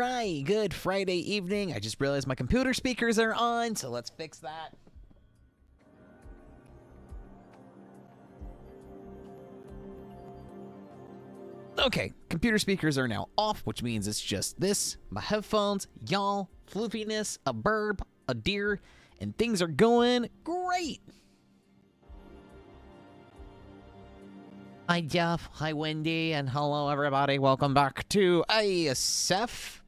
right, good Friday evening. I just realized my computer speakers are on, so let's fix that. Okay, computer speakers are now off, which means it's just this, my headphones, y'all, floofiness, a burb, a deer, and things are going great. Hi, Jeff. Hi, Wendy. And hello, everybody. Welcome back to ASF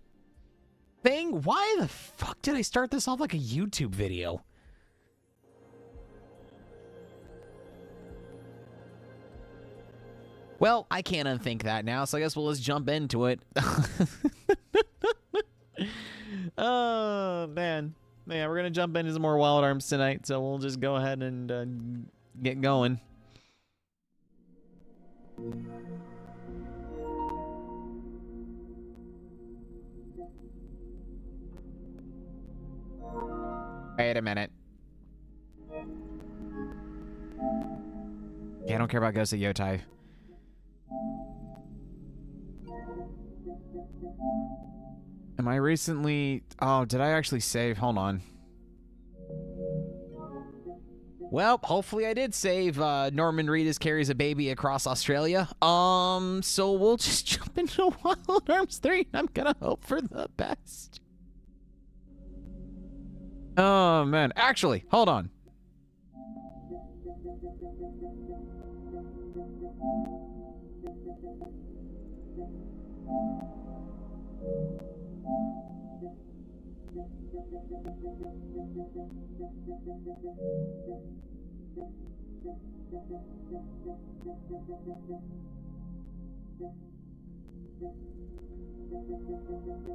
thing. Why the fuck did I start this off like a YouTube video? Well, I can't unthink that now, so I guess we'll just jump into it. Oh, man. Yeah, we're going to jump into some more Wild Arms tonight, so we'll just go ahead and get going. Wait a minute. Yeah, I don't care about Ghost of Yotai. Am I recently... Oh, did I actually save? Hold on. Well, hopefully I did save Norman Reedus carries a baby across Australia. So we'll just jump into Wild Arms 3. I'm gonna hope for the best. Oh, man. Actually, hold on.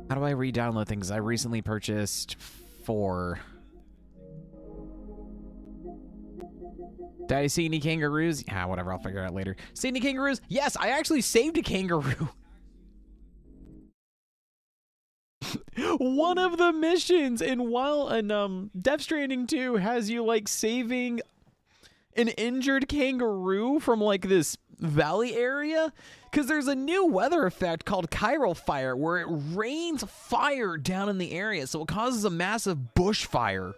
How do I re-download things? I recently purchased 4. Did I see any kangaroos? Yeah, whatever. I'll figure it out later. See any kangaroos? Yes, I actually saved a kangaroo. One of the missions in Death Stranding 2 has you like saving an injured kangaroo from like this valley area, because there's a new weather effect called chiral fire where it rains fire down in the area, so it causes a massive bushfire.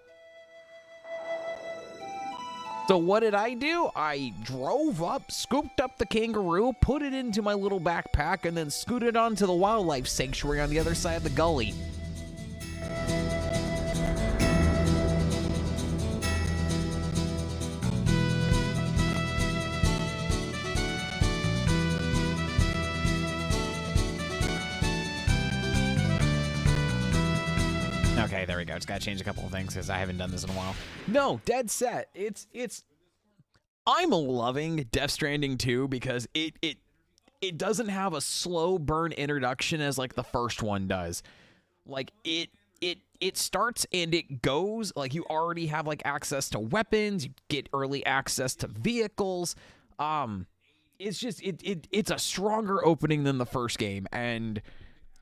So what did I do? I drove up, scooped up the kangaroo, put it into my little backpack, and then scooted onto the wildlife sanctuary on the other side of the gully. Okay, there we go. Just gotta change a couple of things because I haven't done this in a while. No, dead set. I'm loving Death Stranding 2 because it doesn't have a slow burn introduction as like the first one does. Like it starts and it goes, like you already have like access to weapons, you get early access to vehicles. It's just it's a stronger opening than the first game, and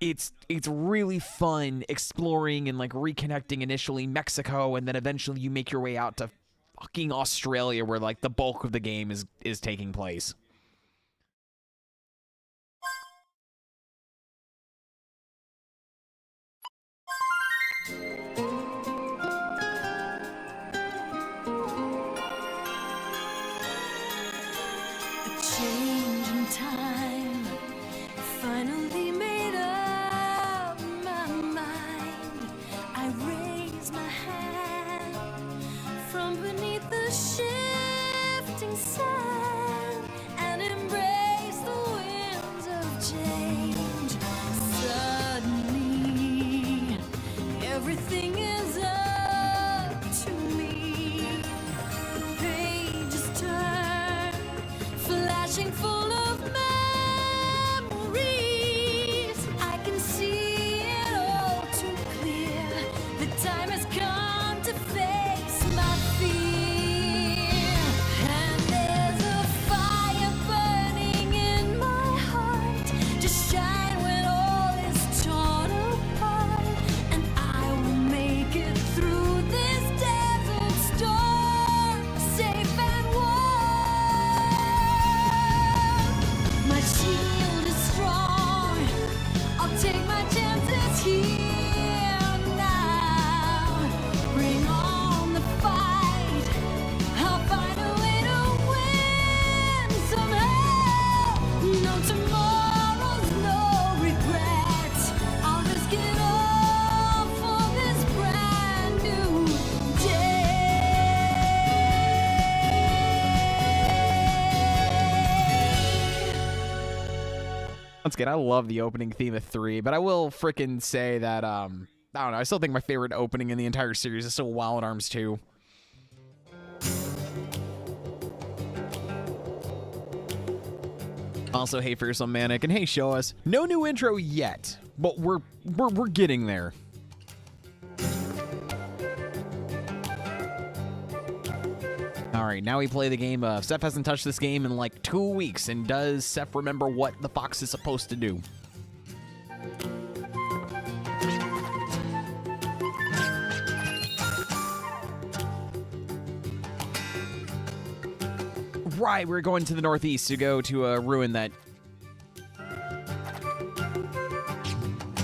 it's really fun exploring and like reconnecting initially Mexico, and then eventually you make your way out to fucking Australia where like the bulk of the game is taking place. Time has come to face my fear. Once again, I love the opening theme of 3, but I will frickin' say that, I don't know, I still think my favorite opening in the entire series is still Wild Arms 2. Also, hey Fearsome Manic, and hey Show Us. No new intro yet, but we're getting there. All right, now we play the game of Seth hasn't touched this game in like 2 weeks, and does Seth remember what the fox is supposed to do? Right, we're going to the northeast to go to a ruin that...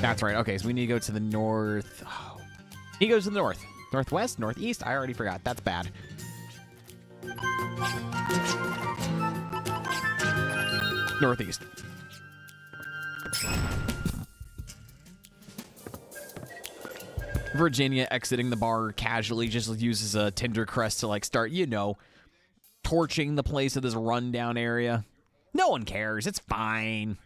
That's right, okay, so we need to go to the north... Oh. He goes to the north. Northwest? Northeast? I already forgot. That's bad. Northeast. Virginia exiting the bar casually just uses a Tinder crest to like start, you know, torching the place of this rundown area. No one cares. It's fine.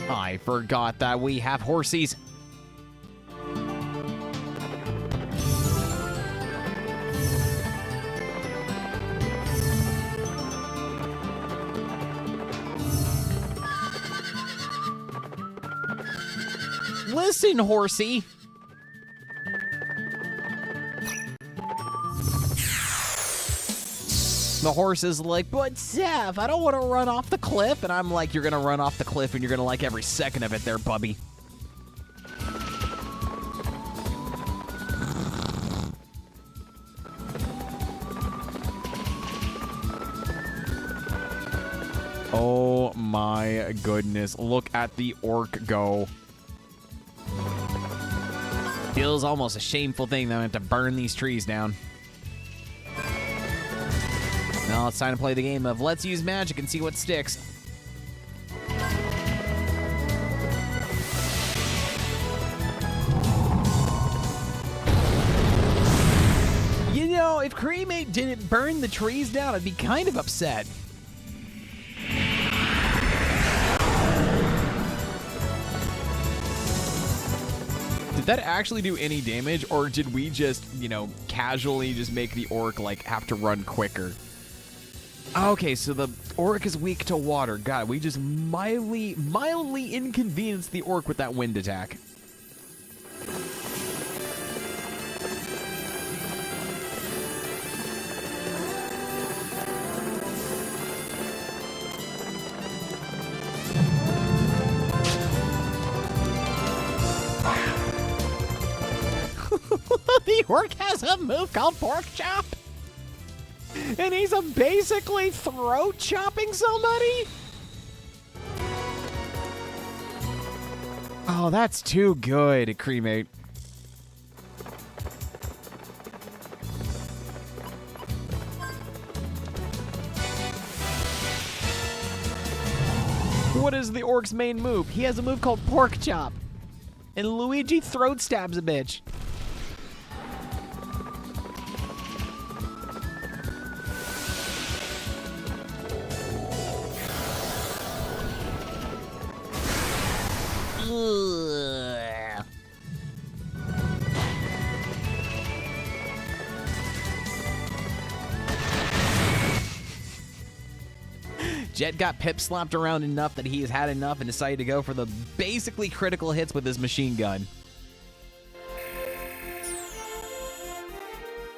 I forgot that we have horsies. Listen, horsey. The horse is like, but Seth, I don't want to run off the cliff. And I'm like, you're going to run off the cliff and you're going to like every second of it there, bubby. Oh my goodness. Look at the orc go. Feels almost a shameful thing that I have to burn these trees down. Now it's time to play the game of let's use magic and see what sticks. You know, if Cremate didn't burn the trees down, I'd be kind of upset. Did that actually do any damage, or did we just, you know, casually just make the orc, like, have to run quicker? Okay, so the orc is weak to water. God, we just mildly inconvenienced the orc with that wind attack. The orc has a move called Pork Chop. And he's basically throat chopping somebody? Oh, that's too good, Cremate. What is the orc's main move? He has a move called Pork Chop. And Luigi throat stabs a bitch. Jet got pip slapped around enough that he has had enough and decided to go for the basically critical hits with his machine gun.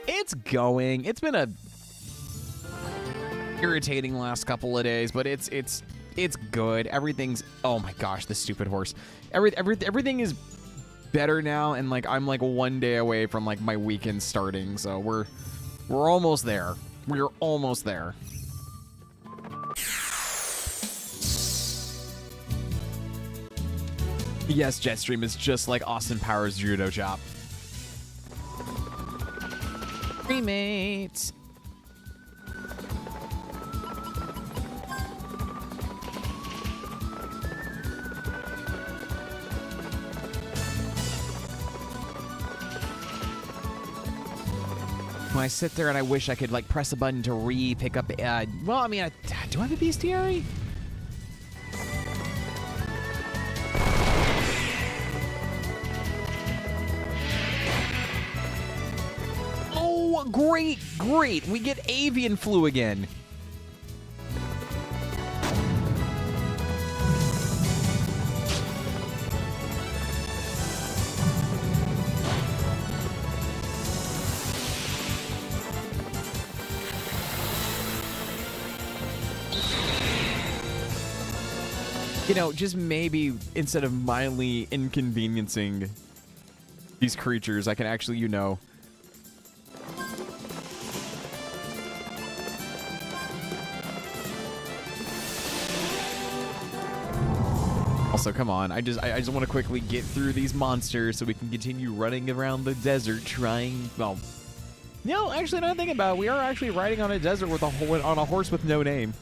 It's going. It's been a irritating last couple of days, but it's good. Everything's, oh my gosh, this stupid horse. Everything is better now, and like I'm like 1 day away from like my weekend starting, so we're almost there. We're almost there. Yes, Jetstream is just like Austin Powers' Judo Chop. Cremate. when I sit there and I wish I could like press a button to pick up. Well, I mean, do I have a bestiary? Oh, great, great! We get avian flu again. You know, just maybe instead of mildly inconveniencing these creatures, I can actually, you know... Also, come on, I just want to quickly get through these monsters so we can continue running around the desert trying, well... No, actually, now thinking about it, we are actually riding on a desert with on a horse with no name.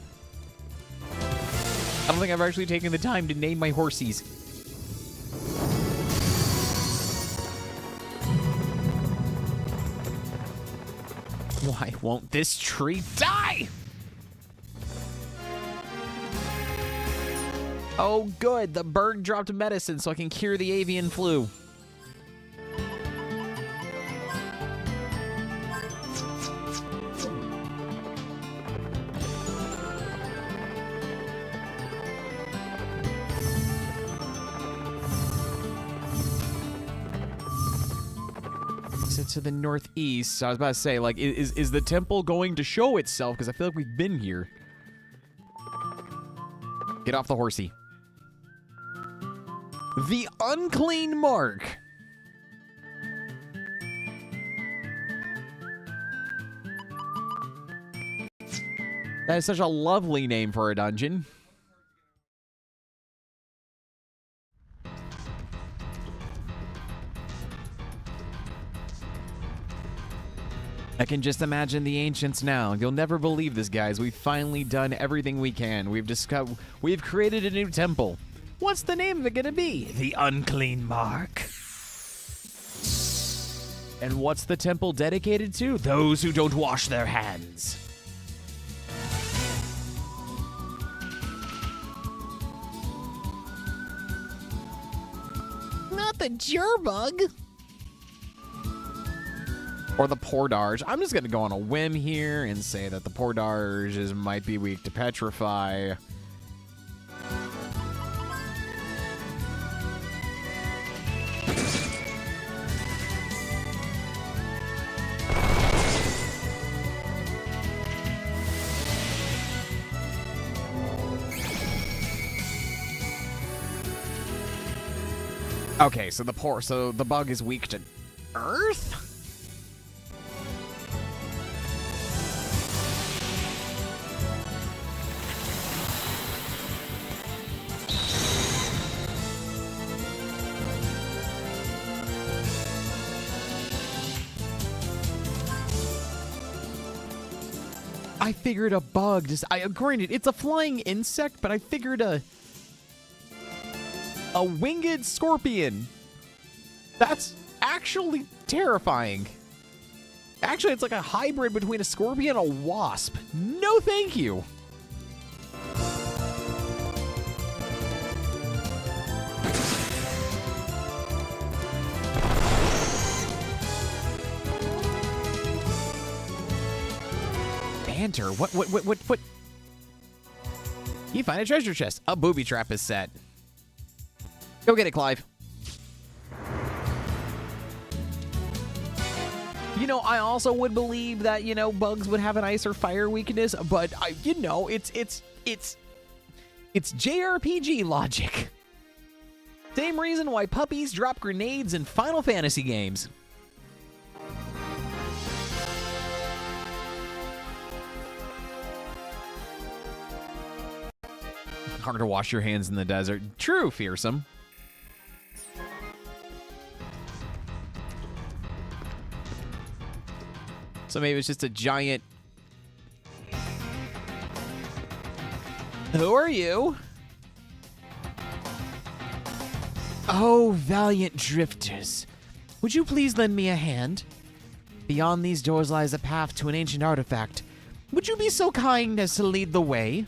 I don't think I've actually taken the time to name my horsies. Why won't this tree die? Oh, good. The bird dropped medicine so I can cure the avian flu. To the northeast. So I was about to say, like, is the temple going to show itself? Because I feel like we've been here. Get off the horsey. The unclean mark. That is such a lovely name for a dungeon. I can just imagine the ancients now. You'll never believe this, guys. We've finally done everything we can. We've created a new temple. What's the name of it gonna be? The Unclean Mark. And what's the temple dedicated to? Those who don't wash their hands. Not the Jurbug. Or the Pordarge. I'm just going to go on a whim here and say that the Pordarges might be weak to petrify. Okay, so the bug is weak to earth? I figured a bug. Granted, it's a flying insect, but I figured a winged scorpion. That's actually terrifying. Actually, it's like a hybrid between a scorpion and a wasp. No, thank you. Banter? What? You find a treasure chest. A booby trap is set. Go get it, Clive. You know, I also would believe that, you know, bugs would have an ice or fire weakness, but it's JRPG logic. Same reason why puppies drop grenades in Final Fantasy games. Hard to wash your hands in the desert. True, fearsome. So maybe it's just a giant... Who are you? Oh, valiant drifters. Would you please lend me a hand? Beyond these doors lies a path to an ancient artifact. Would you be so kind as to lead the way?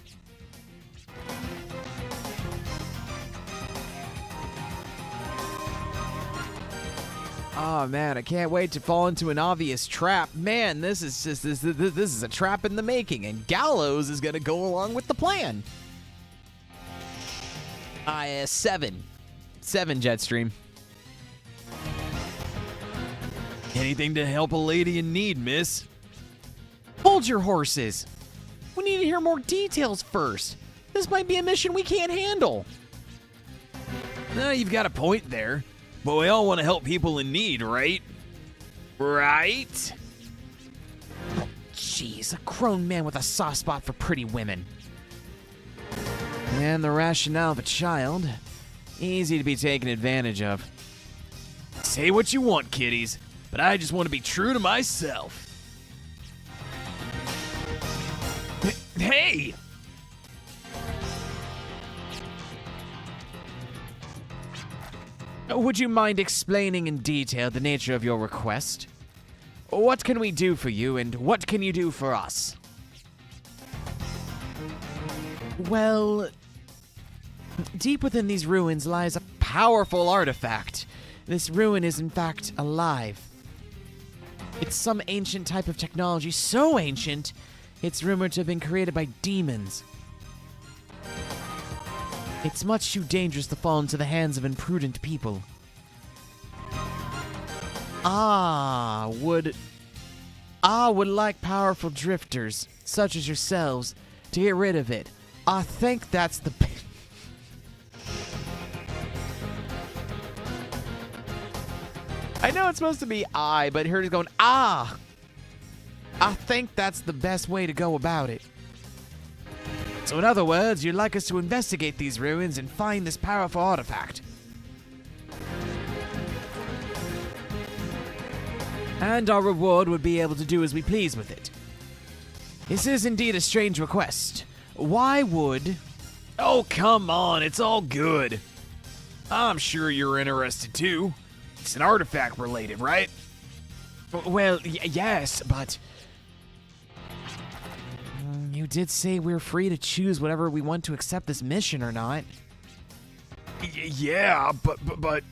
Oh man, I can't wait to fall into an obvious trap. Man, this is a trap in the making, and Gallows is gonna go along with the plan. 7 Jetstream. Anything to help a lady in need, miss. Hold your horses. We need to hear more details first. This might be a mission we can't handle. No, you've got a point there. But we all want to help people in need, right? Right? Jeez, a grown man with a soft spot for pretty women. And the rationale of a child. Easy to be taken advantage of. Say what you want, kiddies, but I just want to be true to myself. Hey! Would you mind explaining in detail the nature of your request? What can we do for you, and what can you do for us? Well, deep within these ruins lies a powerful artifact. This ruin is in fact alive. It's some ancient type of technology, so ancient, it's rumored to have been created by demons. It's much too dangerous to fall into the hands of imprudent people. Would like powerful drifters, such as yourselves, to get rid of it. I think that's the... I know it's supposed to be I, but here he's going, I think that's the best way to go about it. So in other words, you'd like us to investigate these ruins and find this powerful artifact. And our reward would be able to do as we please with it. This is indeed a strange request. Why would... Oh, come on, it's all good. I'm sure you're interested too. It's an artifact related, right? Well, yes, but... You did say we're free to choose whatever we want to accept this mission or not. Yeah, but...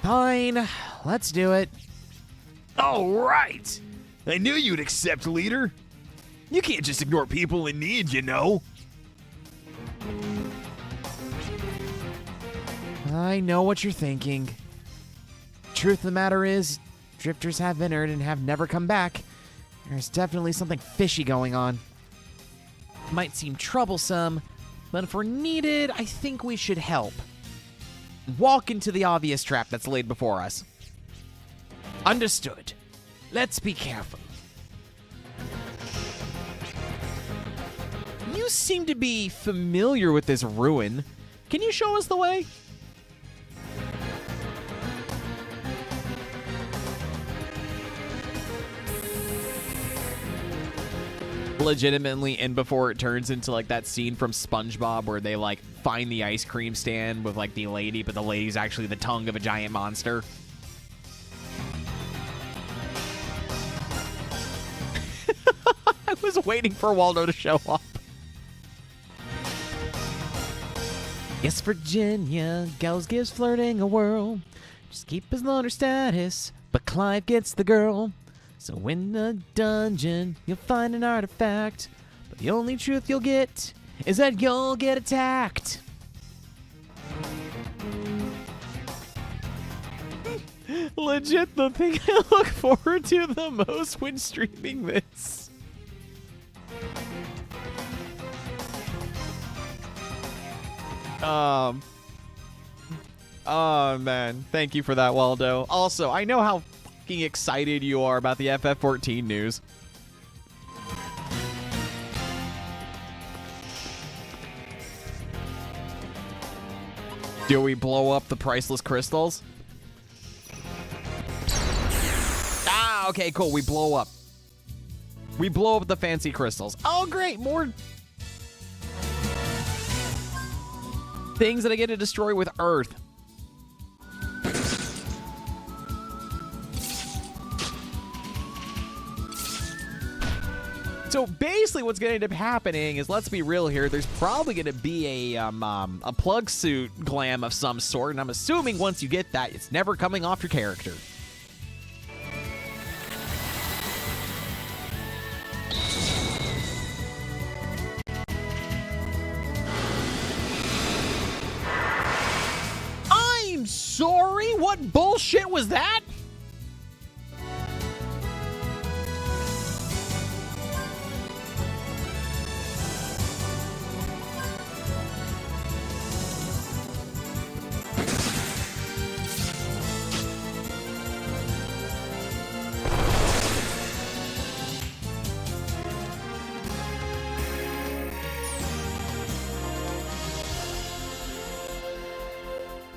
Fine, let's do it. All right. I knew you'd accept, leader. You can't just ignore people in need, you know. I know what you're thinking. Truth of the matter is, drifters have entered and have never come back. There's definitely something fishy going on. Might seem troublesome, but if we're needed, I think we should help. Walk into the obvious trap that's laid before us. Understood. Let's be careful. You seem to be familiar with this ruin. Can you show us the way? Legitimately, and before it turns into like that scene from SpongeBob where they like find the ice cream stand with like the lady, but the lady's actually the tongue of a giant monster. I was waiting for Waldo to show up. Yes, Virginia, Gals gives flirting a whirl. Just keep his loner status, but Clive gets the girl. So in the dungeon, you'll find an artifact, but the only truth you'll get is that you'll get attacked. Legit the thing I look forward to the most when streaming this. Oh man, thank you for that, Waldo. Also, I know how fucking excited you are about the FF14 news. Do we blow up the priceless crystals? Ah, okay, cool. We blow up. We blow up the fancy crystals. Oh, great. More things that I get to destroy with Earth. So basically what's going to end up happening is, let's be real here, there's probably going to be a plug suit glam of some sort, and I'm assuming once you get that, it's never coming off your character. I'm sorry? What bullshit was that?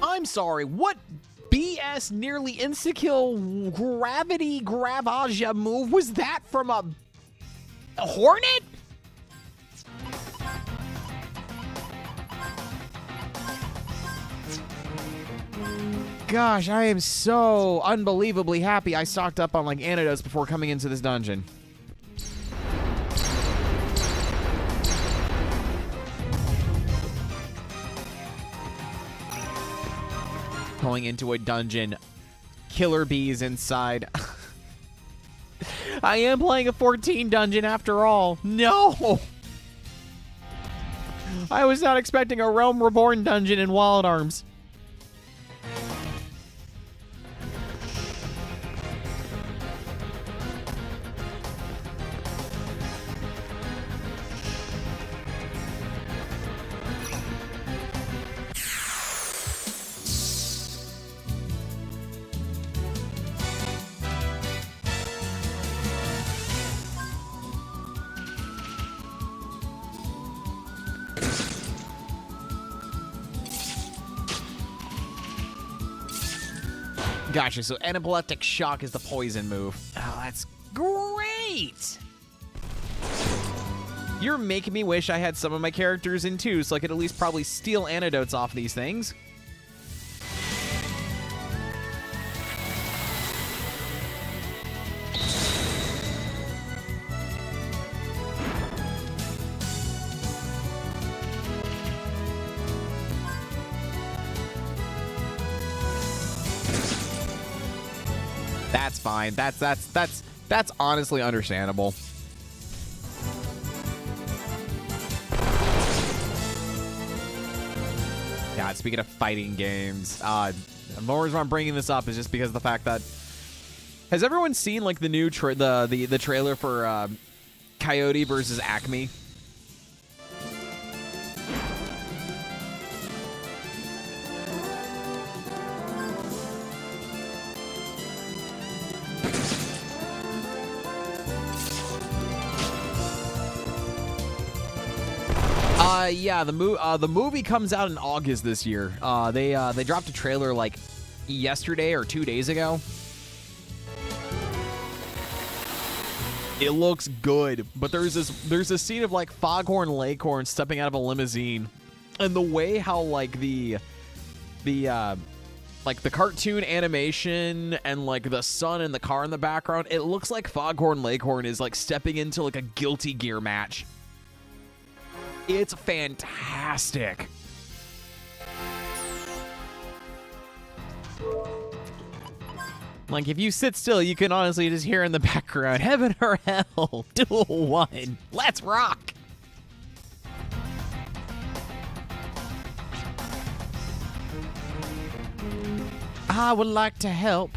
I'm sorry, what BS nearly insta-kill gravity Gravaja move was that from a Hornet? Gosh, I am so unbelievably happy I stocked up on like antidotes before coming into this dungeon. Going into a dungeon, killer bees inside. I am playing a 14 dungeon after all. No! I was not expecting a Realm Reborn dungeon in Wild Arms. Gotcha, so Anaphylactic Shock is the poison move. Oh, that's great! You're making me wish I had some of my characters in too, so I could at least probably steal antidotes off these things. That's fine. That's honestly understandable. God, speaking of fighting games, the more reason I'm bringing this up is just because of the fact that, has everyone seen like the new the trailer for Coyote versus Acme? Yeah, the movie comes out in August this year. They dropped a trailer like yesterday or 2 days ago. It looks good, but there's this scene of like Foghorn Leghorn stepping out of a limousine, and the way how like the cartoon animation and like the sun and the car in the background, it looks like Foghorn Leghorn is like stepping into like a Guilty Gear match. It's fantastic. Like, if you sit still, you can honestly just hear in the background, Heaven or Hell, Duel 1. Let's rock. I would like to help.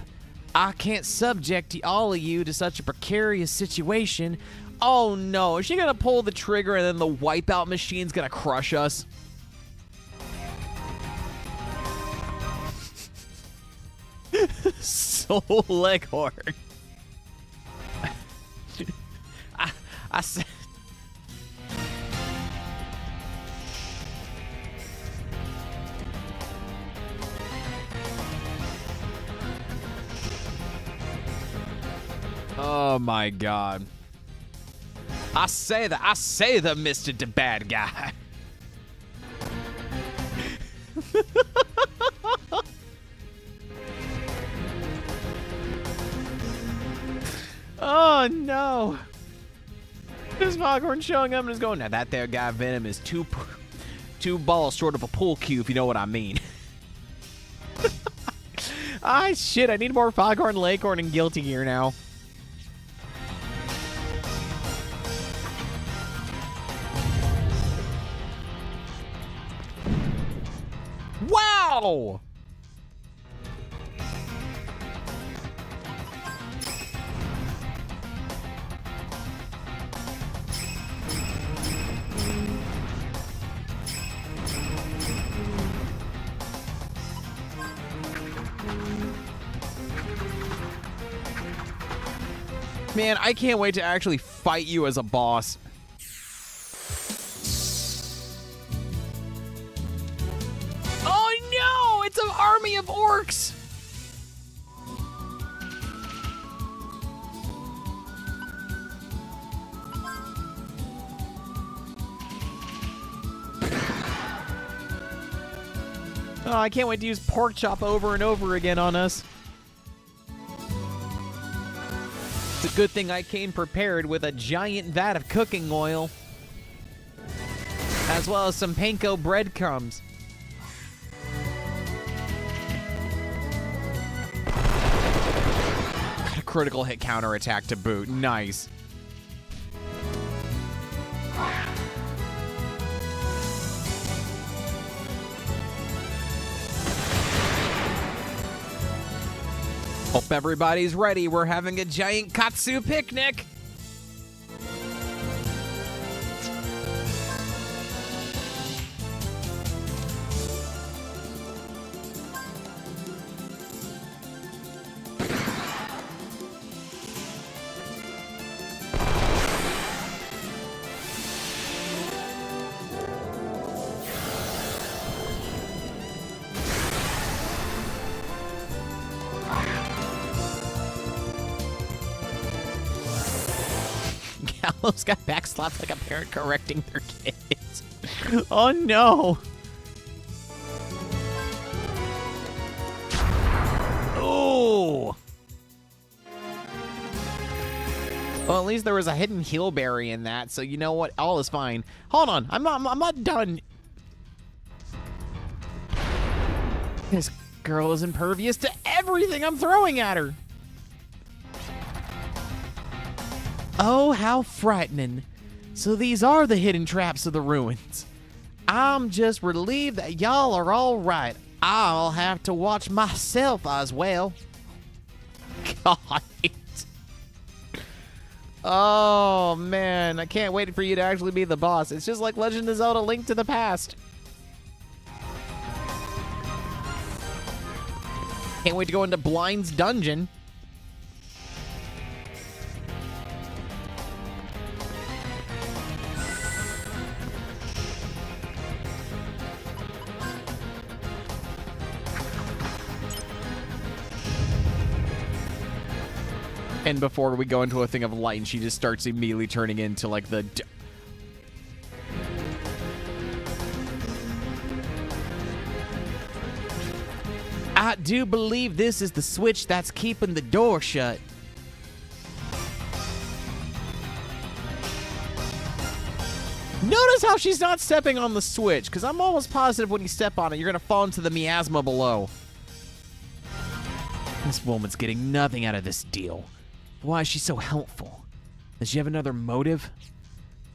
I can't subject all of you to such a precarious situation. Oh no, is she gonna pull the trigger and then the wipeout machine's gonna crush us? Soul Leghorn. I said. Oh my God. I say that, Mr. the Bad Guy. Oh no. This Foghorn showing up and just going, now that there guy Venom is two balls short of a pool cue, if you know what I mean. Ah, shit, I need more Foghorn, Leghorn, and Guilty Gear now. Wow! Man, I can't wait to actually fight you as a boss. Oh no! It's an army of orcs! Oh, I can't wait to use Pork Chop over and over again on us. It's a good thing I came prepared with a giant vat of cooking oil, as well as some panko breadcrumbs. A critical hit counterattack to boot. Nice. Hope everybody's ready. We're having a giant katsu picnic. Gallows got backslapped like a parent correcting their kids. Oh no. Oh. Well, at least there was a hidden heal berry in that, so you know what? All is fine. Hold on, I'm not done. This girl is impervious to everything I'm throwing at her. Oh, how frightening. So these are the hidden traps of the ruins. I'm just relieved that y'all are all right. I'll have to watch myself as well. God. Oh, man. I can't wait for you to actually be the boss. It's just like Legend of Zelda: Link to the Past. Can't wait to go into Blind's dungeon. And before we go into a thing of light, she just starts immediately turning into like the... I do believe this is the switch that's keeping the door shut. Notice how she's not stepping on the switch, because I'm almost positive when you step on it, you're going to fall into the miasma below. This woman's getting nothing out of this deal. Why is she so helpful? Does she have another motive?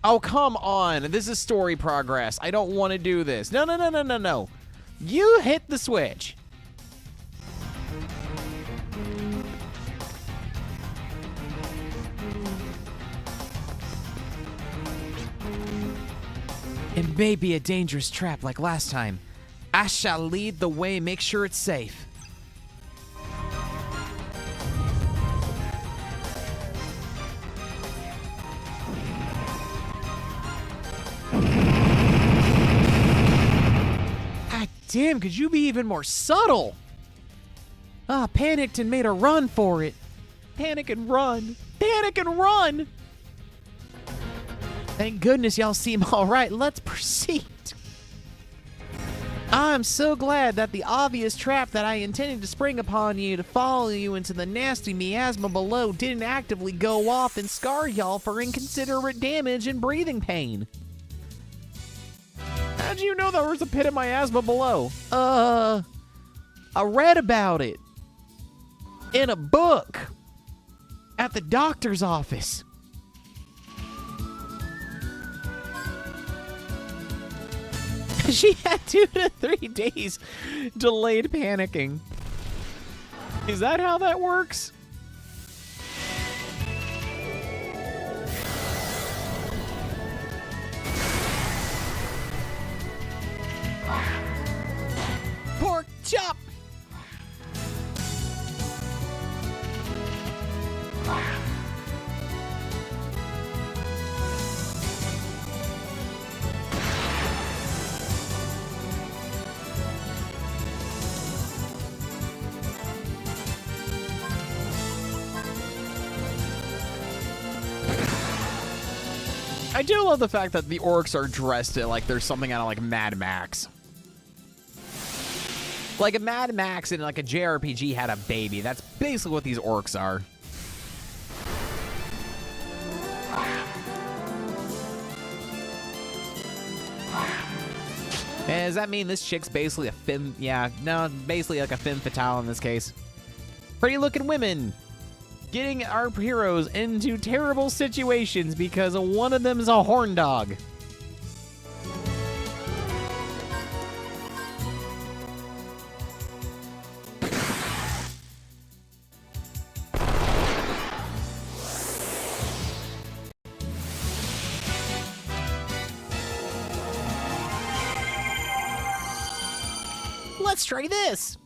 Oh, come on. This is story progress. I don't want to do this. No, no, no, no, no, no. You hit the switch. It may be a dangerous trap like last time. I shall lead the way, make sure it's safe. God damn, could you be even more subtle? Ah, panicked and made a run for it. Panic and run. Panic and run. Thank goodness y'all seem all right. Let's proceed. I'm so glad that the obvious trap that I intended to spring upon you to follow you into the nasty miasma below didn't actively go off and scar y'all for inconsiderate damage and breathing pain. How'd you know there was a pit of miasma below? I read about it in a book at the doctor's office. She had 2 to 3 days delayed panicking. Is that how that works? Pork chop! I do love the fact that the orcs are dressed like there's something out of like Mad Max. Like a Mad Max in like a JRPG had a baby. That's basically what these orcs are. And does that mean this chick's basically a femme? Yeah, no, basically like a femme fatale in this case. Pretty looking women getting our heroes into terrible situations because one of them is a horn dog. Let's try this.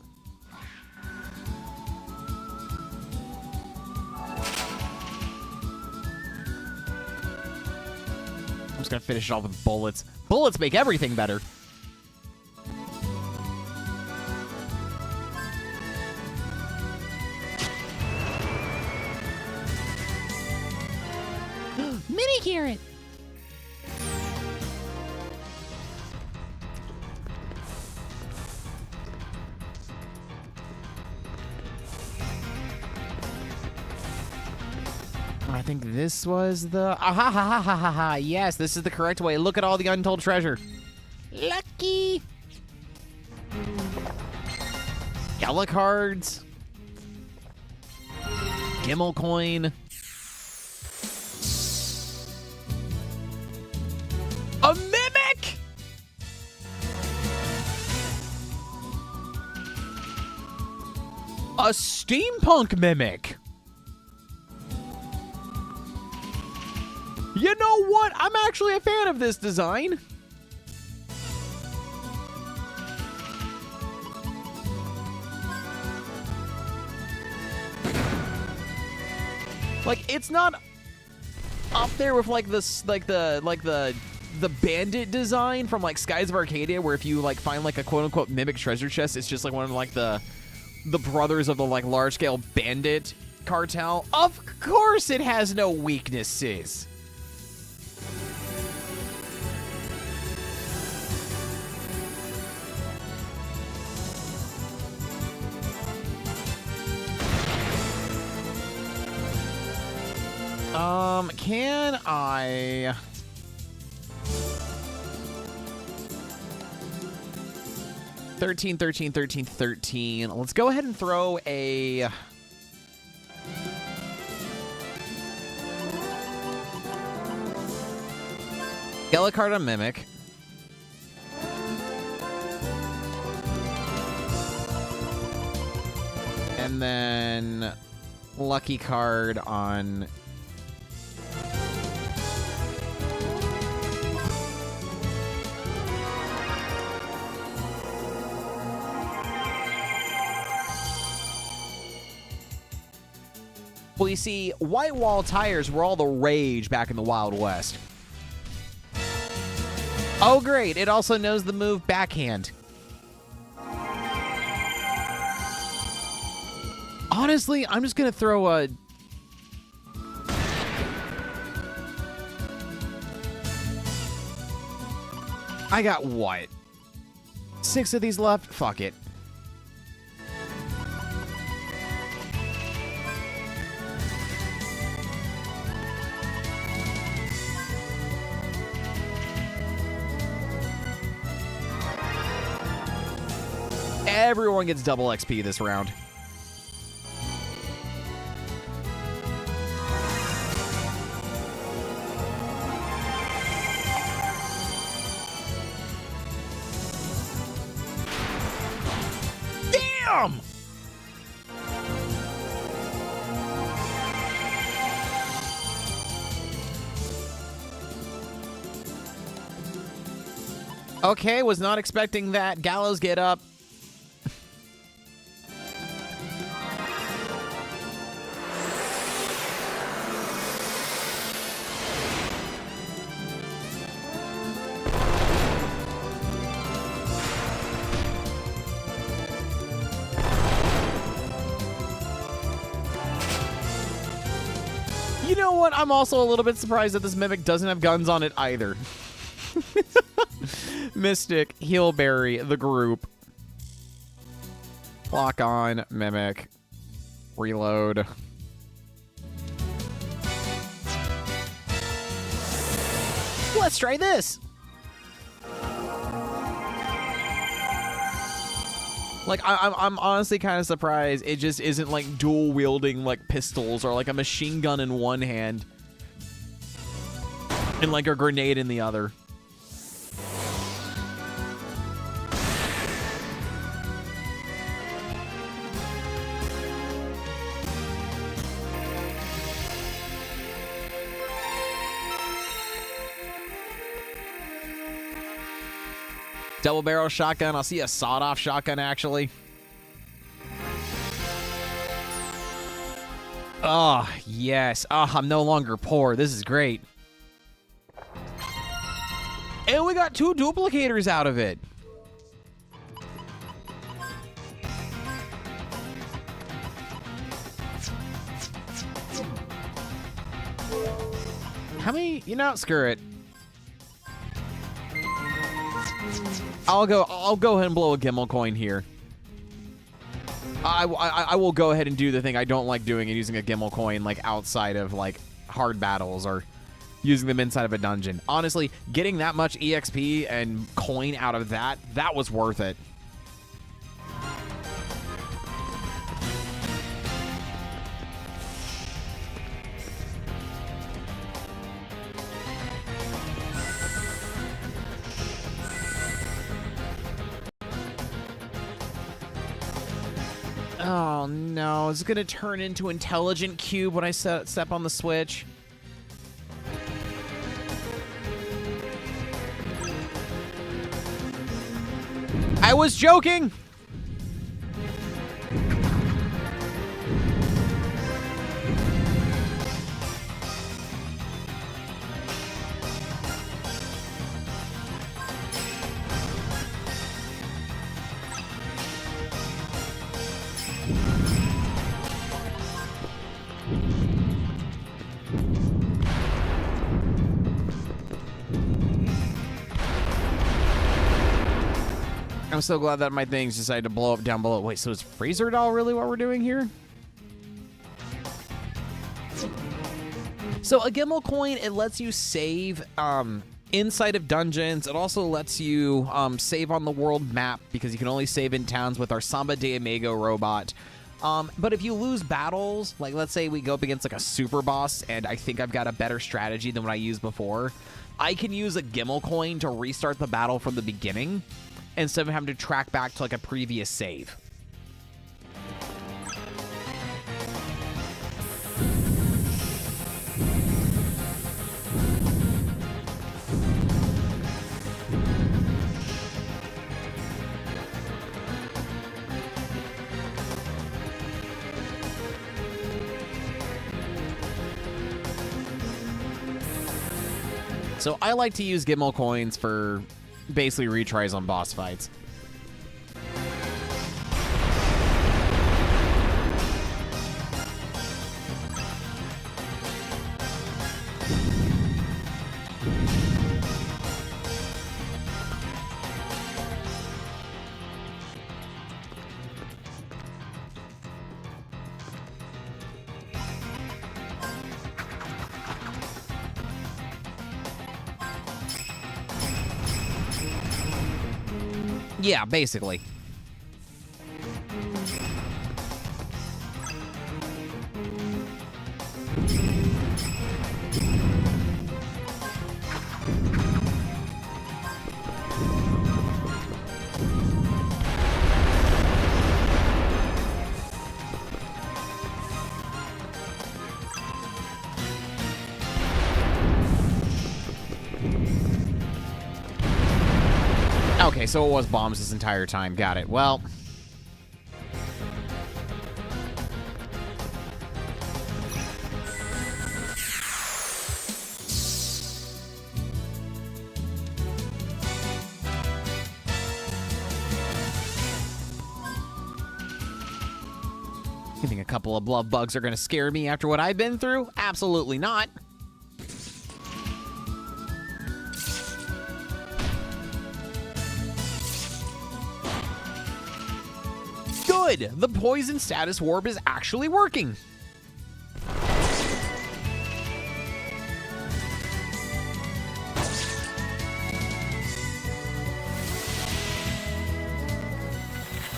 I'm just gonna finish it off with bullets. Bullets make everything better. Mini carrot. I think this was the... Ah, ha, ha, ha, ha, ha, ha. Yes, this is the correct way. Look at all the untold treasure. Lucky. Yellow cards. Gimmel coin. A mimic? A steampunk mimic. You know what? I'm actually a fan of this design. Like, it's not up there with like this, like the bandit design from like Skies of Arcadia, where if you like find like a quote unquote mimic treasure chest, it's just like one of like the brothers of the like large scale bandit cartel. Of course, it has no weaknesses. Can I... $13. Let's go ahead and throw a... Yellow card on Mimic. And then lucky card on... Well, you see, white wall tires were all the rage back in the Wild West. Oh, great. It also knows the move backhand. Honestly, I'm just going to throw a... I got what? 6 of these left. Fuck it. Everyone gets double XP this round. Damn! Okay, was not expecting that. Gallows, get up. You know what? I'm also a little bit surprised that this Mimic doesn't have guns on it either. Mystic, Healberry, the group. Lock on, Mimic. Reload. Let's try this. Like, I'm honestly kind of surprised it just isn't like dual wielding like pistols or like a machine gun in one hand and like a grenade in the other. Double barrel shotgun. I'll see a sawed-off shotgun, actually. Oh, yes. Oh, I'm no longer poor. This is great. And we got 2 duplicators out of it. How many? You know, screw it. I'll go ahead and blow a Gimmel coin here. I will go ahead and do the thing I don't like doing and using a Gimmel coin like outside of like hard battles or using them inside of a dungeon. Honestly, getting that much EXP and coin out of that was worth it. Oh no, it's gonna turn into Intelligent Cube when I step on the switch. I was joking! I'm so glad that my things decided to blow up down below. Wait, so is Freezer Doll really what we're doing here? So a Gimmel coin, it lets you save inside of dungeons. It also lets you save on the world map because you can only save in towns with our Samba de Amigo robot. But if you lose battles, like let's say we go up against like a super boss and I think I've got a better strategy than what I used before, I can use a Gimmel coin to restart the battle from the beginning instead of having to track back to like a previous save. So I like to use Gimmel coins for basically retries on boss fights. Yeah, basically. Okay, so it was bombs this entire time. Got it. Well... You think a couple of blood bugs are going to scare me after what I've been through? Absolutely not. Good! The poison status warp is actually working.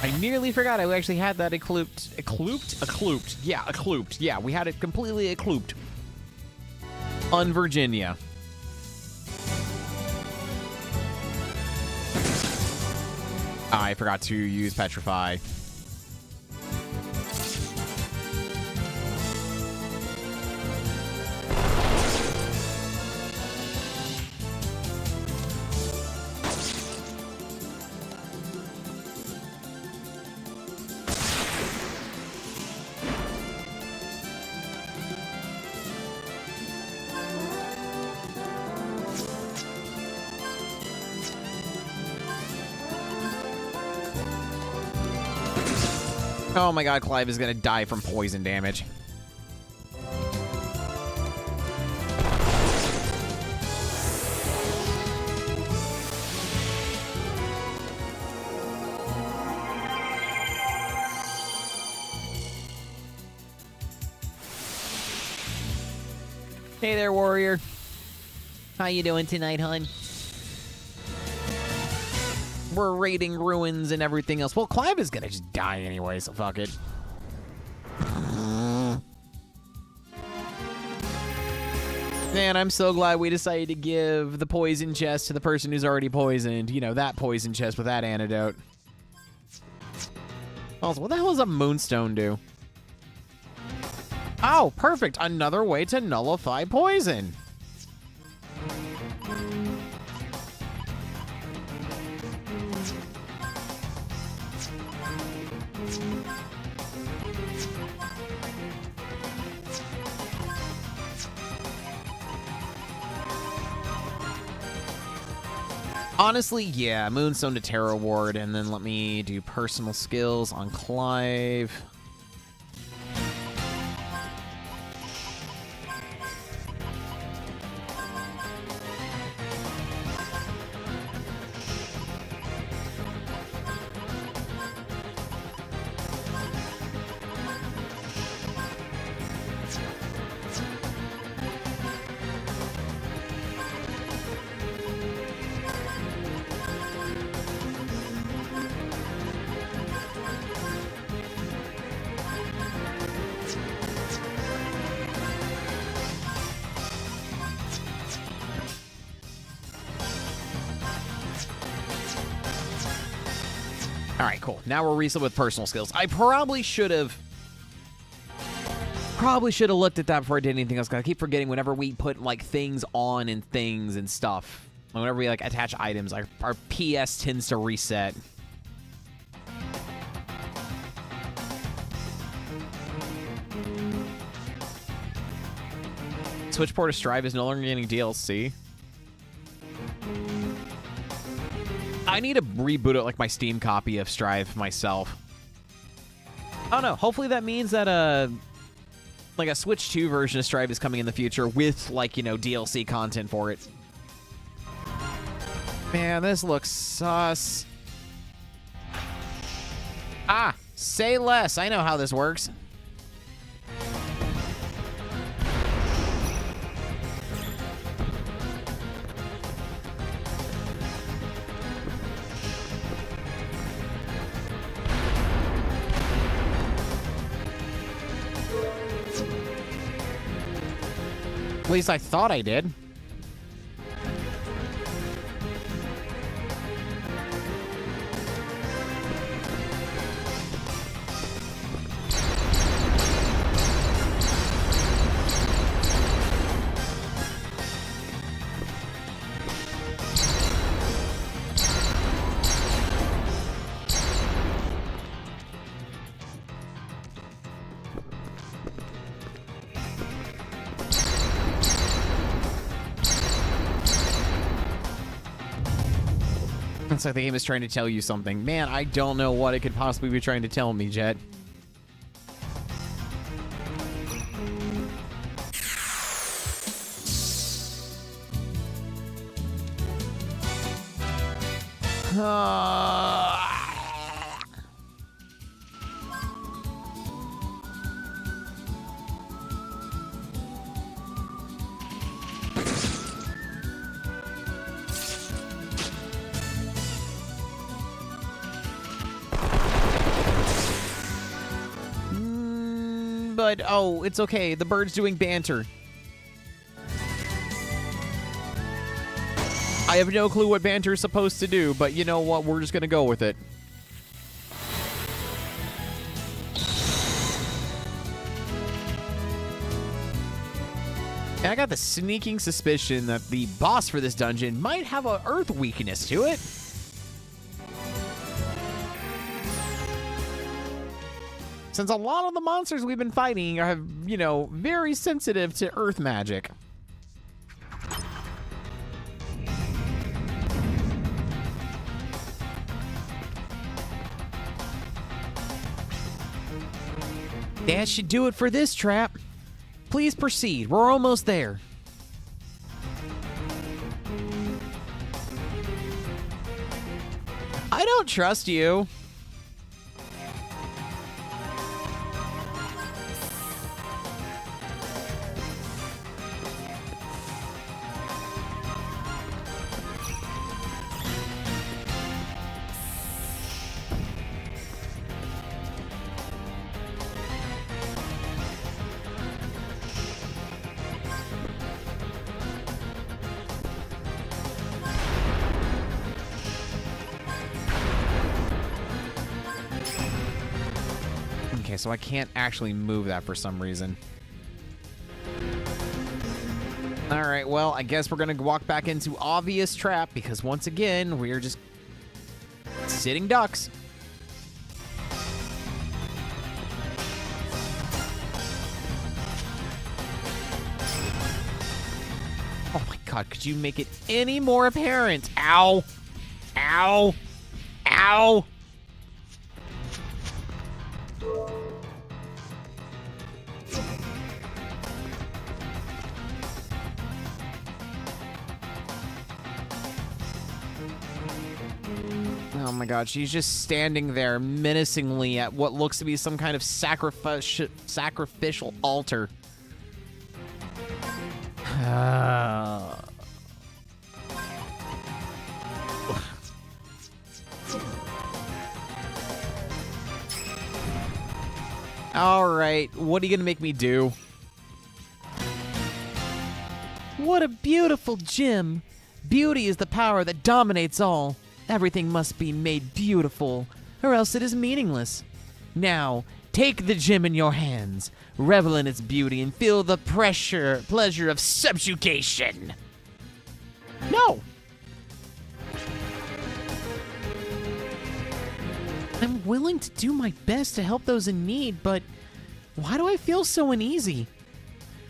I nearly forgot I actually had that eclooped. Eclooped? Yeah, eclooped. Yeah, we had it completely eclooped. On Virginia. I forgot to use Petrify. Oh my god, Clive is gonna die from poison damage. Hey there, warrior. How you doing tonight, hun? We're raiding ruins and everything else. Well, Clive is gonna just die anyway, so fuck it. Man, I'm so glad we decided to give the poison chest to the person who's already poisoned. You know, that poison chest with that antidote. Also, what the hell does a moonstone do? Oh, perfect. Another way to nullify poison. Honestly, yeah, Moonstone to Terror Ward, and then let me do personal skills on Clive. All right, cool. Now we're reset with personal skills. I probably should have looked at that before I did anything else, because I keep forgetting whenever we put, like, things on and things and stuff. Whenever we, like, attach items, like, our PS tends to reset. Switchport of Strive is no longer getting DLC. I need to reboot it like my Steam copy of Strive myself. I don't know. Hopefully that means that like a Switch 2 version of Strive is coming in the future with, like, you know, DLC content for it. Man, this looks sus. Ah, say less. I know how this works. At least I thought I did. It's like the game is trying to tell you something. Man, I don't know what it could possibly be trying to tell me, Jet. But, oh, it's okay. The bird's doing banter. I have no clue what banter is supposed to do, but you know what? We're just going to go with it. And I got the sneaking suspicion that the boss for this dungeon might have an earth weakness to it. Since a lot of the monsters we've been fighting are, you know, very sensitive to earth magic. That should do it for this trap. Please proceed. We're almost there. I don't trust you. Okay, so I can't actually move that for some reason. All right, well, I guess we're going to walk back into obvious trap because once again, we're just sitting ducks. Oh my God, could you make it any more apparent? Ow. Ow. Ow. Oh my God, she's just standing there menacingly at what looks to be some kind of sacrificial altar. All right, what are you gonna make me do? What a beautiful gem. Beauty is the power that dominates all. Everything must be made beautiful, or else it is meaningless. Now, take the gem in your hands, revel in its beauty, and feel the pleasure of subjugation. No! I'm willing to do my best to help those in need, but why do I feel so uneasy?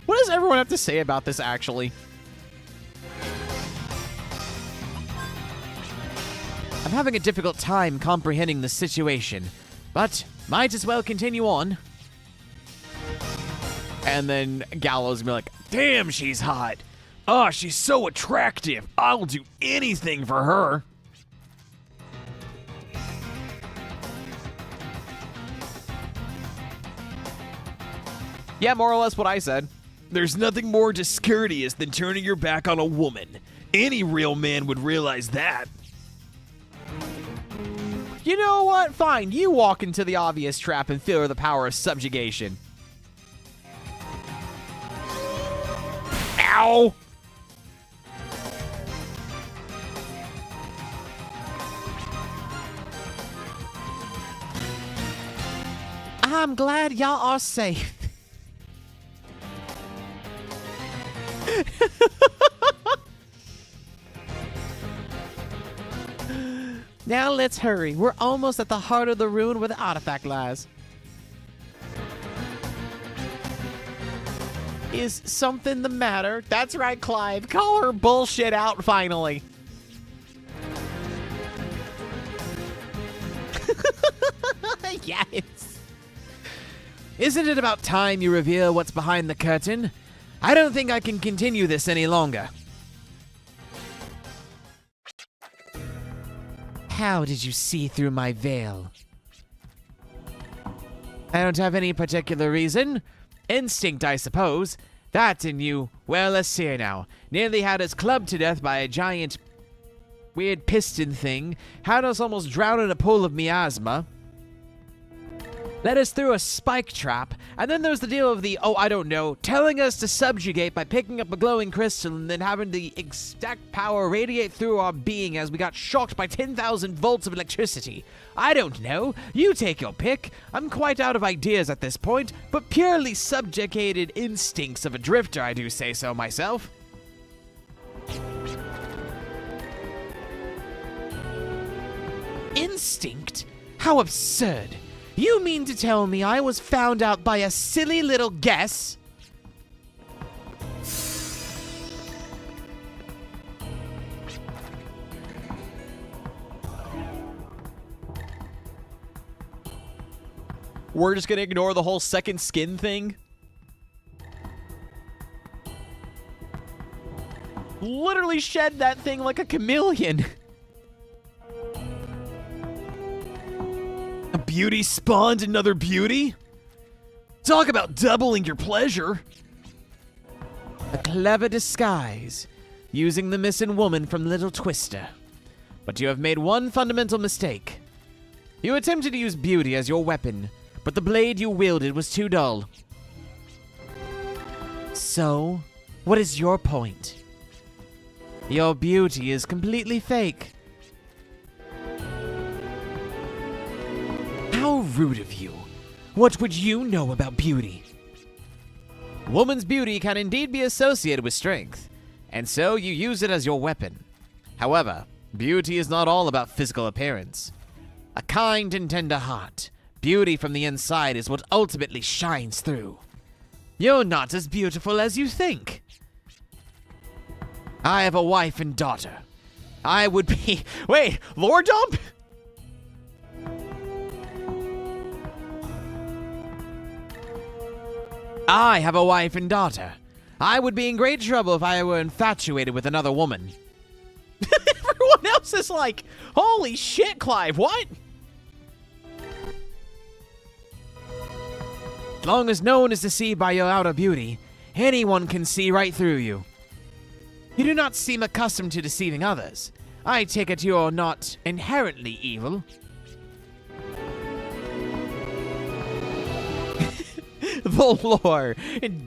What does everyone have to say about this, actually? I'm having a difficult time comprehending the situation, but might as well continue on. And then Gallows will be like, damn, she's hot. Oh, she's so attractive. I'll do anything for her. Yeah, more or less what I said. There's nothing more discourteous than turning your back on a woman. Any real man would realize that. You know what? Fine, you walk into the obvious trap and feel the power of subjugation. Ow! I'm glad y'all are safe. Now let's hurry. We're almost at the heart of the ruin where the artifact lies. Is something the matter? That's right, Clive. Call her bullshit out finally. Yes. Isn't it about time you reveal what's behind the curtain? I don't think I can continue this any longer. How did you see through my veil? I don't have any particular reason. Instinct, I suppose. That in you, well, let's see now. Nearly had us clubbed to death by a giant weird piston thing. Had us almost drowned in a pool of miasma. Led us through a spike trap, and then there was the deal of the, telling us to subjugate by picking up a glowing crystal and then having the exact power radiate through our being as we got shocked by 10,000 volts of electricity. I don't know. You take your pick. I'm quite out of ideas at this point, but purely subjugated instincts of a drifter, I do say so myself. Instinct? How absurd. You mean to tell me I was found out by a silly little guess? We're just gonna ignore the whole second skin thing? Literally shed that thing like a chameleon. A beauty spawned another beauty? Talk about doubling your pleasure. A clever disguise, using the missing woman from Little Twister. But you have made one fundamental mistake. You attempted to use beauty as your weapon, but the blade you wielded was too dull. So, what is your point? Your beauty is completely fake. How rude of you. What would you know about beauty? Woman's beauty can indeed be associated with strength, and so you use it as your weapon. However, beauty is not all about physical appearance. A kind and tender heart, beauty from the inside is what ultimately shines through. You're not as beautiful as you think. I have a wife and daughter. I would be... Wait, Lord Dump? I have a wife and daughter. I would be in great trouble if I were infatuated with another woman. Everyone else is like, holy shit, Clive, what? As long as no one is deceived by your outer beauty, anyone can see right through you. You do not seem accustomed to deceiving others. I take it you're not inherently evil. The lore.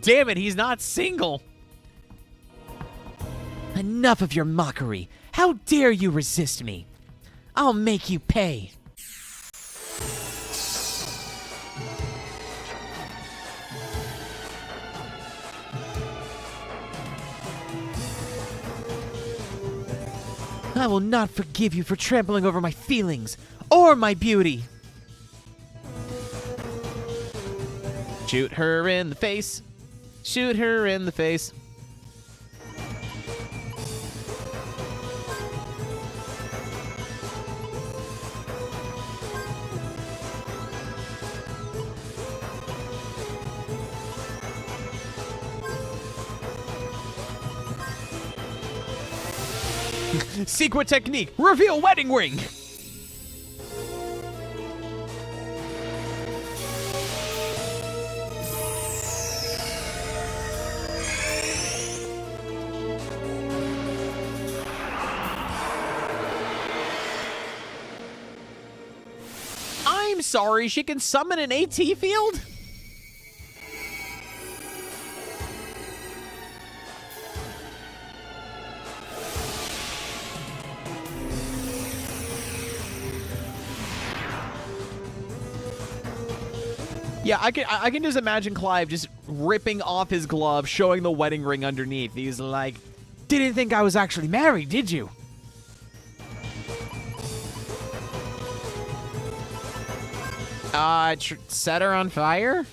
Damn it, he's not single. Enough of your mockery. How dare you resist me? I'll make you pay. I will not forgive you for trampling over my feelings or my beauty. Shoot her in the face. Shoot her in the face. Secret technique. Reveal wedding ring. I'm sorry, she can summon an AT field? Yeah, I can just imagine Clive just ripping off his glove, showing the wedding ring underneath. He's like, Didn't think I was actually married, did you? Set her on fire?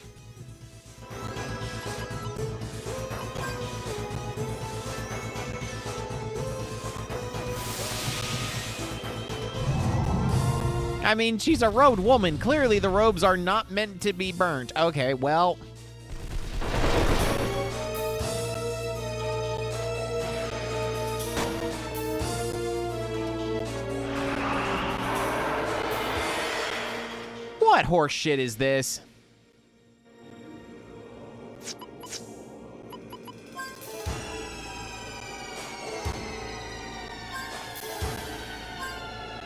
I mean, she's a robed woman. Clearly, the robes are not meant to be burnt. Okay, well. What horse shit is this?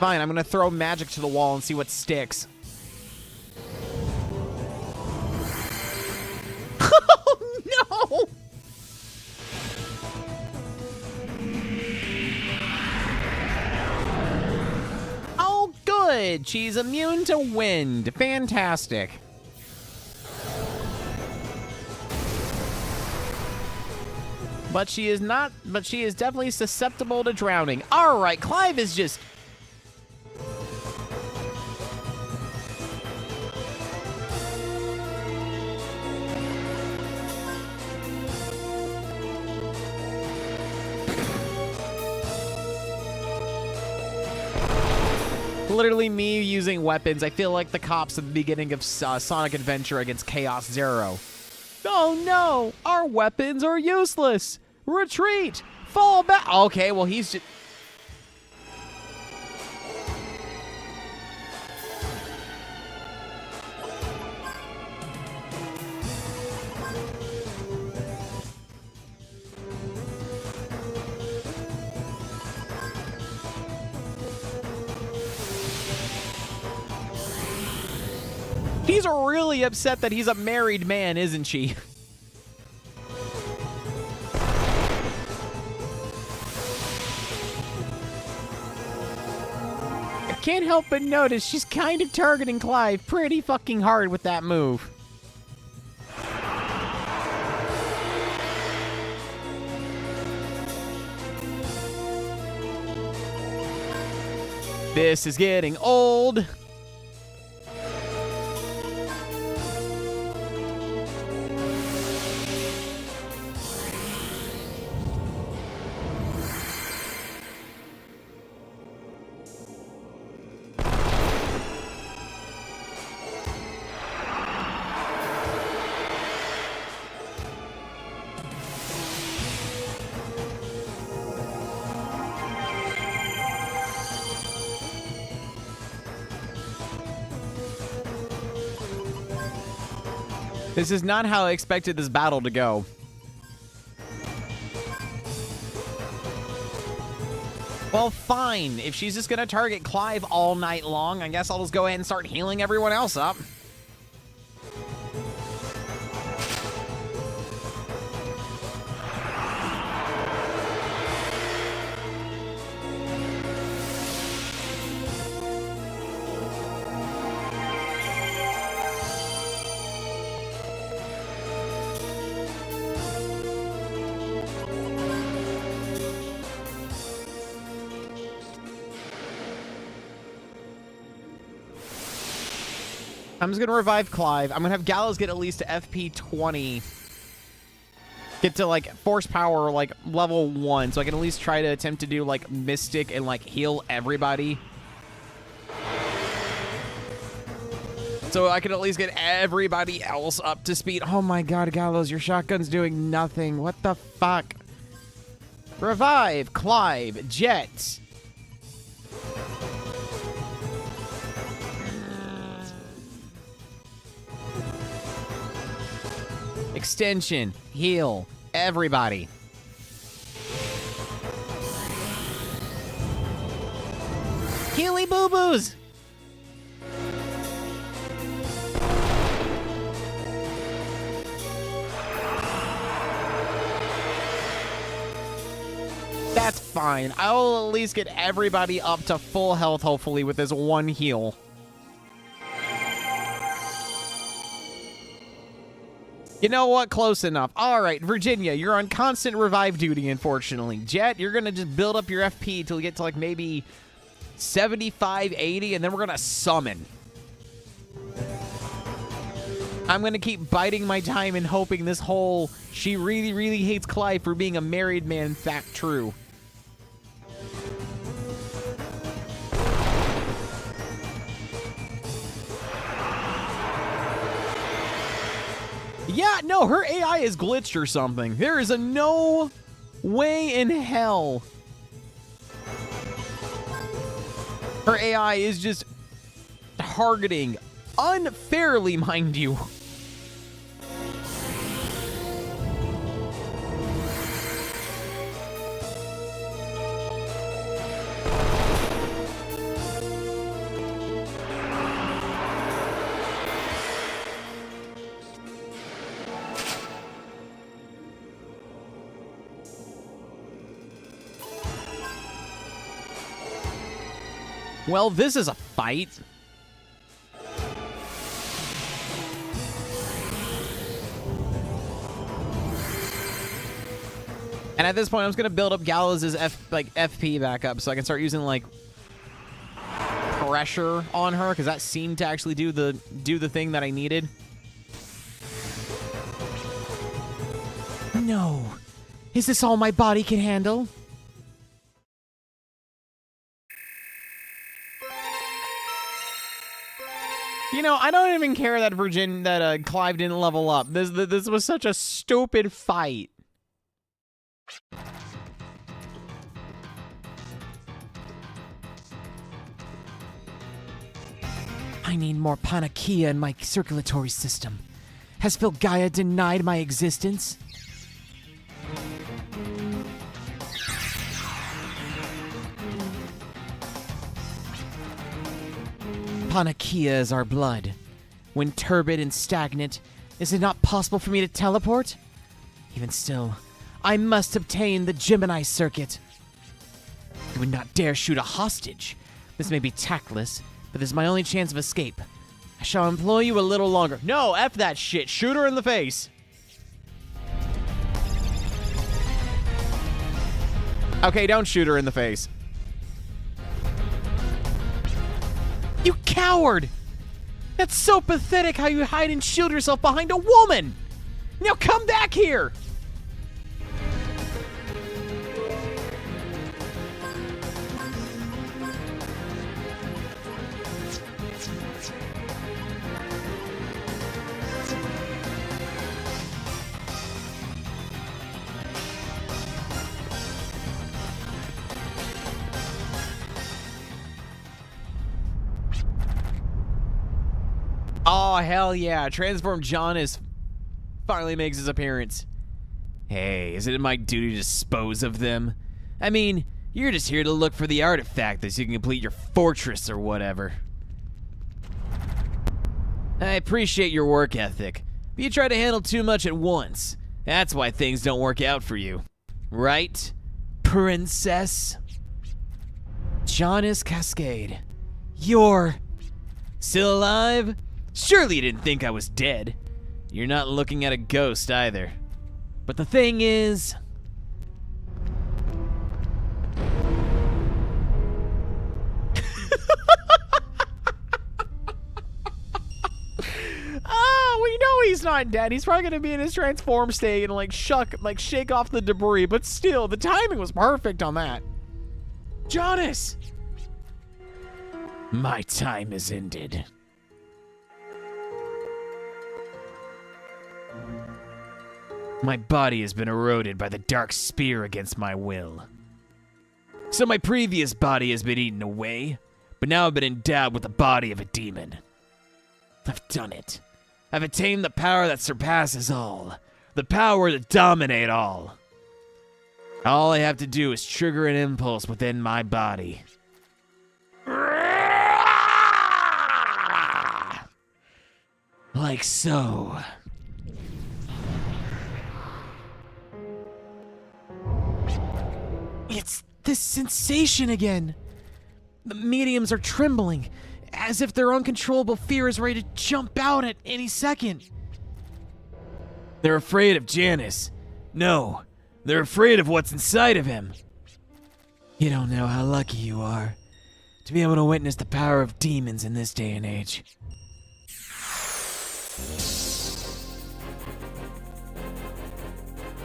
Fine, I'm gonna throw magic to the wall and see what sticks. Oh, no! Oh, good. She's immune to wind. Fantastic. But she is not, but she is definitely susceptible to drowning. All right, Clive is just... Literally me using weapons. I feel like the cops at the beginning of Sonic Adventure against Chaos Zero. Oh no! Our weapons are useless! Retreat! Fall back! Okay, well he's just... She's really upset that he's a married man, isn't she? I can't help but notice she's kind of targeting Clive pretty fucking hard with that move. This is getting old. This is not how I expected this battle to go. Well, fine. If she's just gonna target Clive all night long, I guess I'll just go ahead and start healing everyone else up. I'm just going to revive Clive. I'm going to have Gallows get at least to FP 20. Get to, like, force power, like, level 1. So I can at least try to attempt to do, like, Mystic and, like, heal everybody. So I can at least get everybody else up to speed. Oh my god, Gallows, your shotgun's doing nothing. What the fuck? Revive, Clive, Jet. Extension, heal, everybody. Healy boo-boos! That's fine. I'll at least get everybody up to full health, hopefully, with this one heal. You know what? Close enough. All right, Virginia, you're on constant revive duty, unfortunately. Jet, you're going to just build up your FP till you get to like maybe 75, 80, and then we're going to summon. I'm going to keep biding my time and hoping this whole she really, really hates Clive for being a married man fact true. Yeah, no, her AI is glitched or something. There is a no way in hell. Her AI is just targeting unfairly, mind you. Well, this is a fight. And at this point, I'm just gonna build up Gallows' FP back up so I can start using like pressure on her, because that seemed to actually do the thing that I needed. No. Is this all my body can handle? You know, I don't even care that Clive didn't level up. This was such a stupid fight. I need more Panakia in my circulatory system. Has Filgaia denied my existence? Panakia is our blood. When turbid and stagnant, is it not possible for me to teleport? Even still, I must obtain the Gemini circuit. You would not dare shoot a hostage. This may be tactless, but this is my only chance of escape. I shall employ you a little longer. No, F that shit. Shoot her in the face. Okay, don't shoot her in the face. You coward! That's so pathetic how you hide and shield yourself behind a woman! Now come back here! Oh, hell yeah. Transform John finally makes his appearance. Hey, is it my duty to dispose of them? I mean, you're just here to look for the artifact so you can complete your fortress or whatever. I appreciate your work ethic, but you try to handle too much at once. That's why things don't work out for you. Right, princess? Jonas Cascade. You're still alive? Surely you didn't think I was dead. You're not looking at a ghost either. But the thing is... we know he's not dead. He's probably gonna be in his transform state and shake off the debris, but still, the timing was perfect on that. Jonas! My time is ended. My body has been eroded by the dark spear against my will. So my previous body has been eaten away, but now I've been endowed with the body of a demon. I've done it. I've attained the power that surpasses all. The power to dominate all. All I have to do is trigger an impulse within my body. Like so. It's this sensation again. The mediums are trembling, as if their uncontrollable fear is ready to jump out at any second. They're afraid of Janus. No, they're afraid of what's inside of him. You don't know how lucky you are to be able to witness the power of demons in this day and age.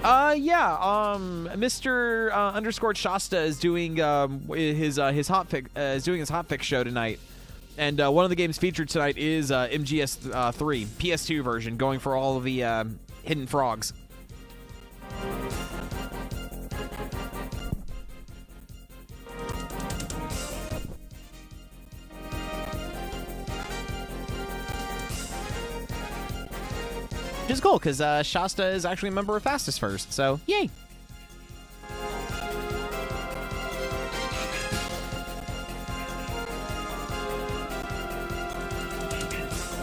Mr. Underscore Shasta is doing his hotfix show tonight, and one of the games featured tonight is MGS 3 PS2 version, going for all of the hidden frogs. Which is cool, because Shasta is actually a member of Fastest First, so yay!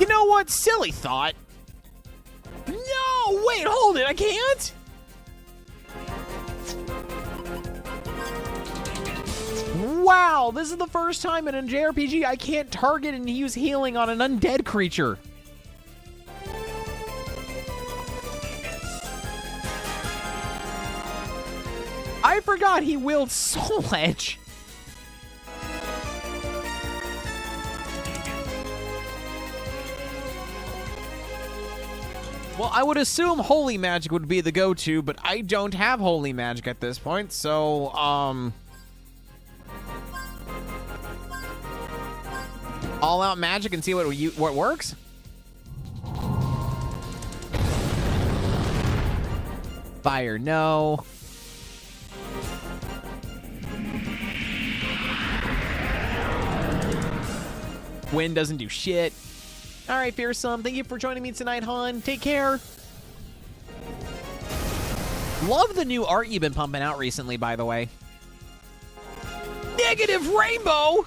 You know what? Silly thought. No! Wait, hold it! I can't! Wow, this is the first time in a JRPG I can't target and use healing on an undead creature. I forgot he wields Soul Edge. Well, I would assume Holy Magic would be the go-to, but I don't have Holy Magic at this point, so, all-out magic and see what works? Fire, no. Wind doesn't do shit. All right, Fearsome, thank you for joining me tonight, hon. Take care. Love the new art you've been pumping out recently, by the way. Negative Rainbow!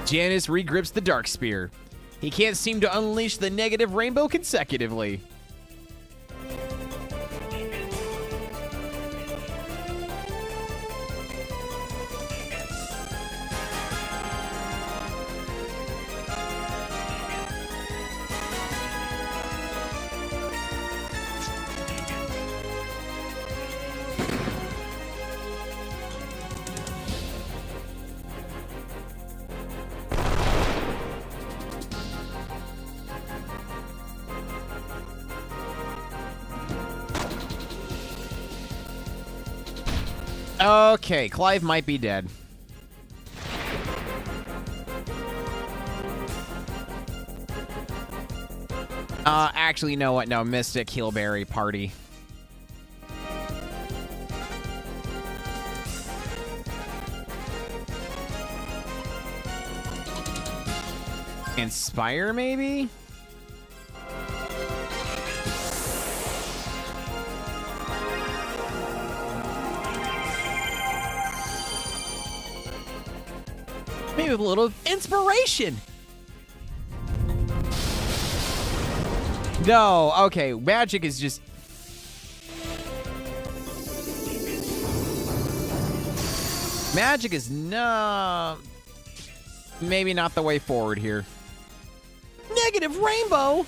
Janus regrips the Dark Spear. He can't seem to unleash the negative rainbow consecutively. Okay, Clive might be dead. Actually, you know what? No, Mystic, Healberry, Party. Inspire, maybe? Maybe with a little inspiration. No, okay, magic is just... Magic is no... Maybe not the way forward here. Negative Rainbow?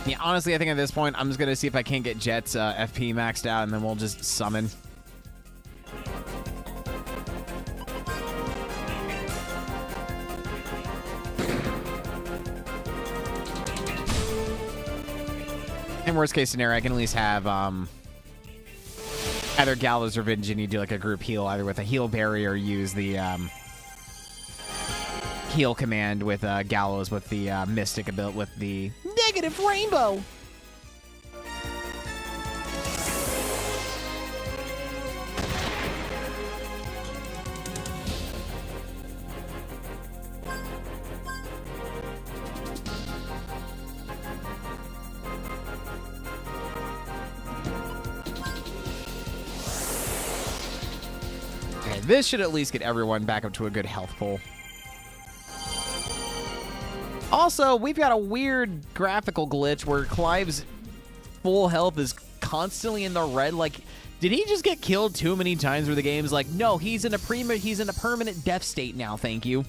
Yeah, honestly, I think at this point, I'm just going to see if I can't get Jet's FP maxed out, and then we'll just summon. In worst case scenario, I can at least have Either Gallows or Virginia do like a group heal, either with a heal berry or use the heal command with Gallows with the Mystic ability with the negative rainbow. Okay, this should at least get everyone back up to a good health pool. Also, we've got a weird graphical glitch where Clive's full health is constantly in the red. Like, did he just get killed too many times where the game's like, no, he's in a permanent death state now, thank you.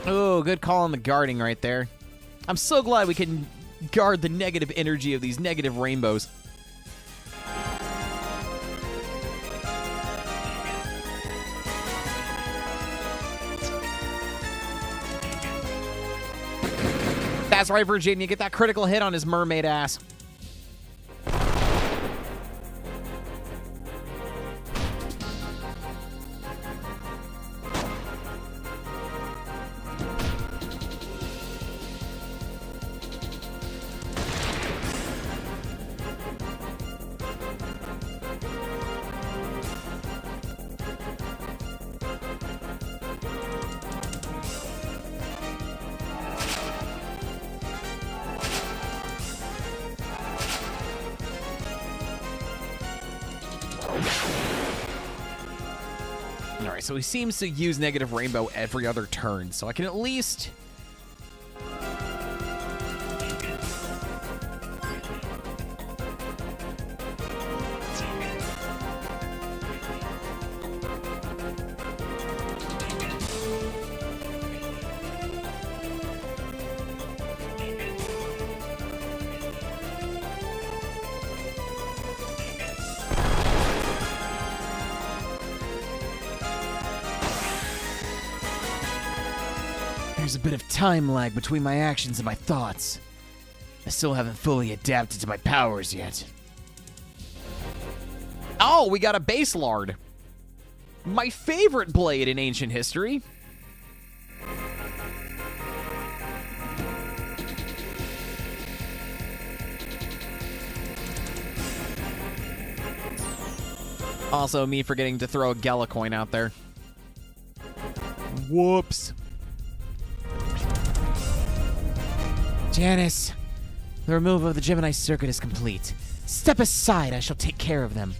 Oh, good call on the guarding right there. I'm so glad we can guard the negative energy of these negative rainbows. That's right, Virginia. Get that critical hit on his mermaid ass. Alright, so he seems to use negative rainbow every other turn, so I can at least... There's a bit of time lag between my actions and my thoughts. I still haven't fully adapted to my powers yet. Oh, we got a base lard. My favorite blade in ancient history. Also, me forgetting to throw a Gala coin out there. Whoops. Janice, the removal of the Gemini circuit is complete. Step aside, I shall take care of them.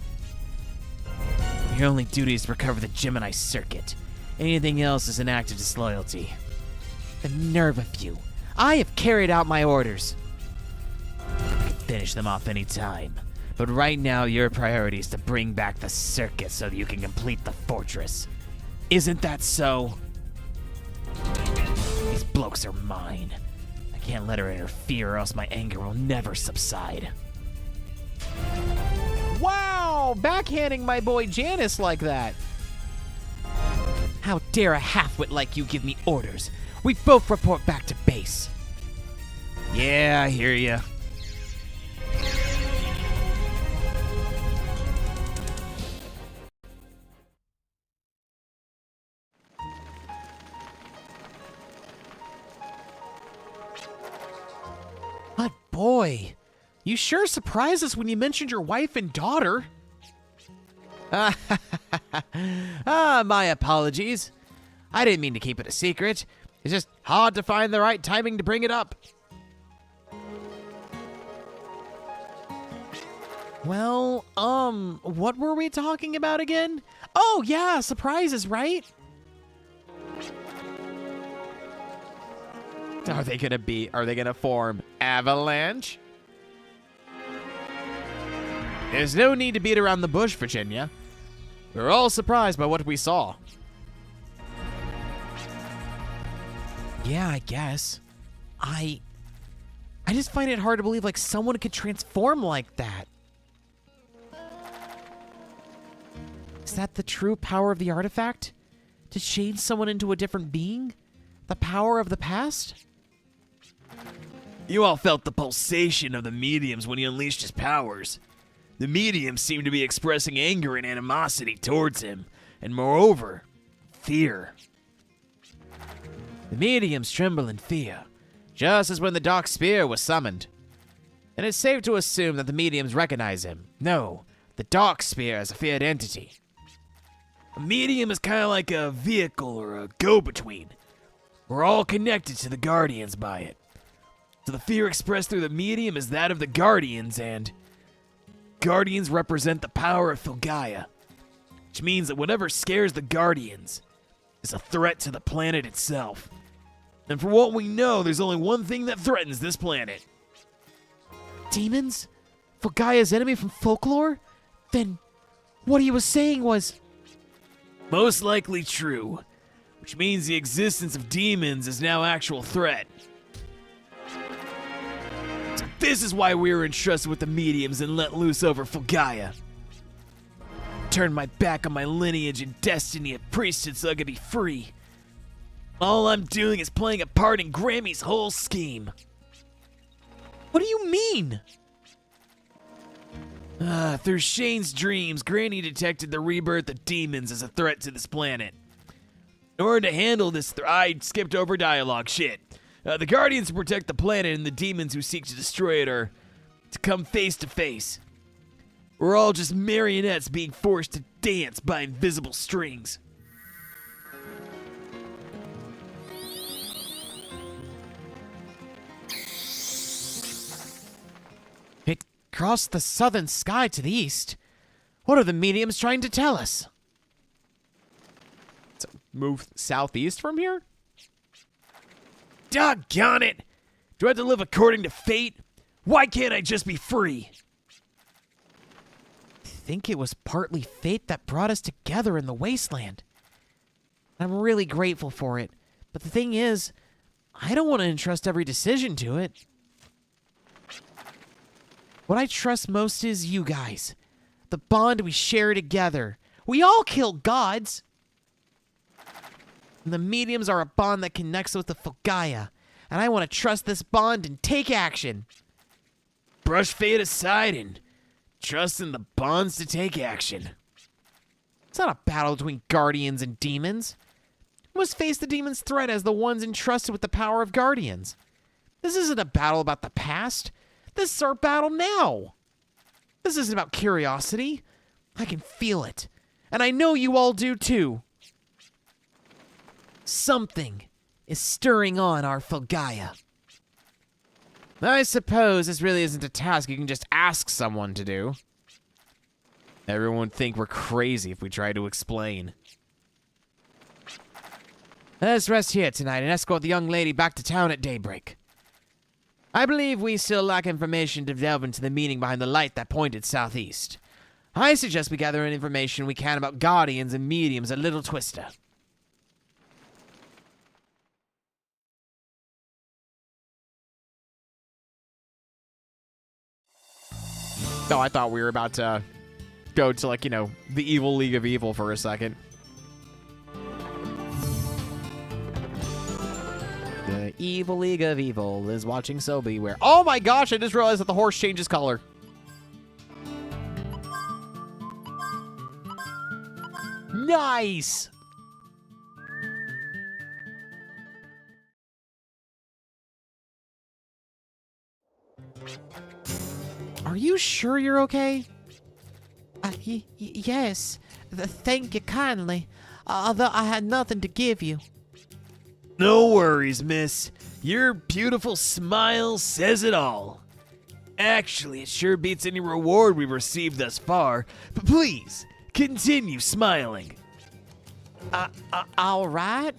Your only duty is to recover the Gemini circuit. Anything else is an act of disloyalty. The nerve of you. I have carried out my orders. I can finish them off any time. But right now, your priority is to bring back the circuit so that you can complete the fortress. Isn't that so? These blokes are mine. I can't let her interfere or else my anger will never subside. Wow! Backhanding my boy Janice like that. How dare a halfwit like you give me orders? We both report back to base. Yeah, I hear ya. But boy, you sure surprised us when you mentioned your wife and daughter. My apologies. I didn't mean to keep it a secret. It's just hard to find the right timing to bring it up. Well, what were we talking about again? Oh, yeah, surprises, right? Are they gonna form Avalanche? There's no need to beat around the bush, Virginia. We're all surprised by what we saw. Yeah, I guess. I just find it hard to believe like someone could transform like that. Is that the true power of the artifact? To change someone into a different being? The power of the past? You all felt the pulsation of the mediums when he unleashed his powers. The mediums seemed to be expressing anger and animosity towards him, and moreover, fear. The mediums tremble in fear, just as when the Dark Spear was summoned. And it's safe to assume that the mediums recognize him. No, the Dark Spear is a feared entity. A medium is kind of like a vehicle or a go-between. We're all connected to the Guardians by it. So the fear expressed through the medium is that of the Guardians, and Guardians represent the power of Filgaia, which means that whatever scares the Guardians is a threat to the planet itself. And for what we know, there's only one thing that threatens this planet. Demons? Filgaia's enemy from folklore? Then what he was saying was... Most likely true, which means the existence of demons is now actual threat. So this is why we were entrusted with the mediums and let loose over Filgaia. Turned my back on my lineage and destiny at priesthood so I could be free. All I'm doing is playing a part in Grammy's whole scheme. What do you mean? Through Shane's dreams, Granny detected the rebirth of demons as a threat to this planet. In order to handle this, I skipped over dialogue shit. The Guardians who protect the planet and the demons who seek to destroy it are to come face to face. We're all just marionettes being forced to dance by invisible strings. It crossed the southern sky to the east. What are the mediums trying to tell us? So move southeast from here? Doggone it! Do I have to live according to fate? Why can't I just be free? I think it was partly fate that brought us together in the wasteland. I'm really grateful for it, but the thing is, I don't want to entrust every decision to it. What I trust most is you guys. The bond we share together. We all kill gods. And the mediums are a bond that connects with the Filgaia, and I want to trust this bond and take action. Brush fate aside and trust in the bonds to take action. It's not a battle between guardians and demons. We must face the demons' threat as the ones entrusted with the power of guardians. This isn't a battle about the past. This is our battle now. This isn't about curiosity. I can feel it. And I know you all do too. Something is stirring on our Filgaia. I suppose this really isn't a task you can just ask someone to do. Everyone would think we're crazy if we tried to explain. Let's rest here tonight and escort the young lady back to town at daybreak. I believe we still lack information to delve into the meaning behind the light that pointed southeast. I suggest we gather any information we can about guardians and mediums at Little Twister. Oh, I thought we were about to go to, like, you know, the Evil League of Evil for a second. The Evil League of Evil is watching, so beware. Oh my gosh, I just realized that the horse changes color. Nice! Are you sure you're okay? Yes. Thank you kindly. Although I had nothing to give you. No worries, miss. Your beautiful smile says it all. Actually, it sure beats any reward we've received thus far. But please, continue smiling. All right.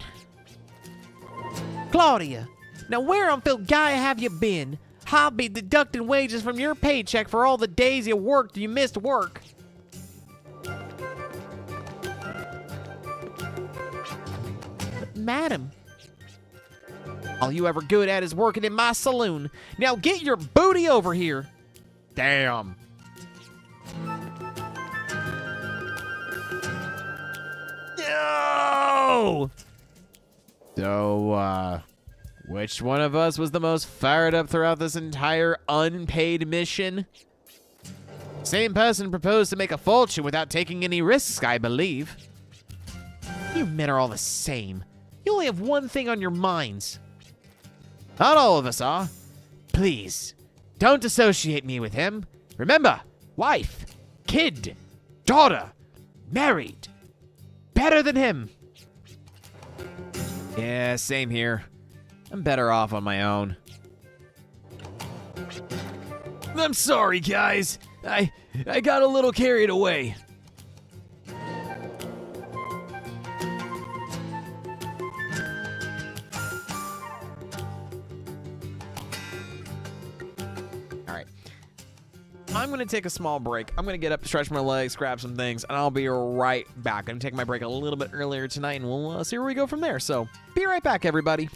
Claudia, now where on Filgaia have you been? I'll be deducting wages from your paycheck for all the days you worked you missed work. Madam. All you ever good at is working in my saloon. Now get your booty over here. Damn. No! So, which one of us was the most fired up throughout this entire unpaid mission? Same person proposed to make a fortune without taking any risks, I believe. You men are all the same. You only have one thing on your minds. Not all of us are. Please, don't associate me with him. Remember, wife, kid, daughter, married. Better than him. Yeah, same here. I'm better off on my own. I'm sorry, guys. I got a little carried away. All right. I'm going to take a small break. I'm going to get up, stretch my legs, grab some things, and I'll be right back. I'm going to take my break a little bit earlier tonight, and we'll see where we go from there. So, be right back, everybody.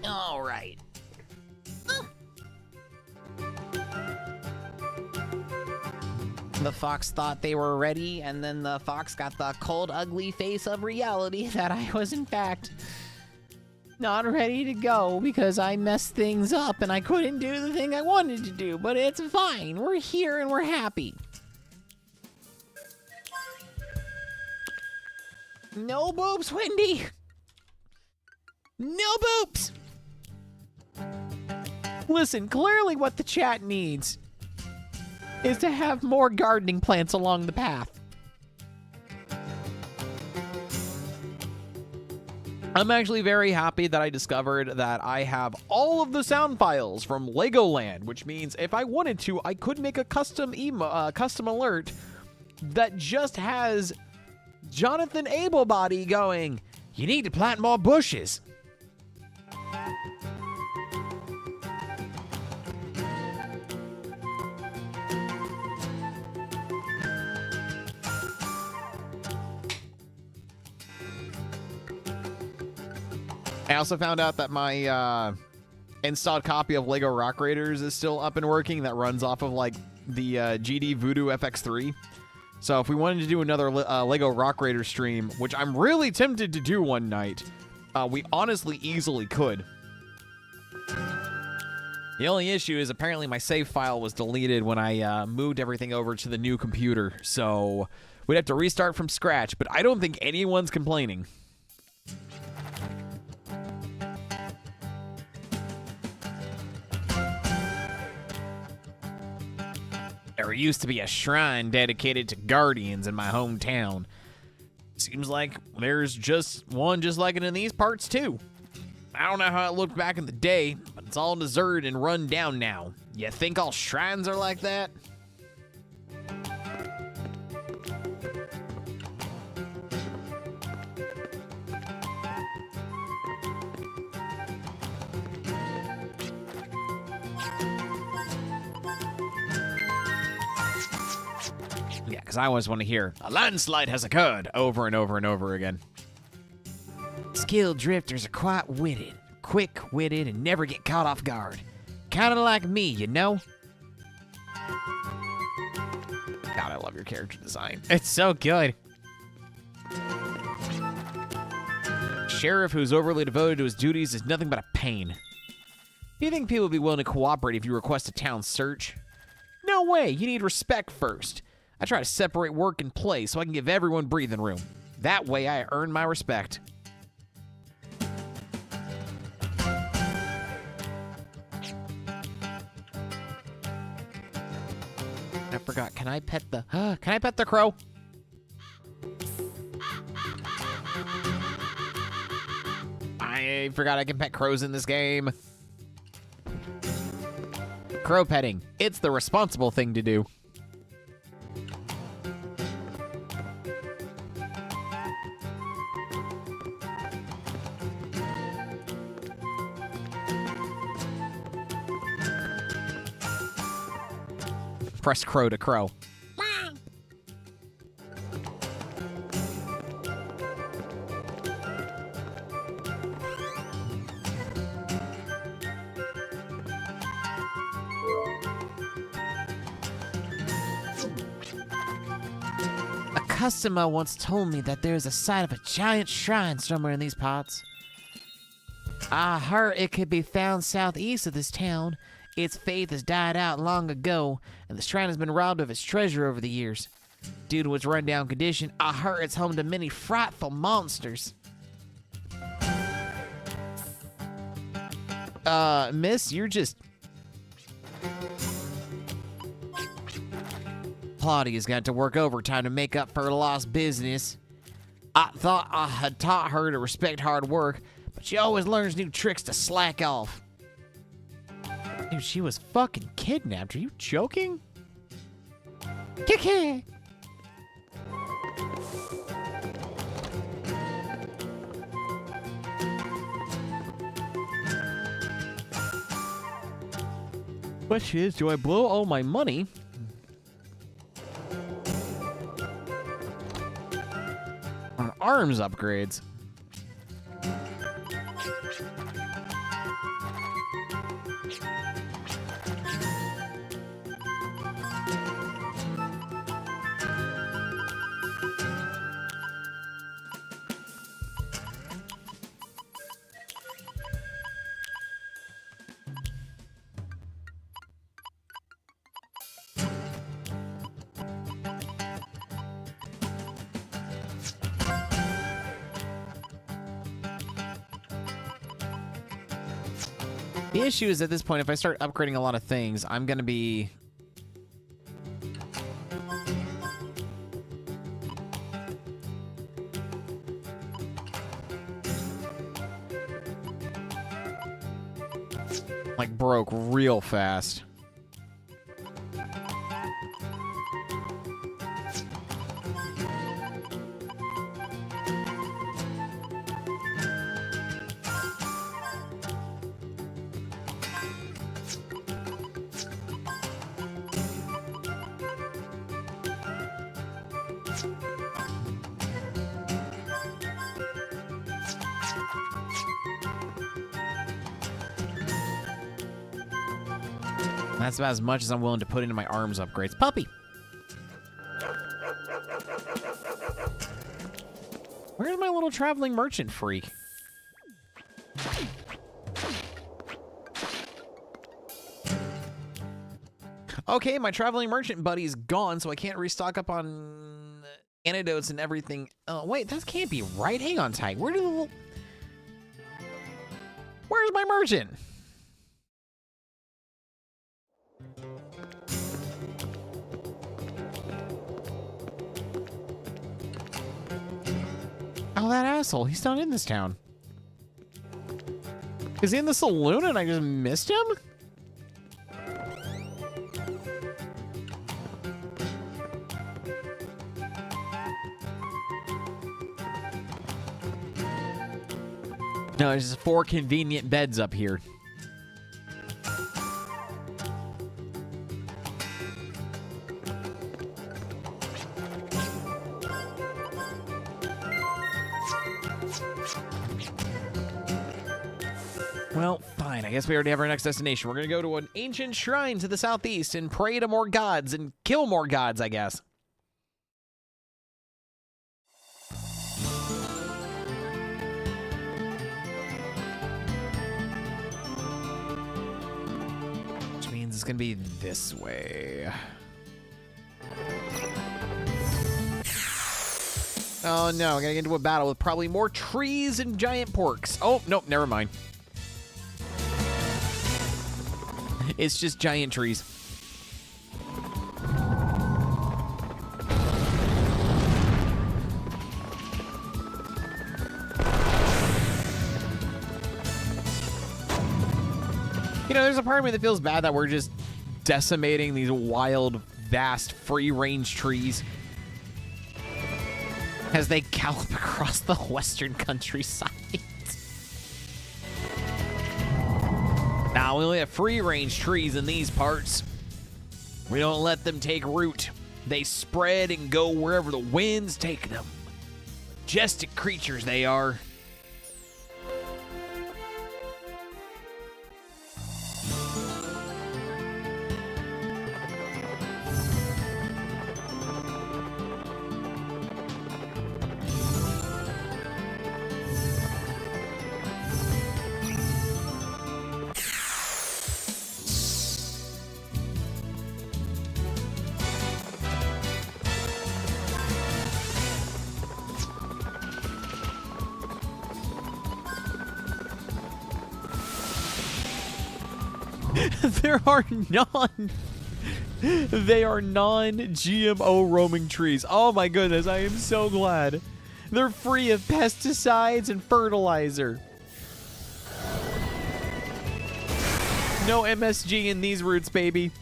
All right. The fox thought they were ready, and then the fox got the cold, ugly face of reality that I was, in fact, not ready to go because I messed things up and I couldn't do the thing I wanted to do. But it's fine. We're here and we're happy. No boobs, Wendy. No boobs. Listen, clearly what the chat needs is to have more gardening plants along the path. I'm actually very happy that I discovered that I have all of the sound files from Legoland, which means if I wanted to, I could make a custom alert that just has Jonathan Ablebody going, "You need to plant more bushes." I also found out that my installed copy of Lego Rock Raiders is still up and working. That runs off of like the GD Voodoo FX3. So if we wanted to do another Lego Rock Raider stream, which I'm really tempted to do one night, we honestly easily could. The only issue is apparently my save file was deleted when I moved everything over to the new computer. So we'd have to restart from scratch, but I don't think anyone's complaining. There used to be a shrine dedicated to guardians in my hometown. Seems like there's just one just like it in these parts, too. I don't know how it looked back in the day, but it's all deserted and run down now. You think all shrines are like that? Yeah, because I always want to hear, a landslide has occurred, over and over and over again. Skilled drifters are quite witted, quick-witted, and never get caught off guard. Kind of like me, you know? God, I love your character design. It's so good. Sheriff who's overly devoted to his duties is nothing but a pain. Do you think people would be willing to cooperate if you request a town search? No way, you need respect first. I try to separate work and play so I can give everyone breathing room. That way I earn my respect. I forgot, can I pet the crow? I forgot I can pet crows in this game. Crow petting. It's the responsible thing to do. Press crow to crow. A customer once told me that there's a site of a giant shrine somewhere in these parts. I heard it could be found southeast of this town. Its faith has died out long ago, and the shrine has been robbed of its treasure over the years. Due to its rundown condition, I heard it's home to many frightful monsters. Miss, you're just... Claudia's got to work overtime to make up for her lost business. I thought I had taught her to respect hard work, but she always learns new tricks to slack off. Dude, she was fucking kidnapped. Are you joking? Kiki! Which is, do I blow all my money? On arms upgrades. The issue is at this point, if I start upgrading a lot of things, I'm going to be... like, broke real fast. That's about as much as I'm willing to put into my arms upgrades. Puppy! Where's my little traveling merchant freak? Okay, my traveling merchant buddy's gone, so I can't restock up on antidotes and everything. Oh, wait, that can't be right. Hang on tight. Where's my merchant? Castle? He's not in this town. Is he in the saloon and I just missed him? No, there's just 4 convenient beds up here. Well, fine. I guess we already have our next destination. We're going to go to an ancient shrine to the southeast and pray to more gods and kill more gods, I guess. Which means it's going to be this way. Oh no, we're going to get into a battle with probably more trees and giant porks. Oh, nope, never mind. It's just giant trees. You know, there's a part of me that feels bad that we're just decimating these wild, vast, free-range trees as they gallop across the western countryside. Now, we only have free-range trees in these parts. We don't let them take root. They spread and go wherever the winds take them. Majestic creatures they are. They are non-GMO roaming trees. Oh my goodness, I am so glad. They're free of pesticides and fertilizer. No MSG in these roots, baby.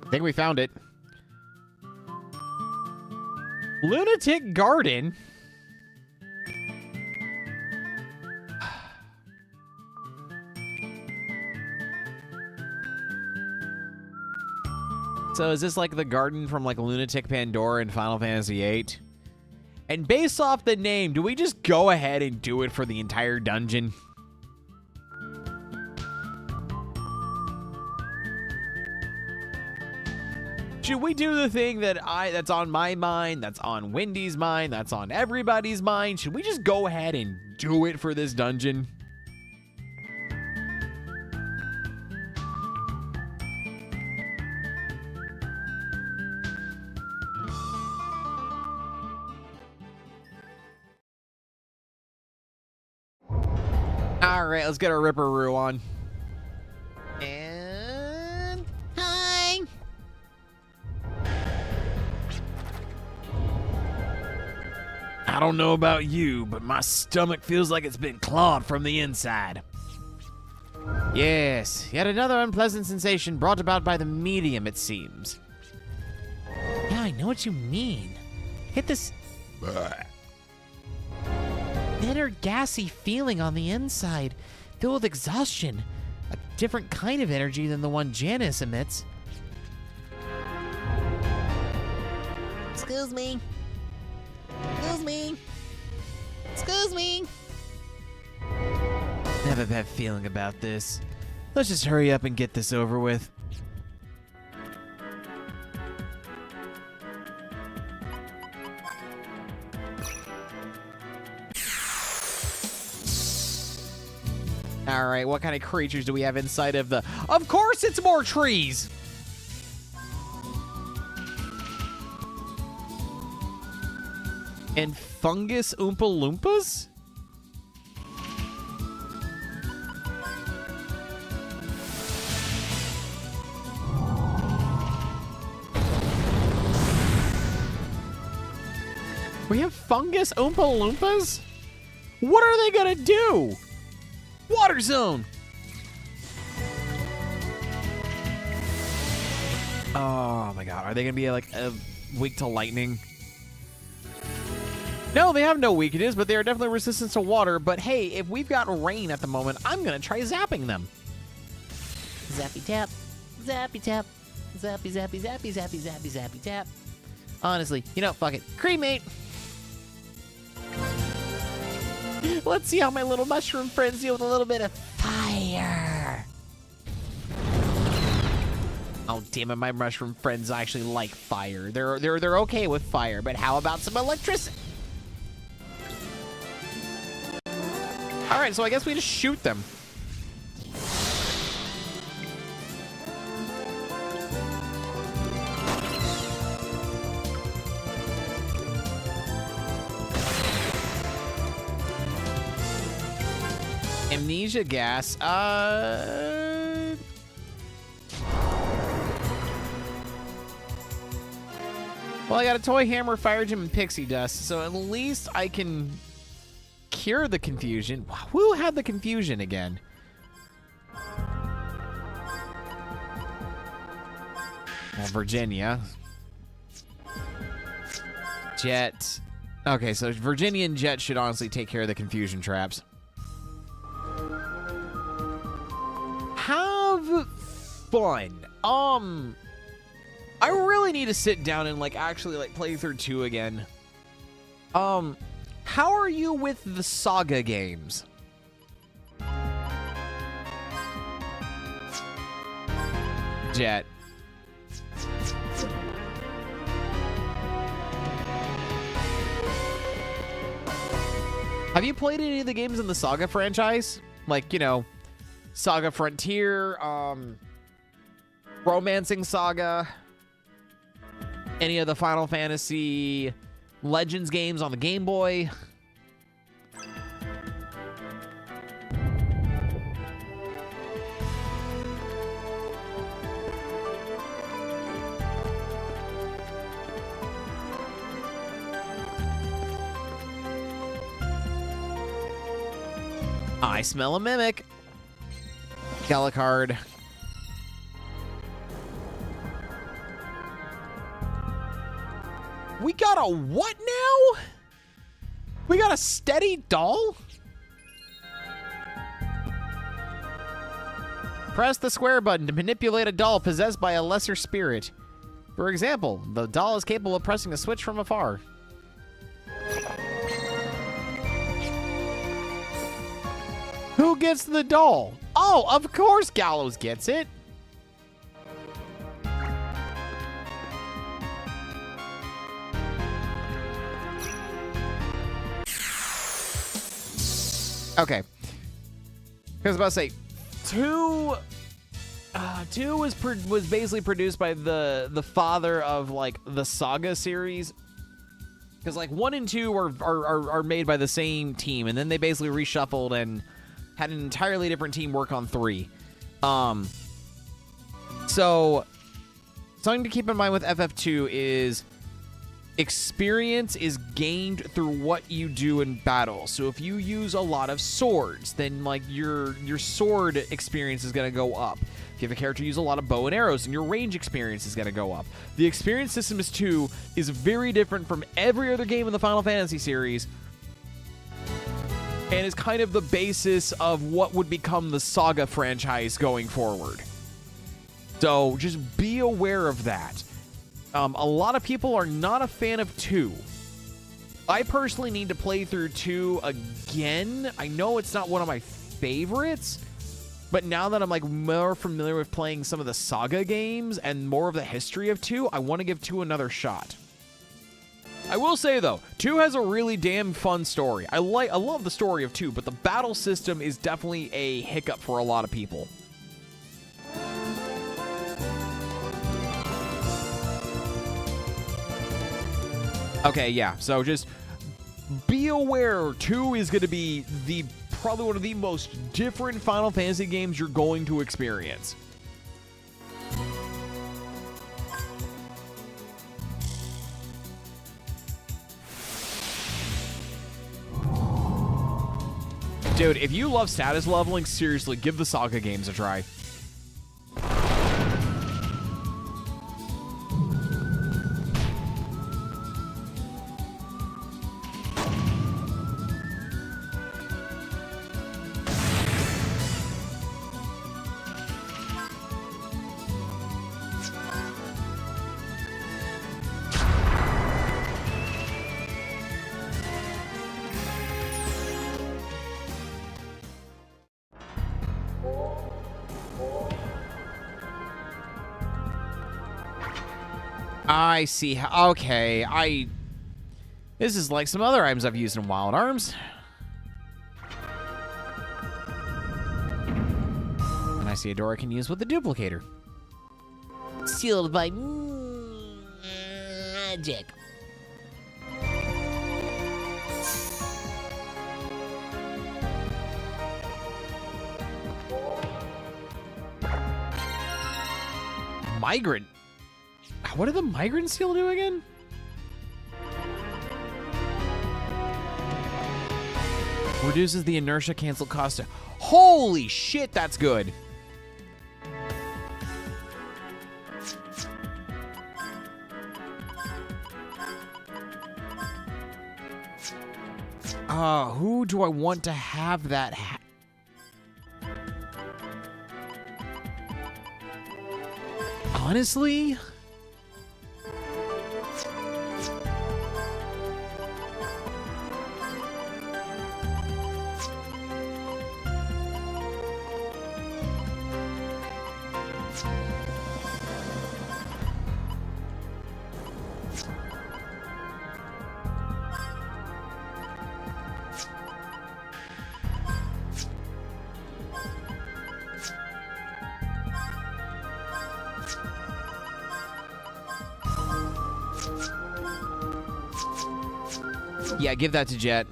I think we found it. Lunatic Garden? So is this like the garden from like Lunatic Pandora in Final Fantasy VIII? And based off the name, do we just go ahead and do it for the entire dungeon? Should we do the thing that's on my mind, that's on Wendy's mind, that's on everybody's mind? Should we just go ahead and do it for this dungeon? All right, let's get our Ripperoo on. And hi. I don't know about you, but my stomach feels like it's been clawed from the inside. Yes, yet another unpleasant sensation brought about by the medium, it seems. Yeah, I know what you mean. Hit this bitter, gassy feeling on the inside, filled with exhaustion. A different kind of energy than the one Janice emits. Excuse me. Excuse me. Excuse me. I have a bad feeling about this. Let's just hurry up and get this over with. All right, what kind of creatures do we have inside of the... Of course it's more trees! And fungus Oompa Loompas? We have fungus Oompa Loompas? What are they gonna do? Water zone! Oh my god, are they gonna be like weak to lightning? No, they have no weakness, but they are definitely resistant to water. But hey, if we've got rain at the moment, I'm gonna try zapping them. Zappy tap, zappy tap, zappy zappy zappy zappy zappy zappy tap. Honestly, you know, fuck it. Cremate! Let's see how my little mushroom friends deal with a little bit of fire. Oh damn it, my mushroom friends actually like fire. They're okay with fire, but how about some electricity? All right, so I guess we just shoot them. Amnesia gas. Well, I got a toy hammer, fire gem, and pixie dust, so at least I can cure the confusion. Who had the confusion again? Well, Virginia. Jet. Okay, so Virginia and Jet should honestly take care of the confusion traps. Have fun. I really need to sit down and actually play through 2 again. How are you with the Saga games? Jet. Have you played any of the games in the Saga franchise? Like, you know, Saga Frontier, Romancing Saga, any of the Final Fantasy Legends games on the Game Boy? I smell a mimic. Gallicard. We got a what now? We got a steady doll? Press the square button to manipulate a doll possessed by a lesser spirit. For example, the doll is capable of pressing a switch from afar. Who gets the doll? Oh, of course Gallows gets it. Okay. I was about to say, 2 was basically produced by the father of the Saga series. Because 1 and 2 are made by the same team, and then they basically reshuffled and had an entirely different team work on 3. So something to keep in mind with FF2 is experience is gained through what you do in battle. So if you use a lot of swords, then your sword experience is going to go up. If you have a character use a lot of bow and arrows, then your range experience is going to go up. The experience system is very different from every other game in the Final Fantasy series, and is kind of the basis of what would become the Saga franchise going forward. So just be aware of that. A lot of people are not a fan of 2. I personally need to play through 2 again. I know it's not one of my favorites, but now that I'm like more familiar with playing some of the Saga games and more of the history of 2, I want to give 2 another shot. I will say though, 2 has a really damn fun story. I love the story of 2, but the battle system is definitely a hiccup for a lot of people. Okay, yeah, so just be aware 2 is going to be probably one of the most different Final Fantasy games you're going to experience. Dude, if you love status leveling, seriously, give the Saga games a try. I see how, okay, this is like some other items I've used in Wild Arms. And I see a door I can use with the duplicator. Sealed by magic. Migrant. What did the migrant seal do again? Reduces the inertia cancel cost. Holy shit, that's good. Who do I want to have that? Honestly? Yeah, give that to Jet.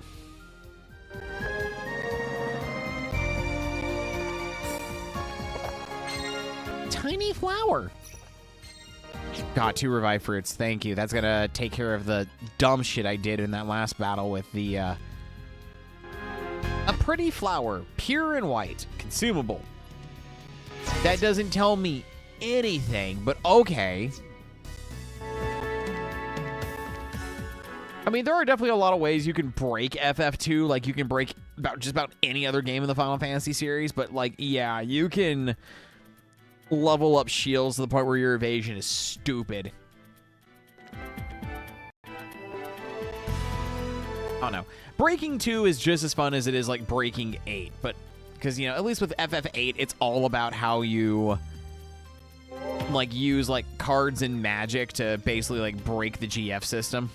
Tiny flower. Got 2 revive fruits. Thank you. That's gonna take care of the dumb shit I did in that last battle with the a pretty flower, pure and white, consumable. That doesn't tell me anything, but okay. I mean, there are definitely a lot of ways you can break FF2. Like, you can break just about any other game in the Final Fantasy series. But, like, yeah, you can level up shields to the point where your evasion is stupid. Oh, no. Breaking 2 is just as fun as it is, like, breaking 8. But, because, you know, at least with FF8, it's all about how you, like, use, like, cards and magic to basically, like, break the GF system.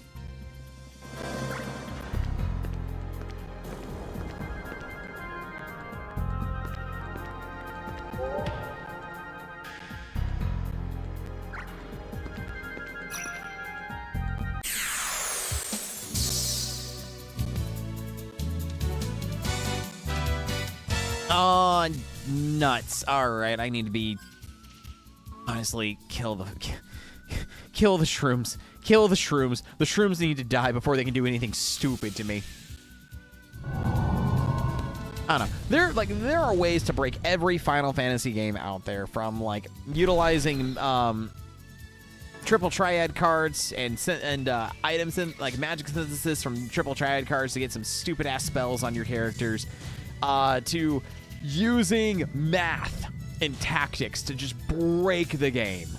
Oh, nuts. All right, I need to be... Honestly, kill the shrooms. Kill the shrooms. The shrooms need to die before they can do anything stupid to me. I don't know. There are ways to break every Final Fantasy game out there, from like utilizing triple triad cards and items like magic synthesis from triple triad cards to get some stupid ass spells on your characters, to using math and tactics to just break the game.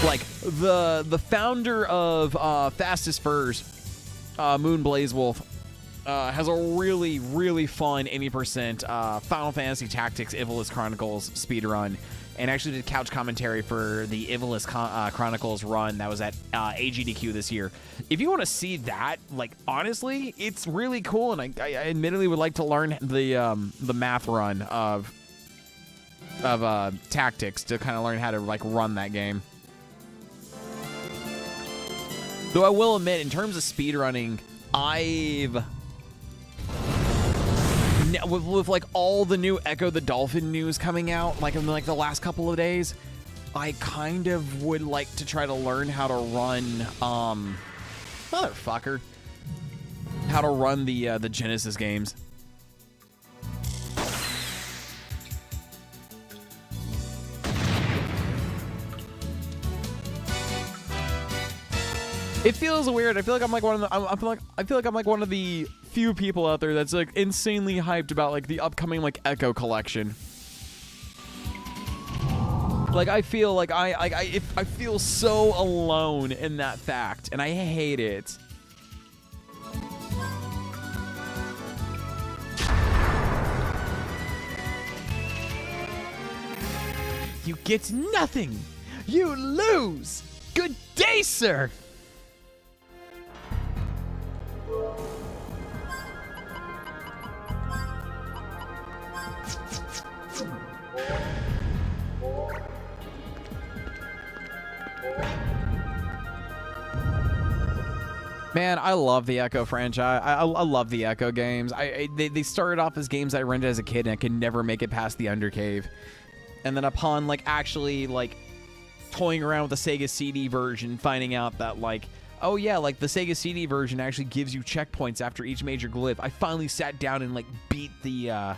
Like the founder of Fastest Furs, Moon Blaze Wolf, has a really fun 80% Final Fantasy Tactics Ivalice Chronicles speedrun, and actually did couch commentary for the Ivalice Chronicles run that was at AGDQ this year. If you want to see that, like, honestly, it's really cool, and I admittedly would like to learn the math run of Tactics to kind of learn how to, like, run that game. Though I will admit, in terms of speedrunning, with like all the new Echo the Dolphin news coming out, like in like the last couple of days, I kind of would like to try to learn how to run, how to run the Genesis games. It feels weird. I feel like I'm like one of the. I feel like I'm like one of the few people out there that's like insanely hyped about like the upcoming like Echo collection. Like I feel like I feel so alone in that fact, and I hate it. You get nothing. You lose. Good day, sir. Man, I love the Echo franchise. I love the Echo games. They started off as games I rented as a kid, and I could never make it past the Undercave. And then upon like actually like toying around with the Sega CD version, finding out that like, oh yeah, like the Sega CD version actually gives you checkpoints after each major glyph, I finally sat down and like beat the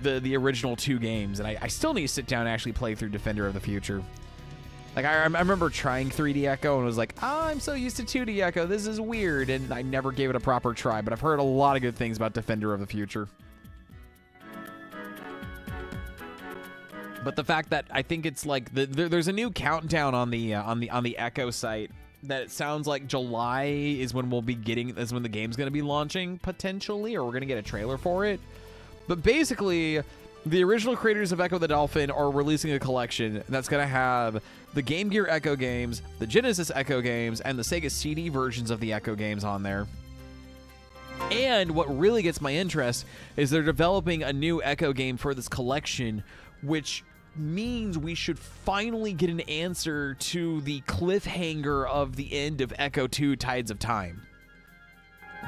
the original 2 games, and I still need to sit down and actually play through Defender of the Future. Like, I remember trying 3D Echo and was like, oh, I'm so used to 2D Echo, this is weird, and I never gave it a proper try, but I've heard a lot of good things about Defender of the Future. But the fact that I think it's like, there's a new countdown on the Echo site that it sounds like July is when when the game's going to be launching, potentially, or we're going to get a trailer for it. But basically, the original creators of Echo the Dolphin are releasing a collection that's going to have the Game Gear Echo games, the Genesis Echo games, and the Sega CD versions of the Echo games on there. And what really gets my interest is they're developing a new Echo game for this collection, which means we should finally get an answer to the cliffhanger of the end of Echo 2 Tides of Time.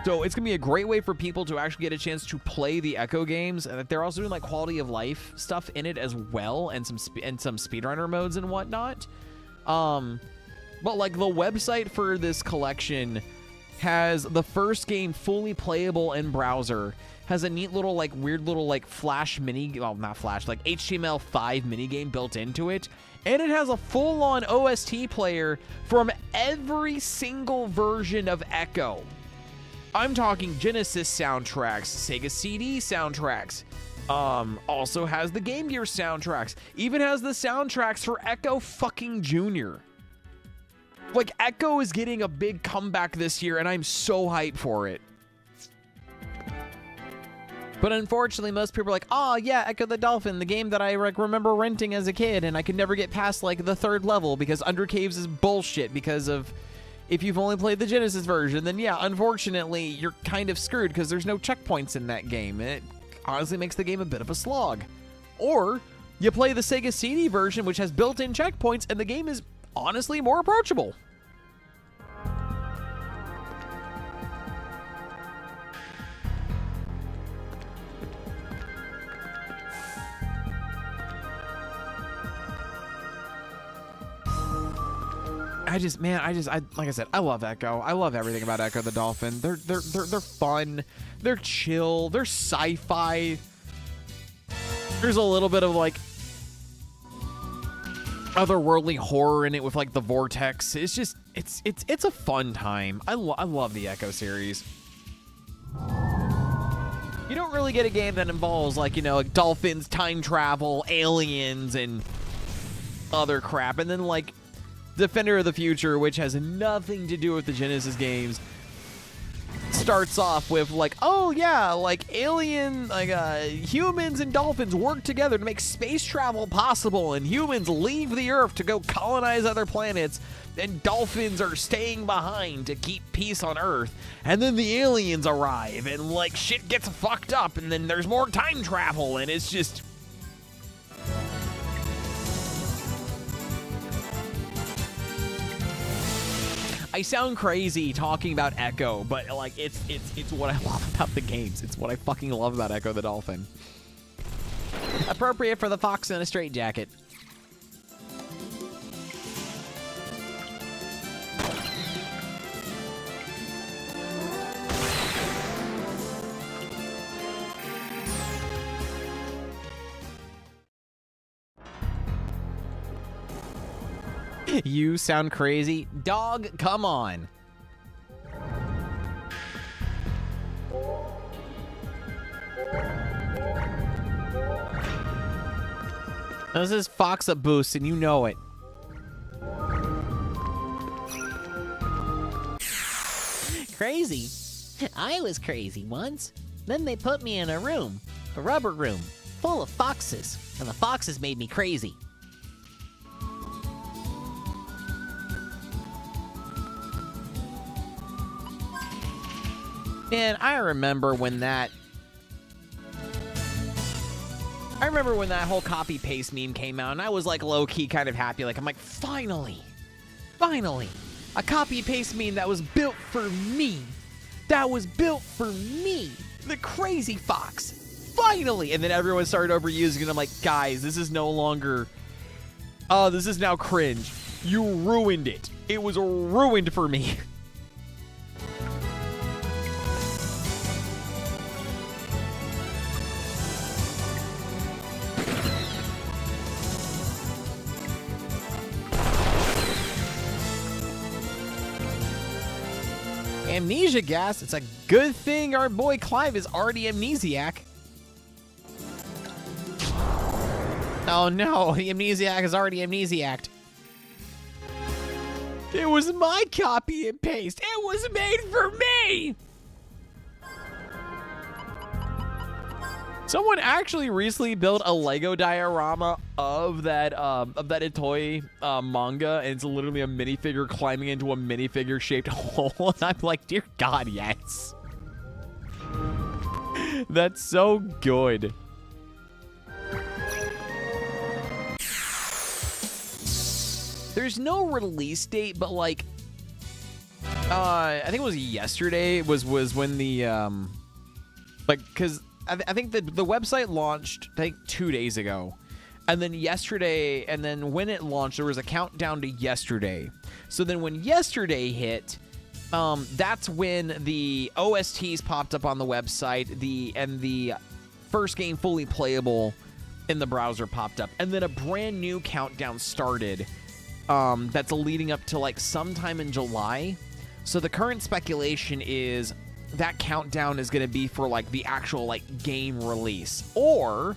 So it's going to be a great way for people to actually get a chance to play the Echo games, and that they're also doing like quality of life stuff in it as well, and some speedrunner modes and whatnot. But like the website for this collection has the first game fully playable in browser, has a neat little like weird little like flash mini, well not flash, like HTML5 minigame built into it, and it has a full-on OST player from every single version of Echo. I'm talking Genesis soundtracks, Sega CD soundtracks, also has the Game Gear soundtracks, even has the soundtracks for Echo fucking Junior. Like, Echo is getting a big comeback this year, and I'm so hyped for it. But unfortunately, most people are like, oh yeah, Echo the Dolphin, the game that I like remember renting as a kid, and I could never get past like the 3rd level because Undercaves is bullshit because of... If you've only played the Genesis version, then yeah, unfortunately, you're kind of screwed because there's no checkpoints in that game, and it honestly makes the game a bit of a slog. Or you play the Sega CD version, which has built-in checkpoints, and the game is honestly more approachable. Like I said, I love Echo. I love everything about Echo the Dolphin. They're fun. They're chill. They're sci-fi. There's a little bit of like otherworldly horror in it with like the vortex. It's just it's a fun time. I love the Echo series. You don't really get a game that involves like, you know, like dolphins, time travel, aliens, and other crap, and then like Defender of the Future, which has nothing to do with the Genesis games, starts off with like, oh yeah, like humans and dolphins work together to make space travel possible, and humans leave the Earth to go colonize other planets, and dolphins are staying behind to keep peace on Earth. And then the aliens arrive, and like shit gets fucked up, and then there's more time travel, and it's just... I sound crazy talking about Echo, but like it's what I love about the games. It's what I fucking love about Echo the Dolphin. Appropriate for the fox in a straitjacket. You sound crazy. Dog, come on. This is Fox a boost, and you know it. Crazy? I was crazy once. Then they put me in a room, a rubber room, full of foxes, and the foxes made me crazy. And I remember when that whole copy paste meme came out, and I was like low key kind of happy. Like, I'm like, finally, a copy paste meme that was built for me. That was built for me, the crazy fox. Finally. And then everyone started overusing it. I'm like, guys, this is no longer. Oh, this is now cringe. You ruined it. It was ruined for me. Amnesia gas. It's a good thing our boy Clive is already amnesiac. Oh no, the amnesiac is already amnesiacked. It was my copy and paste. It was made for me. Someone actually recently built a Lego diorama of that Itoi manga, and it's literally a minifigure climbing into a minifigure shaped hole. And I'm like, dear God, yes. That's so good. There's no release date, but like, I think it was yesterday was when the like, cause I think the website launched, I think 2 days ago. And then yesterday, and then when it launched, there was a countdown to yesterday. So then when yesterday hit, that's when the OSTs popped up on the website, and the first game fully playable in the browser popped up. And then a brand new countdown started that's leading up to like sometime in July. So the current speculation is that countdown is going to be for like the actual like game release, or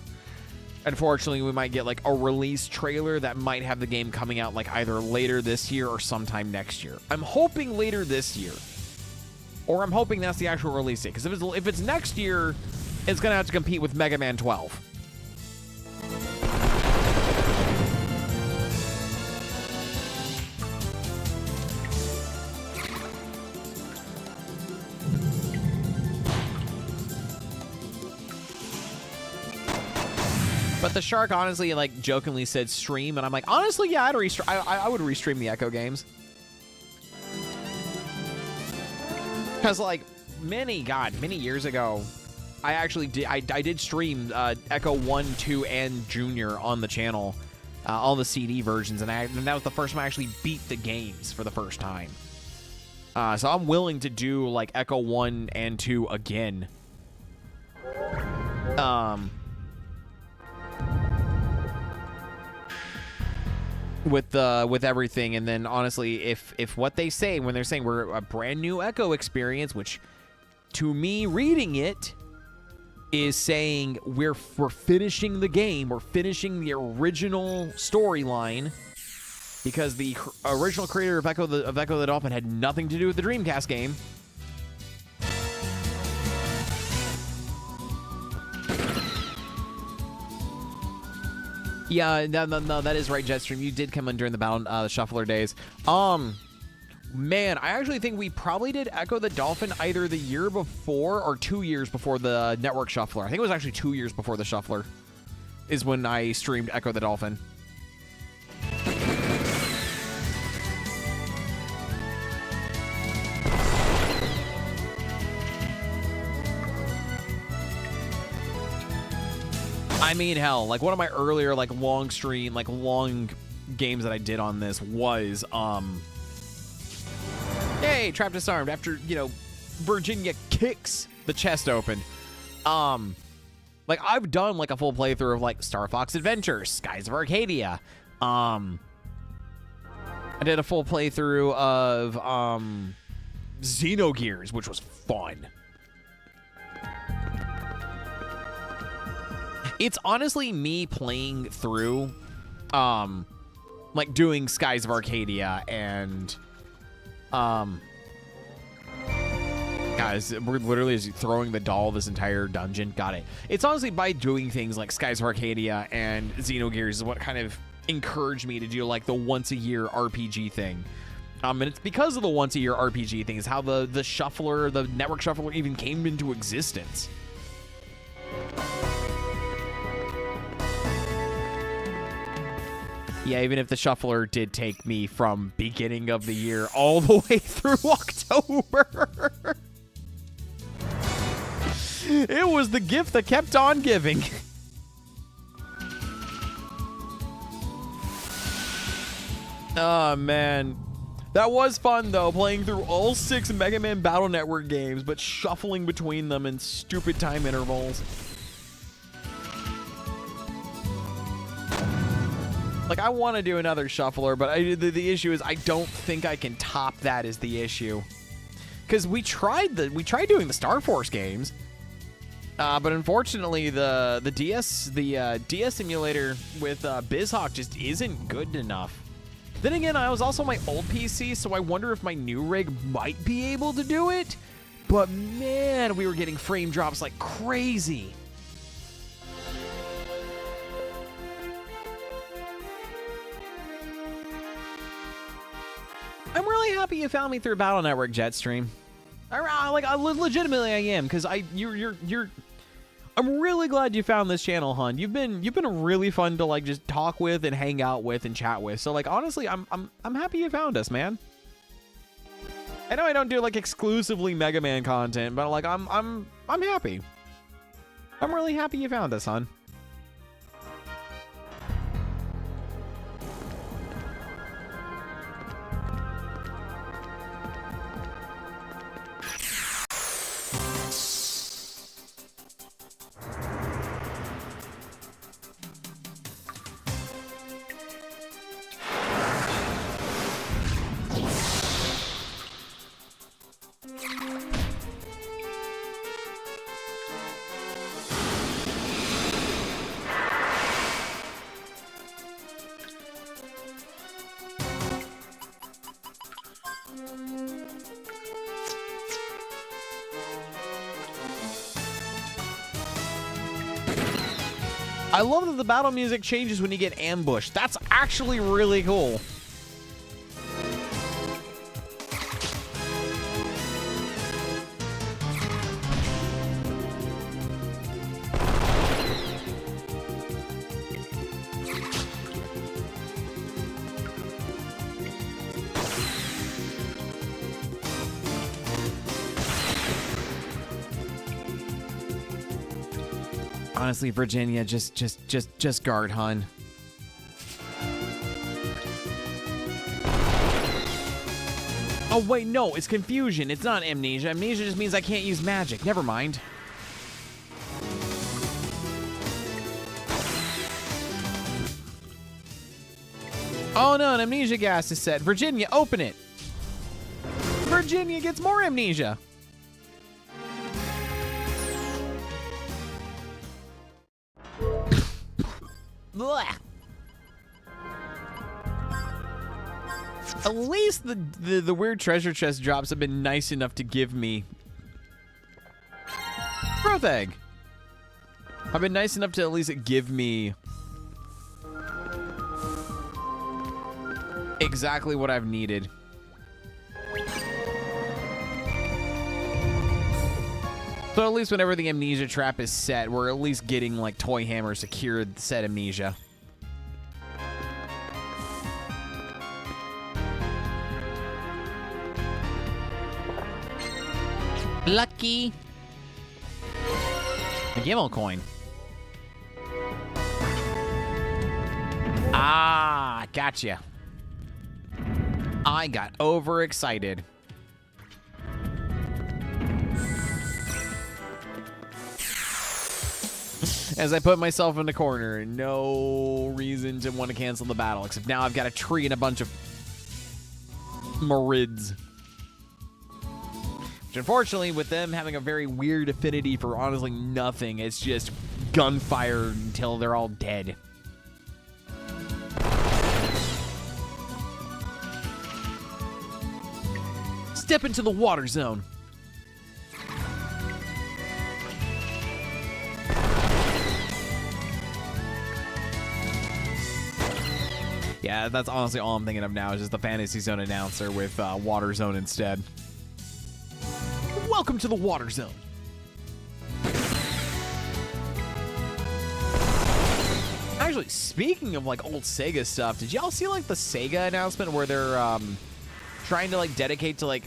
unfortunately we might get like a release trailer that might have the game coming out like either later this year or sometime next year. I'm hoping later this year, or I'm hoping that's the actual release date, because if it's next year, it's going to have to compete with Mega Man 12. But the shark honestly like jokingly said stream, and I'm like, honestly, yeah, I would restream the Echo games. Because like many years ago, I did stream Echo 1, 2, and Junior on the channel, all the CD versions, and that was the first time I actually beat the games for the first time. So I'm willing to do like Echo 1 and 2 again. With everything. And then honestly, if what they say when they're saying we're a brand new Echo experience, which to me reading it is saying we're finishing the game, we're finishing the original storyline, because the original creator of Echo the Dolphin had nothing to do with the Dreamcast game. Yeah, no, that is right, Jetstream. You did come in during the Battle Shuffler days. Man, I actually think we probably did Echo the Dolphin either the year before or 2 years before the Network Shuffler. I think it was actually 2 years before the Shuffler is when I streamed Echo the Dolphin. I mean, hell, like one of my earlier like long games that I did on this was hey, Trapped Disarmed after, you know, Virginia kicks the chest open. Like I've done like a full playthrough of like Star Fox Adventure, Skies of Arcadia. I did a full playthrough of Xenogears, which was fun. It's honestly me playing through, like doing Skies of Arcadia and, guys, we're literally just throwing the doll this entire dungeon. Got it. It's honestly by doing things like Skies of Arcadia and Xenogears is what kind of encouraged me to do like the once a year RPG thing. And it's because of the once a year RPG thing is how the shuffler, the network shuffler even came into existence. Yeah, even if the shuffler did take me from beginning of the year all the way through October. It was the gift that kept on giving. Oh, man. That was fun, though, playing through all 6 Mega Man Battle Network games, but shuffling between them in stupid time intervals. Like, I want to do another shuffler, but the issue is I don't think I can top that is the issue. Because we tried doing the Star Force games, but unfortunately the DS emulator with BizHawk just isn't good enough. Then again, I was also my old PC, so I wonder if my new rig might be able to do it. But man, we were getting frame drops like crazy. I'm really happy you found me through Battle Network, Jetstream. Legitimately I am, because I'm really glad you found this channel, hon. You've been really fun to like just talk with and hang out with and chat with. So like honestly, I'm happy you found us, man. I know I don't do like exclusively Mega Man content, but like I'm happy. I'm really happy you found us, hon. I love that the battle music changes when you get ambushed. That's actually really cool. Honestly, Virginia, just guard, hun. Oh, wait, no, it's confusion. It's not amnesia. Amnesia just means I can't use magic. Never mind. Oh, no, an amnesia gas is set. Virginia, open it. Virginia gets more amnesia. At least the weird treasure chest drops have been nice enough to give me growth egg. I've been nice enough to at least give me exactly what I've needed. So at least whenever the amnesia trap is set, we're at least getting like Toy Hammer secured set amnesia. Lucky. A Gimmel coin. Ah, gotcha. I got overexcited. As I put myself in the corner, no reason to want to cancel the battle, except now I've got a tree and a bunch of Marids. Which unfortunately, with them having a very weird affinity for honestly nothing, it's just gunfire until they're all dead. Step into the water zone. Yeah, that's honestly all I'm thinking of now is just the Fantasy Zone announcer with Water Zone instead. Welcome to the Water Zone. Actually, speaking of like old Sega stuff, did y'all see like the Sega announcement where they're trying to like dedicate to like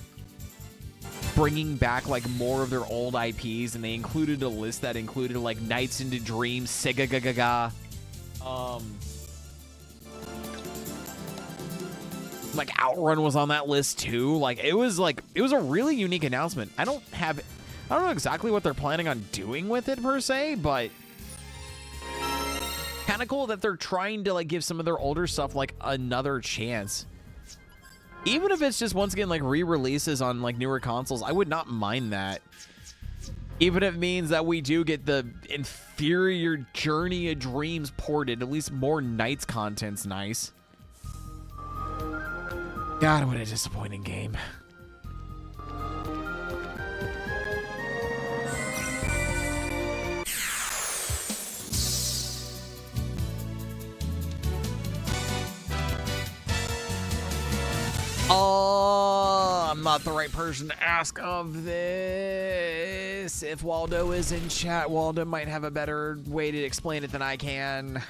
bringing back like more of their old IPs, and they included a list that included like Nights into Dreams, Sega Gaga, like Outrun was on that list too. Like it was a really unique announcement. I don't know exactly what they're planning on doing with it per se, but kind of cool that they're trying to like give some of their older stuff like another chance. Even if it's just once again like re-releases on like newer consoles, I would not mind that. Even if it means that we do get the inferior Journey of Dreams ported, at least more Nights content's nice. God, what a disappointing game. Oh, I'm not the right person to ask of this. If Waldo is in chat, Waldo might have a better way to explain it than I can.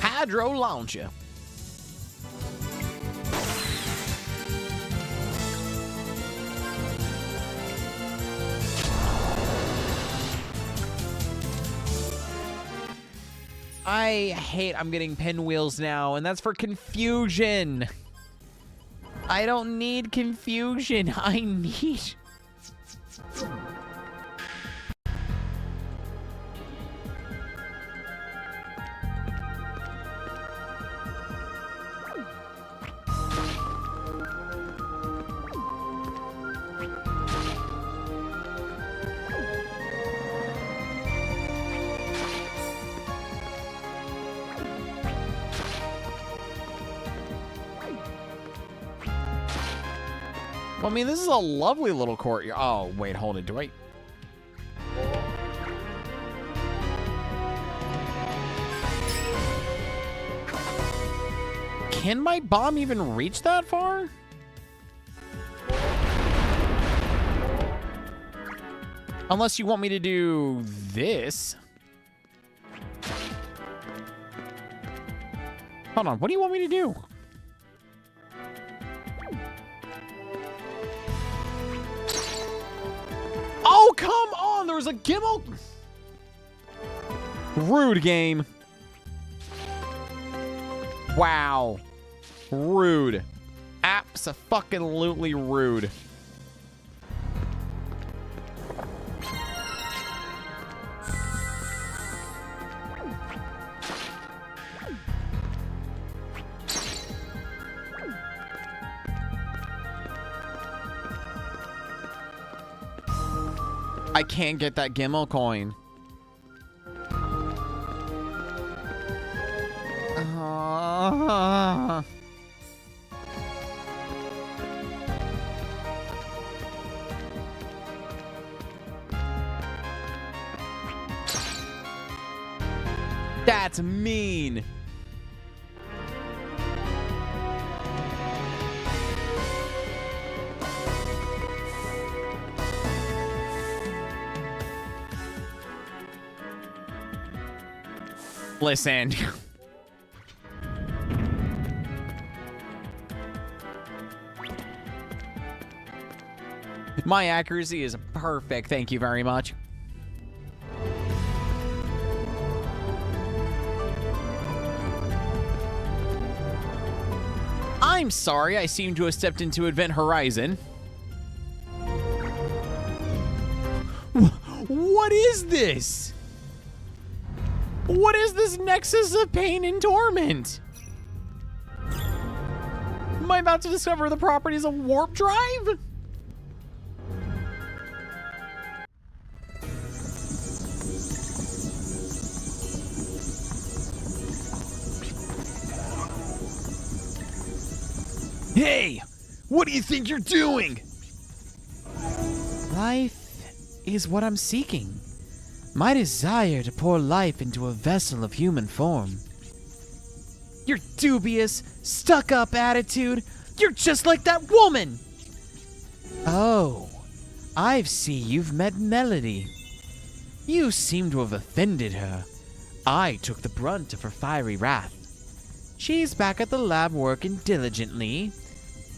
Hydro launcher. I hate I'm getting pinwheels now, and that's for confusion. I don't need confusion. I need... Well, I mean, this is a lovely little courtyard. Oh, wait, hold it. Do I... Can my bomb even reach that far? Unless you want me to do this. Hold on, what do you want me to do? Oh, come on! There was a Gimmel... Rude game. Wow. Rude. Abso-fucking-lutely rude. I can't get that Gimel coin. That's mean. Listen. My accuracy is perfect. Thank you very much. I'm sorry, I seem to have stepped into Event Horizon. What is this? What is this nexus of pain and torment? Am I about to discover the properties of warp drive? Hey, what do you think you're doing? Life is what I'm seeking. My desire to pour life into a vessel of human form. Your dubious, stuck-up attitude, you're just like that woman! Oh, I see you've met Melody. You seem to have offended her. I took the brunt of her fiery wrath. She's back at the lab working diligently,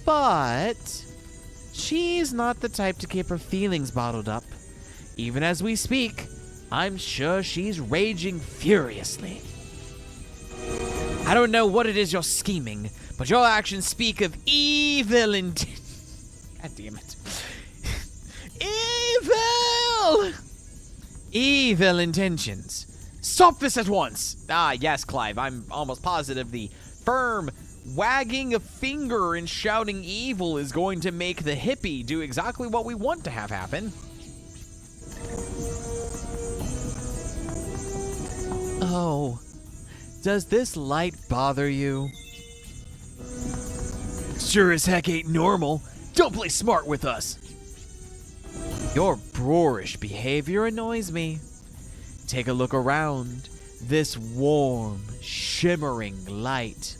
but she's not the type to keep her feelings bottled up. Even as we speak, I'm sure she's raging furiously. I don't know what it is you're scheming, but your actions speak of evil intent. God damn it. Evil! Evil intentions. Stop this at once! Ah, yes, Clive, I'm almost positive the firm wagging a finger and shouting evil is going to make the hippie do exactly what we want to have happen. Oh, does this light bother you? Sure as heck ain't normal. Don't play smart with us. Your boorish behavior annoys me. Take a look around. This warm, shimmering light.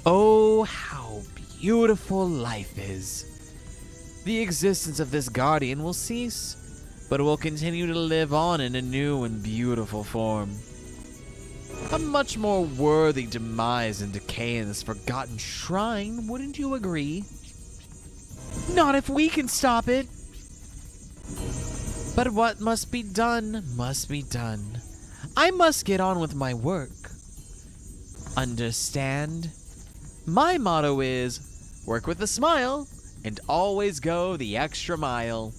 Oh, how beautiful life is. The existence of this guardian will cease, but it will continue to live on in a new and beautiful form. A much more worthy demise and decay in this forgotten shrine, wouldn't you agree? Not if we can stop it. But what must be done, must be done. I must get on with my work. Understand? My motto is, work with a smile, and always go the extra mile.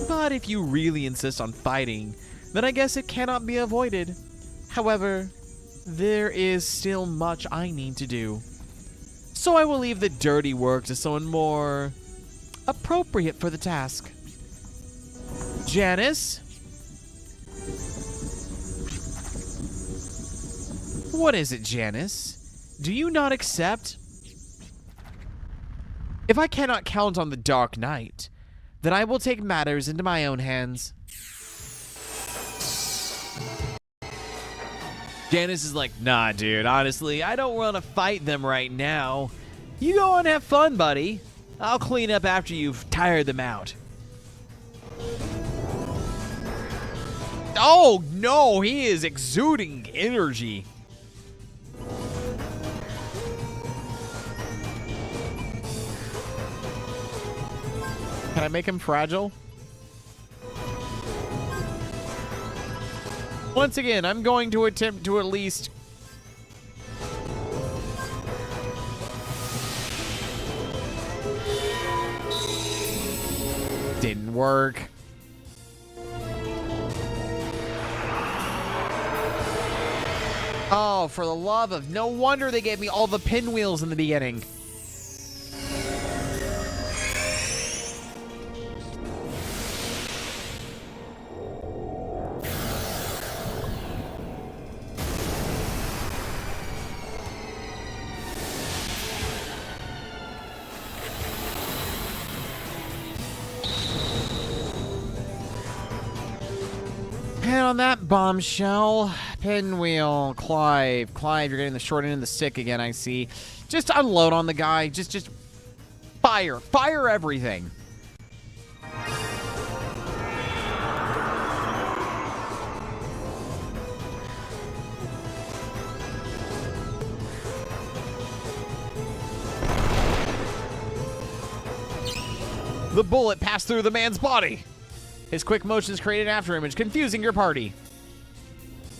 But if you really insist on fighting, then I guess it cannot be avoided. However, there is still much I need to do. So I will leave the dirty work to someone more appropriate for the task. Janice? What is it, Janice? Do you not accept? If I cannot count on the Dark Knight, then I will take matters into my own hands. Janice is like, nah, dude, honestly, I don't want to fight them right now. You go on and have fun, buddy. I'll clean up after you've tired them out. Oh, no, he is exuding energy. Can I make him fragile? Once again, I'm going to attempt to at least... Didn't work. Oh, for the love of... No wonder they gave me all the pinwheels in the beginning. And on that bombshell, Pinwheel, Clive, you're getting the short end of the stick again, I see. Just unload on the guy. Just fire. Fire everything. The bullet passed through the man's body. His quick motions create an afterimage, confusing your party.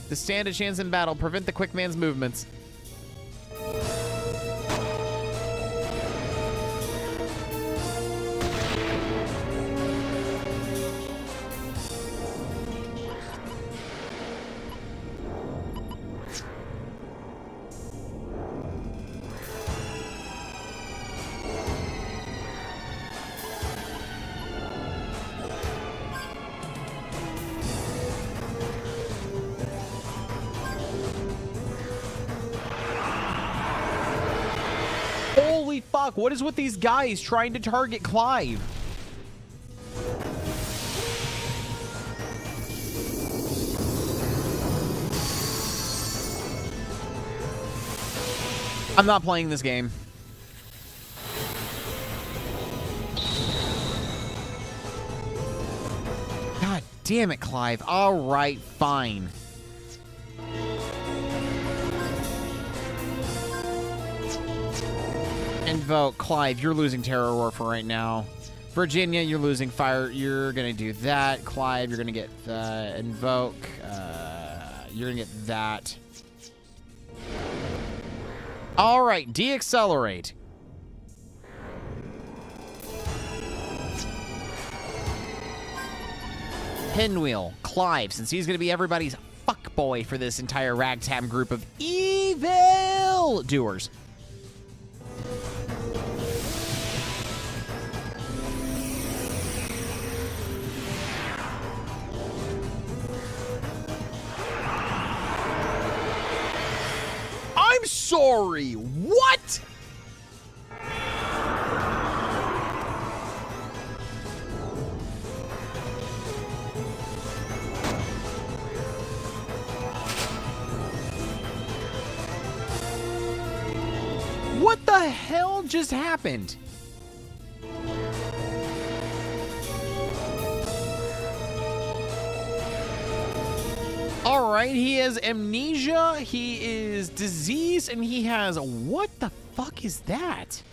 To stand a chance in battle, prevent the quick man's movements. Holy fuck, what is with these guys trying to target Clive? I'm not playing this game. God damn it, Clive. All right, fine. Invoke. Clive, you're losing Terror Roar for right now. Virginia, you're losing Fire. You're going to do that. Clive, you're going to get Invoke. You're going to get that. All right, deaccelerate. Pinwheel. Clive, since he's going to be everybody's fuckboy for this entire ragtag group of evil doers. I'm sorry. What? What the hell just happened? All right, he has amnesia, he is diseased, and he has... What the fuck is that?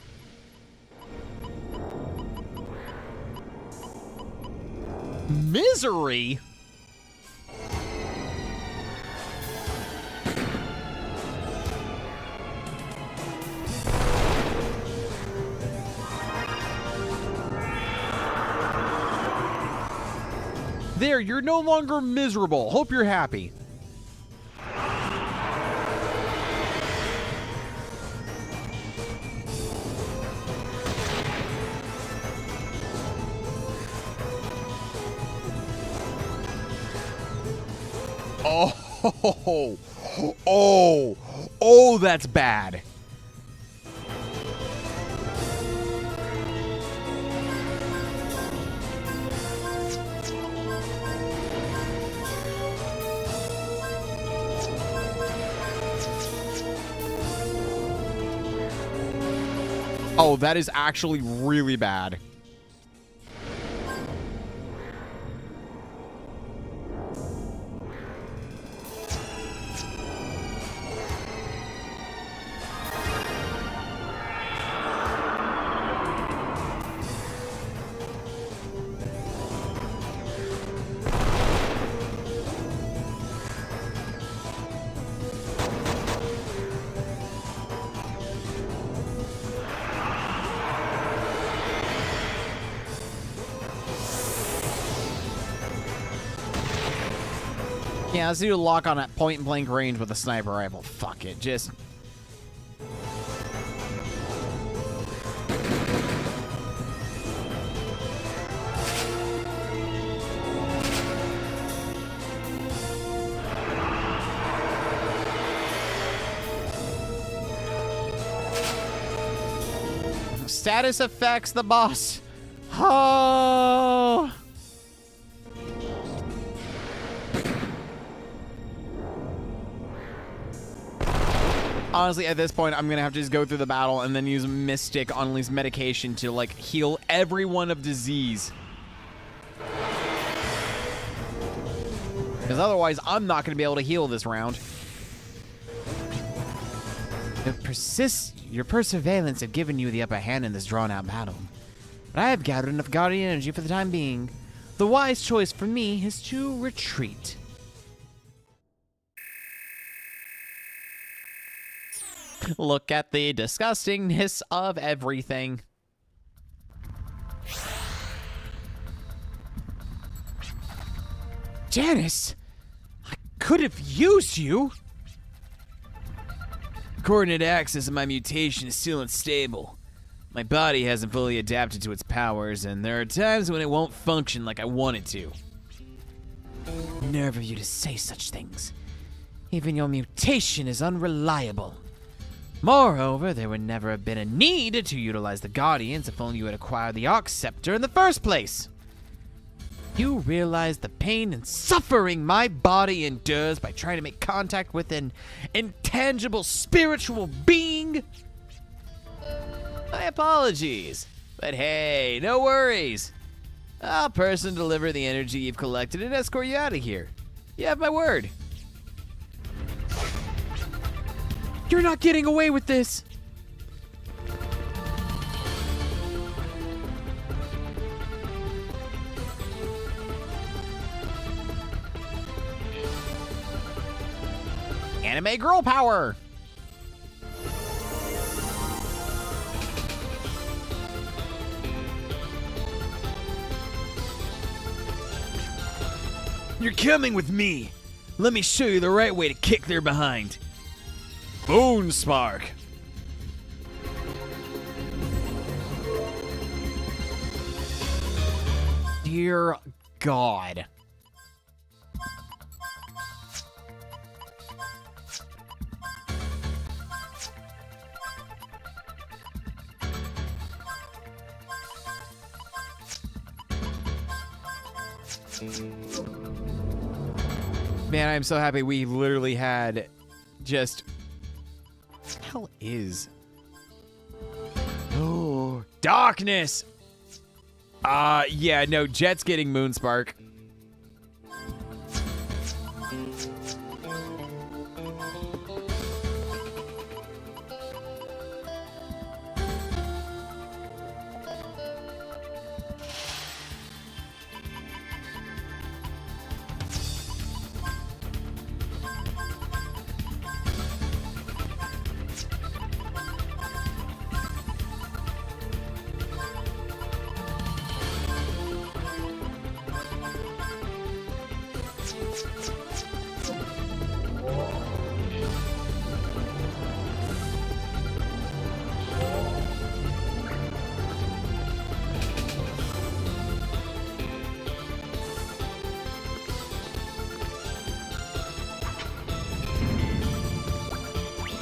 Misery? There, you're no longer miserable. Hope you're happy. Oh, that's bad. Oh, that is actually really bad. Yeah, let's do a lock on at point blank range with a sniper rifle. Fuck it, just. Status affects the boss. Oh. Honestly, at this point, I'm gonna have to just go through the battle and then use Mystic on at least medication to like heal everyone of disease. Because otherwise, I'm not gonna be able to heal this round. Your perseverance have given you the upper hand in this drawn-out battle. But I have gathered enough guardian energy for the time being. The wise choice for me is to retreat. Look at the disgustingness of everything. Janice, I could have used you. Coordinate access of my mutation is still unstable. My body hasn't fully adapted to its powers, and there are times when it won't function like I want it to. Nerve of you to say such things. Even your mutation is unreliable. Moreover, there would never have been a need to utilize the Guardians if only you had acquired the Arc Scepter in the first place. You realize the pain and suffering my body endures by trying to make contact with an intangible spiritual being? My apologies, but hey, no worries. I'll personally deliver the energy you've collected and escort you out of here. You have my word. You're not getting away with this. Anime girl power. You're coming with me. Let me show you the right way to kick their behind. Moon Spark. Dear God. Man, I'm so happy we literally had just... What the hell is... Oh, darkness! Yeah, no, Jet's getting Moonspark.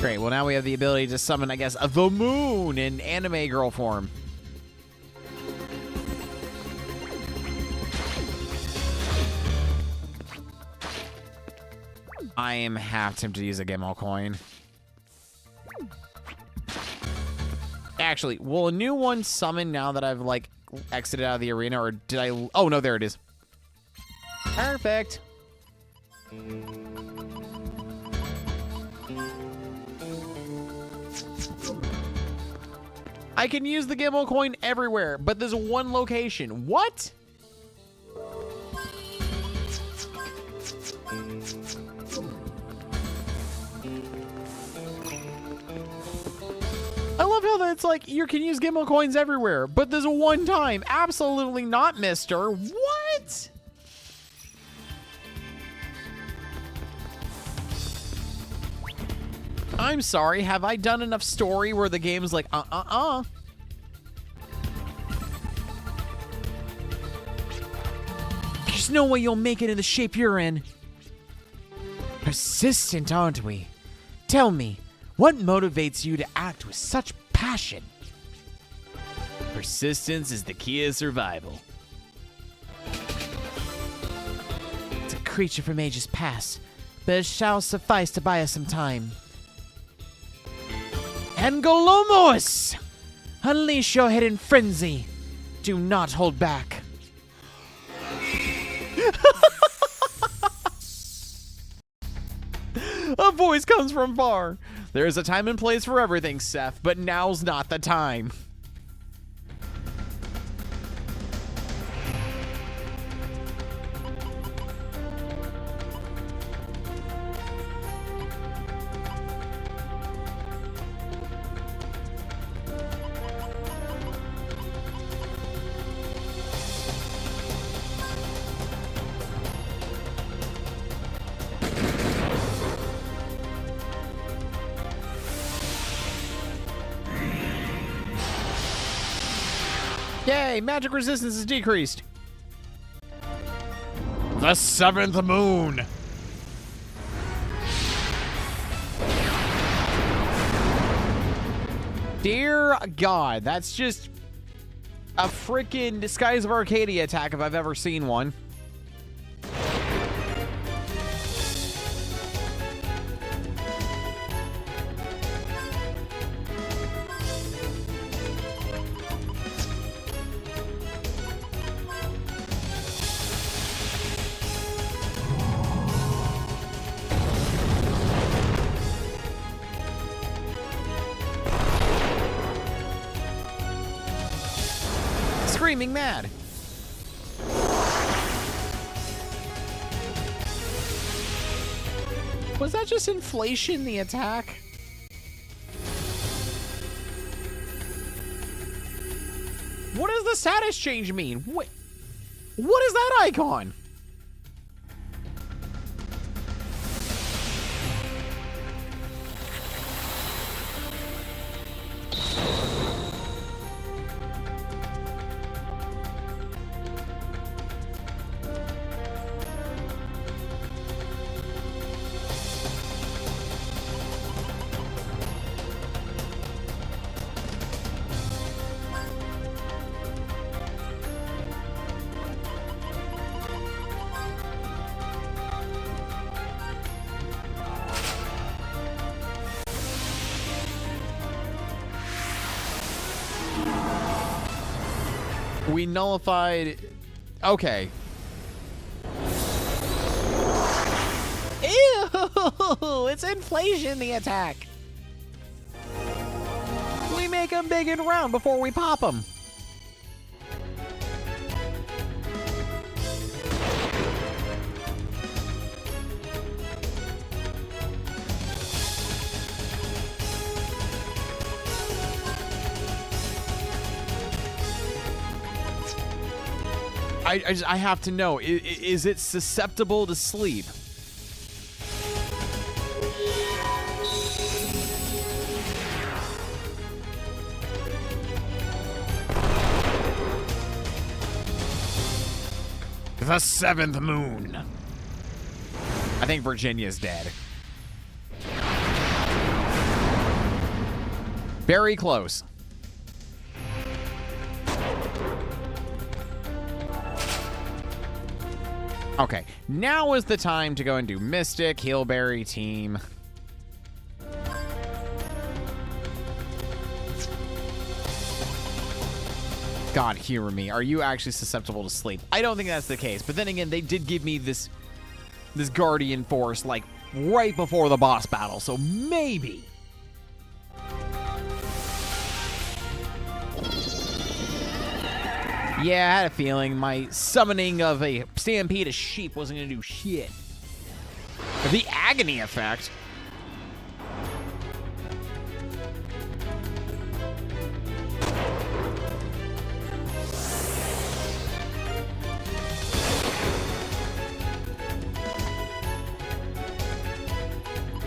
Great, well now we have the ability to summon, I guess, the moon in anime girl form. I am half tempted to use a Gimel coin. Actually, will a new one summon now that I've, like, exited out of the arena, or did I... Oh, no, there it is. Perfect. I can use the Gimel coin everywhere, but there's one location. What? I love how that's like, you can use Gimel coins everywhere, but there's a one time. Absolutely not, mister. What? I'm sorry, have I done enough story where the game's like, There's no way you'll make it in the shape you're in. Persistent, aren't we? Tell me, what motivates you to act with such passion? Persistence is the key of survival. It's a creature from ages past, but it shall suffice to buy us some time. Angolomos! Unleash your hidden frenzy. Do not hold back. A voice comes from far. There's a time and place for everything, Seth, but now's not the time. Yay, magic resistance is decreased. The 7th moon. Dear God, that's just a freaking Skies of Arcadia attack if I've ever seen one. Screaming mad. Was that just inflation, the attack? What does the status change mean? What is that icon? We nullified. Okay. Ew! It's inflation, the attack. We make them big and round before we pop them. I have to know, is it susceptible to sleep? The 7th moon. I think Virginia's dead. Very close. Okay, now is the time to go and do Mystic, Healberry, Team. God, hear me. Are you actually susceptible to sleep? I don't think that's the case. But then again, they did give me this Guardian Force, like, right before the boss battle. So maybe. Yeah, I had a feeling my summoning of a stampede of sheep wasn't going to do shit. The agony effect.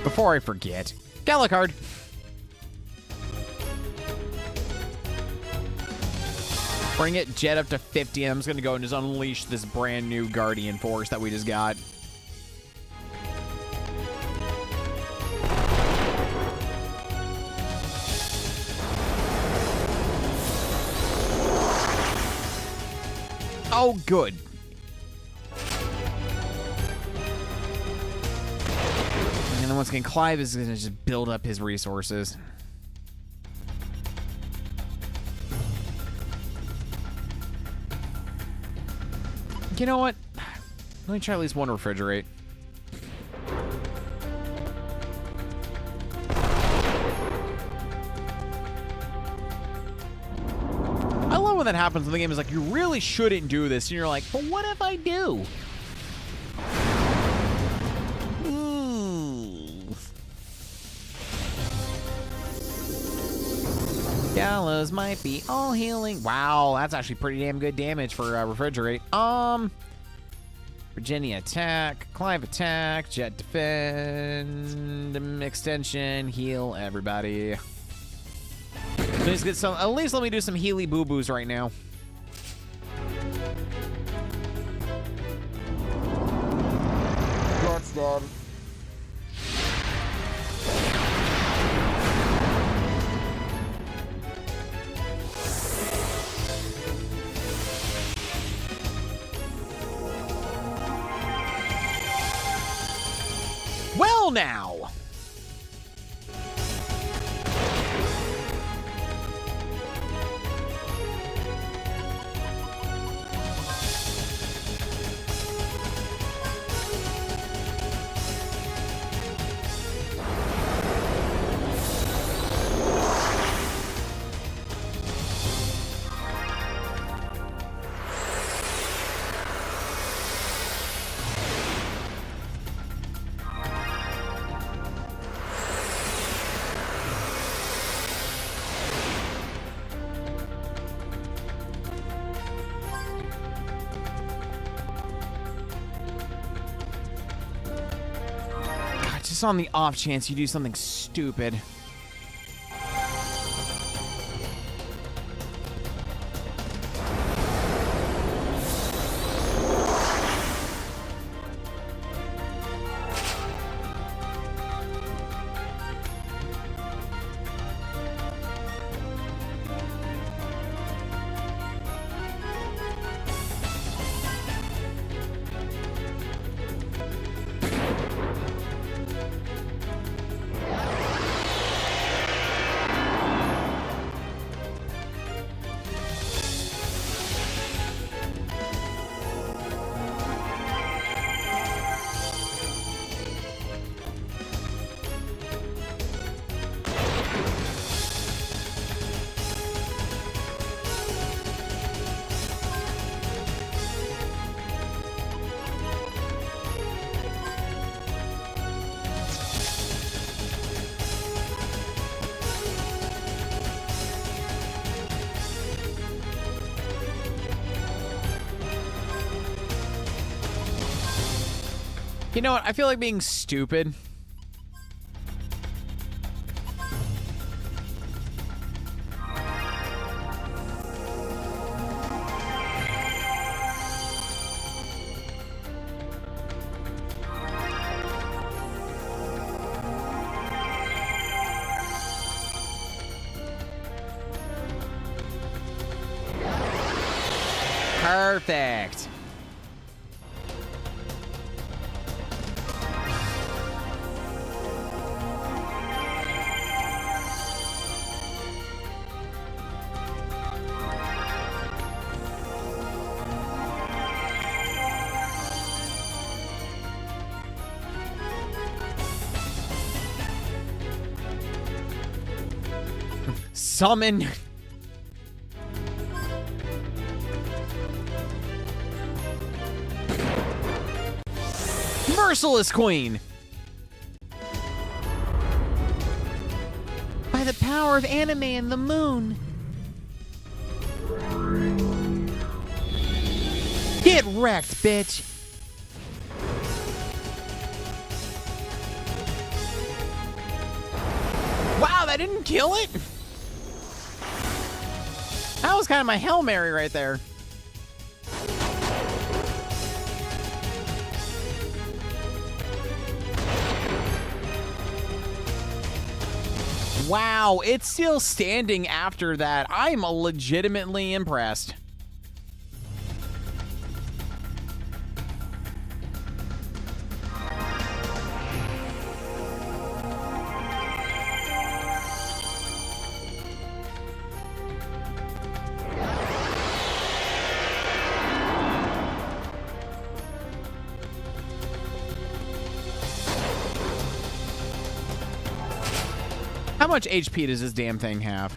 Before I forget, Gallicard. Bring it jet up to 50. I'm just going to go and just unleash this brand new Guardian Force that we just got. Oh, good. And then once again, Clive is going to just build up his resources. You know what? Let me try at least one refrigerate. I love when that happens when the game is like, you really shouldn't do this. And you're like, But what if I do? Gallows might be all healing. Wow, that's actually pretty damn good damage for refrigerate. Virginia attack, Clive attack, jet defend, extension, heal everybody. Please get some. At least let me do some healy boo boos right now. Touchdown. Well, now. Just on the off chance you do something stupid. You know what? I feel like being stupid. Perfect. Summon. Merciless Queen. By the power of anime and the moon. Get wrecked, bitch. that didn't kill it? That was kind of my Hail Mary right there. Wow, it's still standing after that. I'm legitimately impressed. How much HP does this damn thing have?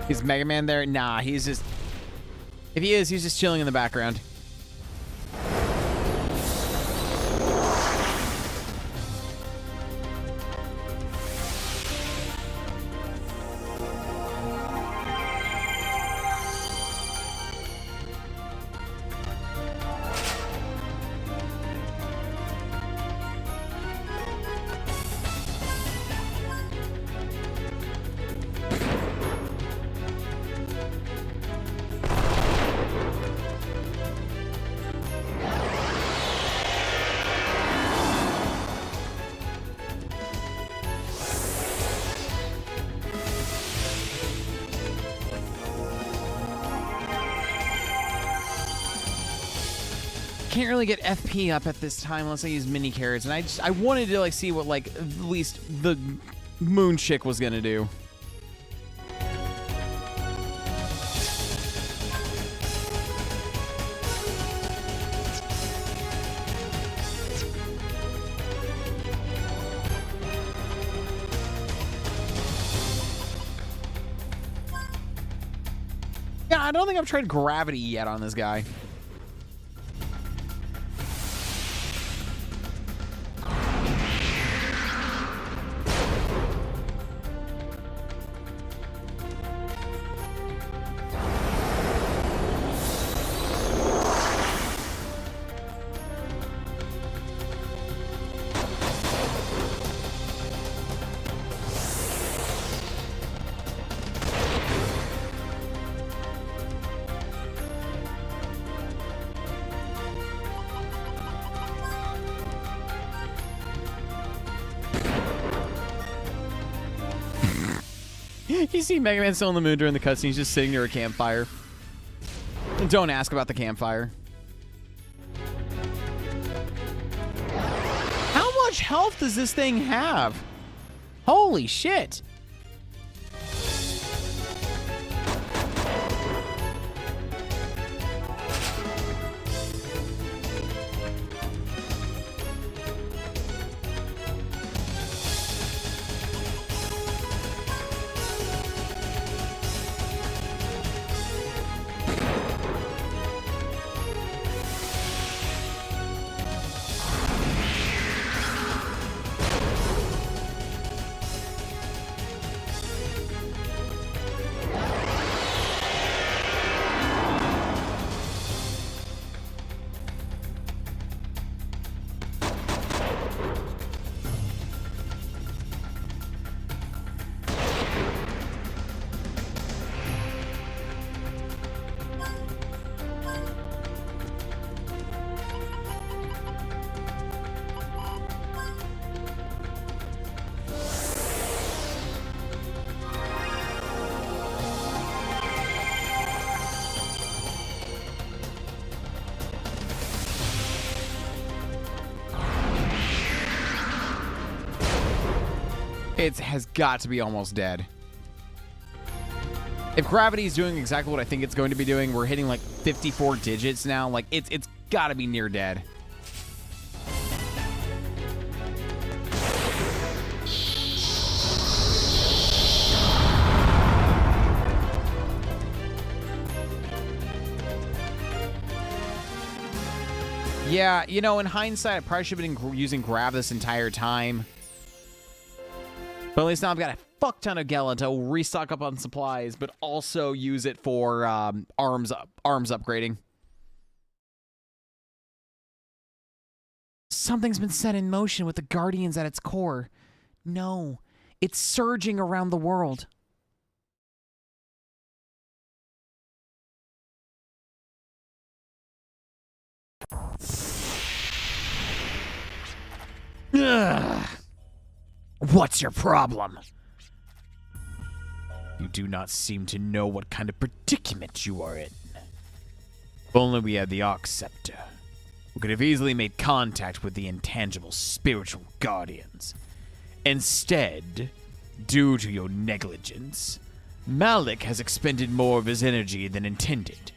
Is Mega Man there? Nah, he's just... If he is, he's just chilling in the background. Can't really get FP up at this time unless I use mini carrots, and I wanted to like see what like at least the moon chick was gonna do. Yeah, I don't think I've tried gravity yet on this guy. You see Mega Man still on the moon during the cutscene. He's just sitting near a campfire. Don't ask about the campfire. How much health does this thing have? Holy shit. It has got to be almost dead. If gravity is doing exactly what I think it's going to be doing, we're hitting like 54 digits now. Like it's got to be near dead. Yeah, you know, in hindsight, I probably should have been using Grav this entire time. But at least now I've got a fuck ton of Gela to restock up on supplies, but also use it for arms upgrading. Something's been set in motion with the Guardians at its core. No, it's surging around the world. Ugh. What's your problem? You do not seem to know what kind of predicament you are in. If only we had the Arc Scepter, we could have easily made contact with the intangible spiritual guardians. Instead, due to your negligence, Malik has expended more of his energy than intended.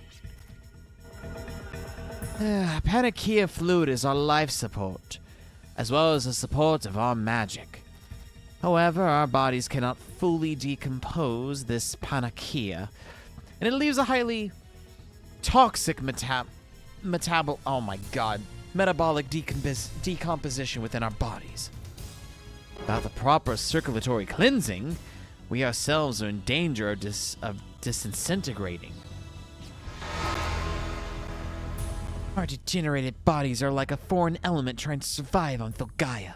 Panakia fluid is our life support, as well as the support of our magic. However, our bodies cannot fully decompose this Panakia, and it leaves a highly toxic metabolic decomposition within our bodies. Without the proper circulatory cleansing, we ourselves are in danger of disintegrating. Our degenerated bodies are like a foreign element trying to survive on Thulgaia.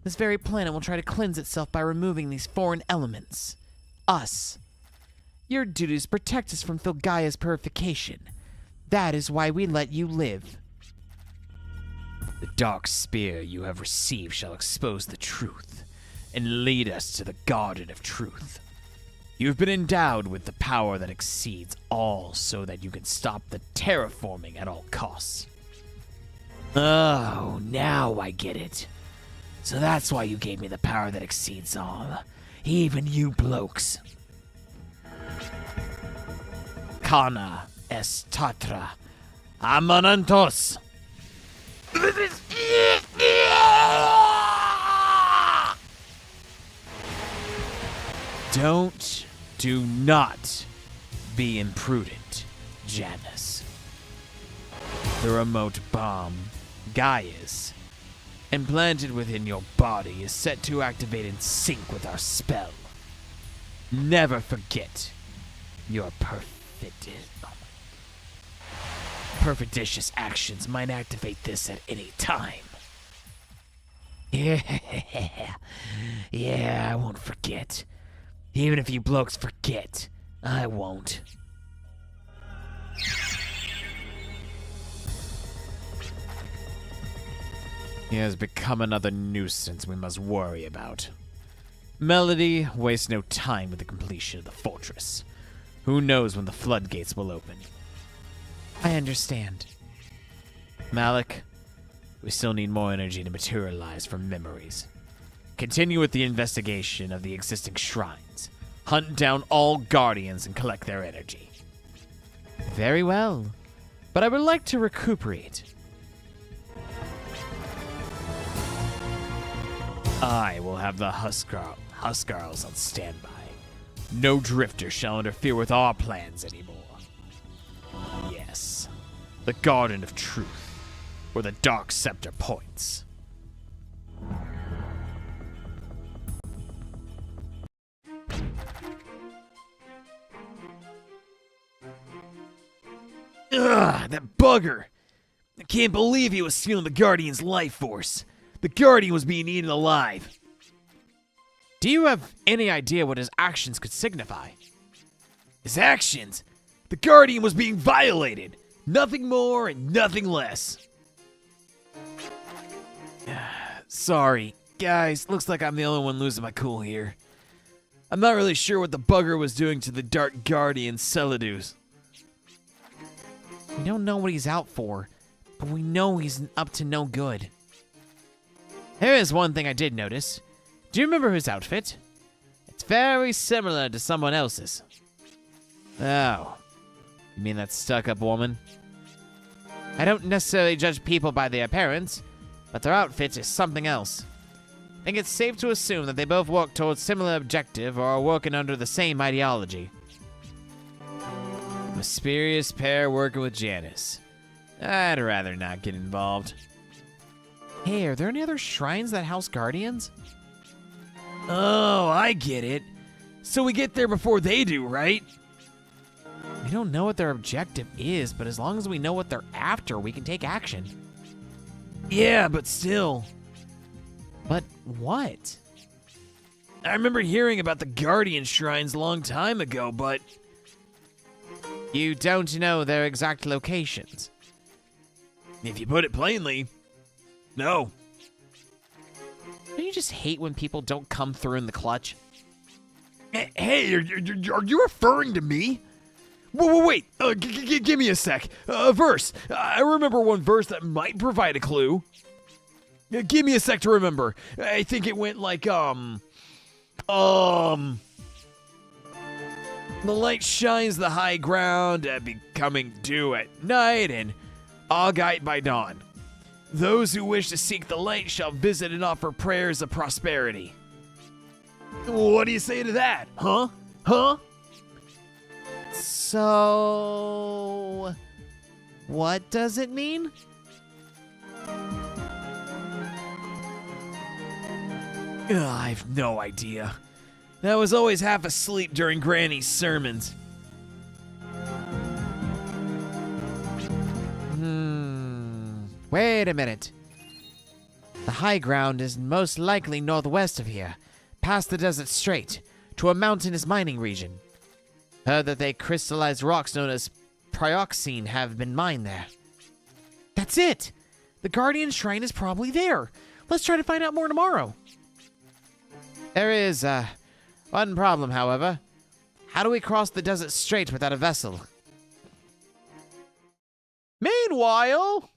This very planet will try to cleanse itself by removing these foreign elements. Us. Your duty is to protect us from Thulgaia's purification. That is why we let you live. The dark spear you have received shall expose the truth and lead us to the Garden of Truth. You've been endowed with the power that exceeds all so that you can stop the terraforming at all costs. Oh, now I get it. So that's why you gave me the power that exceeds all. Even you blokes. Kana est tatra amanantos. Do not be imprudent, Janus. The remote bomb, Gaius, implanted within your body is set to activate in sync with our spell. Never forget your perfidicious actions might activate this at any time. Yeah, I won't forget. Even if you blokes forget, I won't. He has become another nuisance we must worry about. Melody wastes no time with the completion of the fortress. Who knows when the floodgates will open? I understand. Malik, we still need more energy to materialize from memories. Continue with the investigation of the existing shrines. Hunt down all guardians and collect their energy. Very well. But I would like to recuperate. I will have the Huskarls on standby. No drifter shall interfere with our plans anymore. Yes, the Garden of Truth, where the Dark Scepter points. Ugh, that bugger! I can't believe he was stealing the Guardian's life force. The Guardian was being eaten alive. Do you have any idea what his actions could signify? His actions? The Guardian was being violated. Nothing more and nothing less. Sorry, guys. Looks like I'm the only one losing my cool here. I'm not really sure what the bugger was doing to the Dark Guardian Celadus. We don't know what he's out for, but we know he's up to no good. There is one thing I did notice. Do you remember his outfit? It's very similar to someone else's. Oh. You mean that stuck-up woman? I don't necessarily judge people by their appearance, but their outfit is something else. I think it's safe to assume that they both work towards similar objective or are working under the same ideology. Mysterious pair working with Janice. I'd rather not get involved. Hey, are there any other shrines that house guardians? Oh, I get it. So we get there before they do, right? We don't know what their objective is, but as long as we know what they're after, we can take action. Yeah, but still. But what? I remember hearing about the Guardian shrines a long time ago, but You don't know their exact locations. if you put it plainly, no. Don't you just hate when people don't come through in the clutch? Hey, are you referring to me? Whoa, wait. Give me a sec. A verse. I remember one verse that might provide a clue. Give me a sec to remember. I think it went like, The light shines the high ground, becoming dew at night and augite by dawn. Those who wish to seek the light shall visit and offer prayers of prosperity. What do you say to that? Huh? So, what does it mean? I have no idea. I was always half asleep during Granny's sermons. Wait a minute. The high ground is most likely northwest of here, past the desert strait, to a mountainous mining region. Heard that they crystallized rocks known as pyroxene have been mined there. That's it! The Guardian Shrine is probably there. Let's try to find out more tomorrow. There is, one problem, however. How do we cross the desert strait without a vessel? Meanwhile...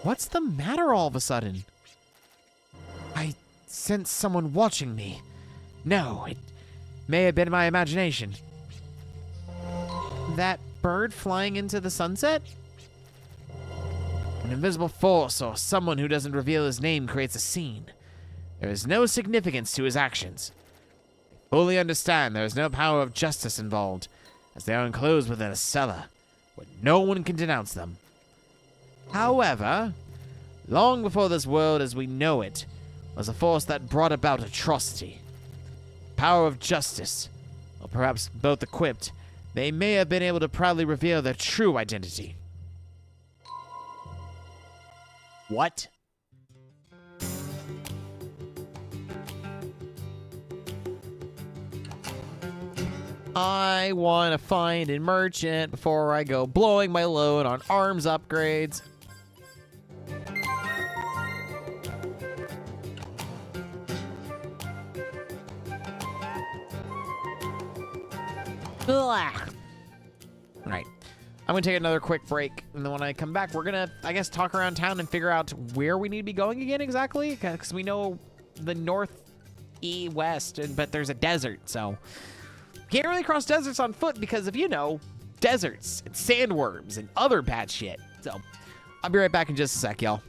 What's the matter all of a sudden? I sense someone watching me. No, it may have been my imagination. That bird flying into the sunset? An invisible force or someone who doesn't reveal his name creates a scene. There is no significance to his actions. They fully understand there is no power of justice involved, as they are enclosed within a cellar, where no one can denounce them. However, long before this world as we know it was a force that brought about atrocity. Power of justice, or perhaps both equipped, they may have been able to proudly reveal their true identity. What? I want to find a merchant before I go blowing my load on arms upgrades. Ugh. Right. I'm going to take another quick break, and then when I come back, we're going to, I guess, talk around town and figure out where we need to be going again exactly, because we know the west, but there's a desert, so can't really cross deserts on foot because of, deserts and sandworms and other bad shit. So I'll be right back in just a sec, y'all.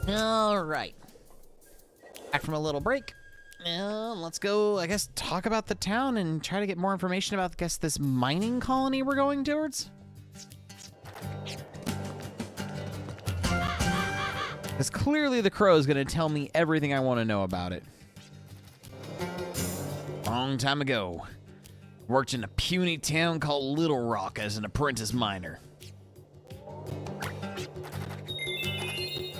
All right. Back from a little break. Let's go, I guess, talk about the town and try to get more information about, I guess, this mining colony we're going towards. Because clearly the crow is going to tell me everything I want to know about it. Long time ago, worked in a puny town called Little Rock as an apprentice miner.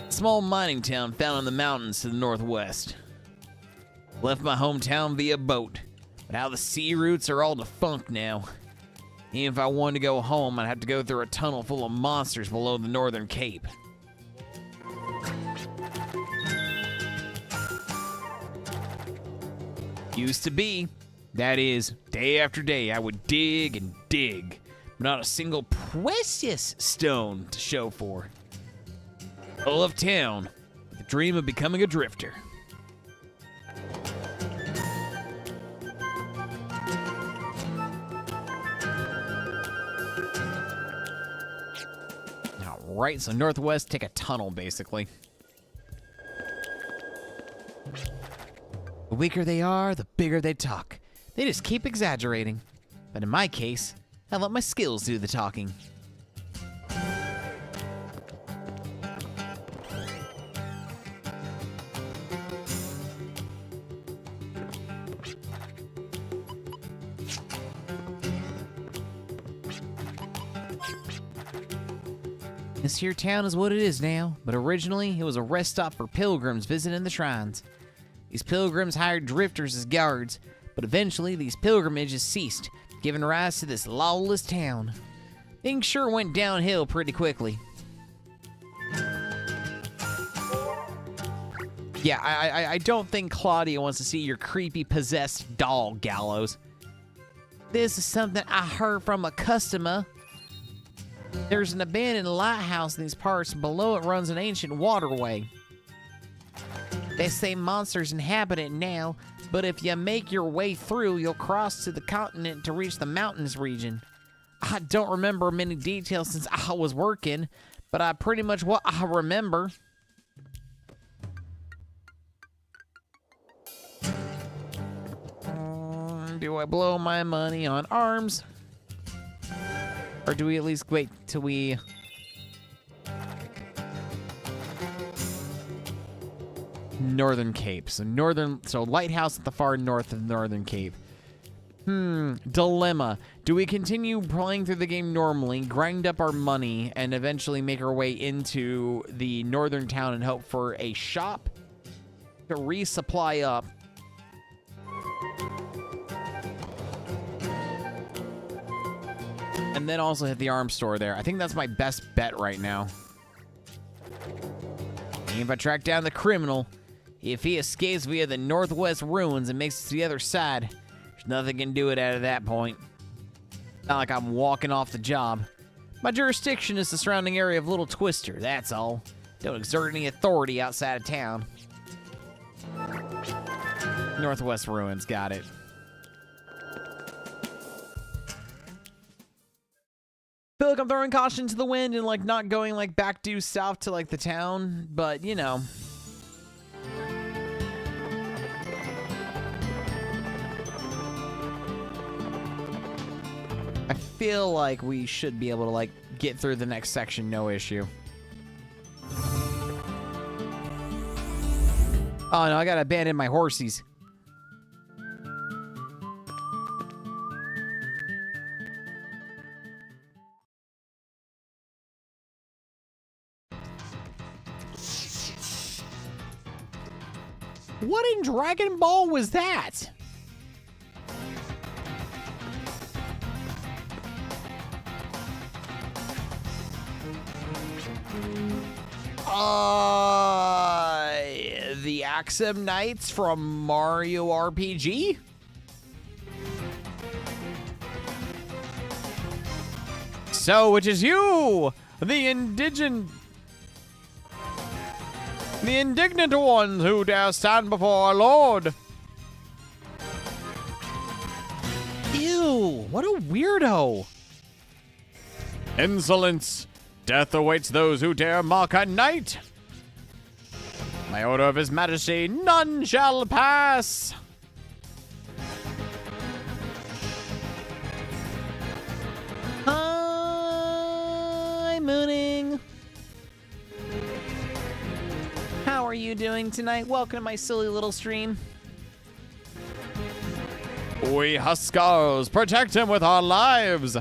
Small mining town found in the mountains to the northwest. Left my hometown via boat, but how the sea routes are all defunct now. Even if I wanted to go home, I'd have to go through a tunnel full of monsters below the northern cape. Used to be, that is, day after day, I would dig and dig, but not a single precious stone to show for. I left town with the dream of becoming a drifter. Alright, so northwest, take a tunnel, basically. The weaker they are, the bigger they talk. They just keep exaggerating. But in my case, I let my skills do the talking. This here town is what it is now, but originally it was a rest stop for pilgrims visiting the shrines. These pilgrims hired drifters as guards, but eventually these pilgrimages ceased, giving rise to this lawless town. Things sure went downhill pretty quickly. Yeah, I don't think Claudia wants to see your creepy possessed doll, Gallows. This is something I heard from a customer. There's an abandoned lighthouse in these parts, and below it runs an ancient waterway. They say monsters inhabit it now, but if you make your way through, you'll cross to the continent to reach the mountains region. I don't remember many details since I was working, but I pretty much what I remember. Do I blow my money on arms? Or do we at least wait till we... Northern Cape. So lighthouse at the far north of Northern Cape. Dilemma. Do we continue playing through the game normally, grind up our money, and eventually make our way into the northern town and hope for a shop to resupply up? And then also hit the arms store there. I think that's my best bet right now. And if I track down the criminal, if he escapes via the northwest ruins and makes it to the other side, there's nothing can do it at that point. Not like I'm walking off the job. My jurisdiction is the surrounding area of Little Twister, that's all. Don't exert any authority outside of town. Northwest ruins, got it. Feel like I'm throwing caution to the wind and like not going like back due south to like the town, but you know. I feel like we should be able to like get through the next section, no issue. Oh no, I gotta abandon my horsies. What in Dragon Ball was that? The Axum Knights from Mario RPG? So it is you, the indignant ones who dare stand before our Lord. Ew, what a weirdo. Insolence. Death awaits those who dare mock a knight. My order of His Majesty, none shall pass. Hi, Mooning. How are you doing tonight? Welcome to my silly little stream. We Huskars protect him with our lives.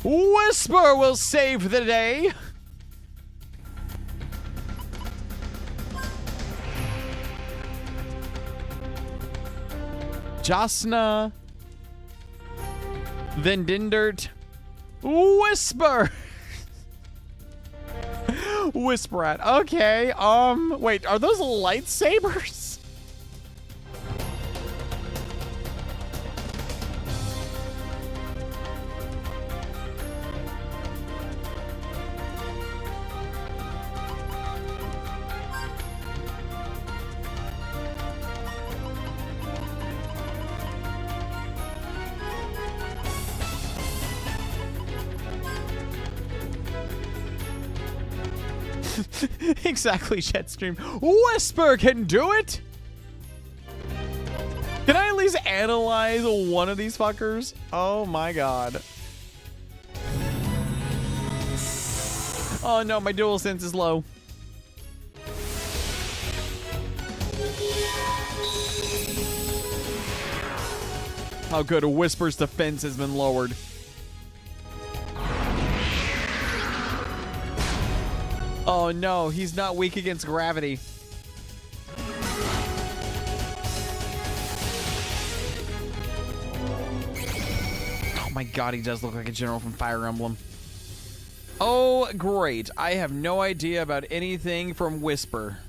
Whisper will save the day. Jasna. Vendindert. Whisper. Whisperat. Okay. Wait, are those lightsabers? Exactly, Jetstream. Whisper can do it! Can I at least analyze one of these fuckers? Oh my god. Oh no, my dual sense is low. Oh good, a Whisper's defense has been lowered. Oh no, he's not weak against gravity. Oh my god, he does look like a general from Fire Emblem. Oh, great. I have no idea about anything from Whisper.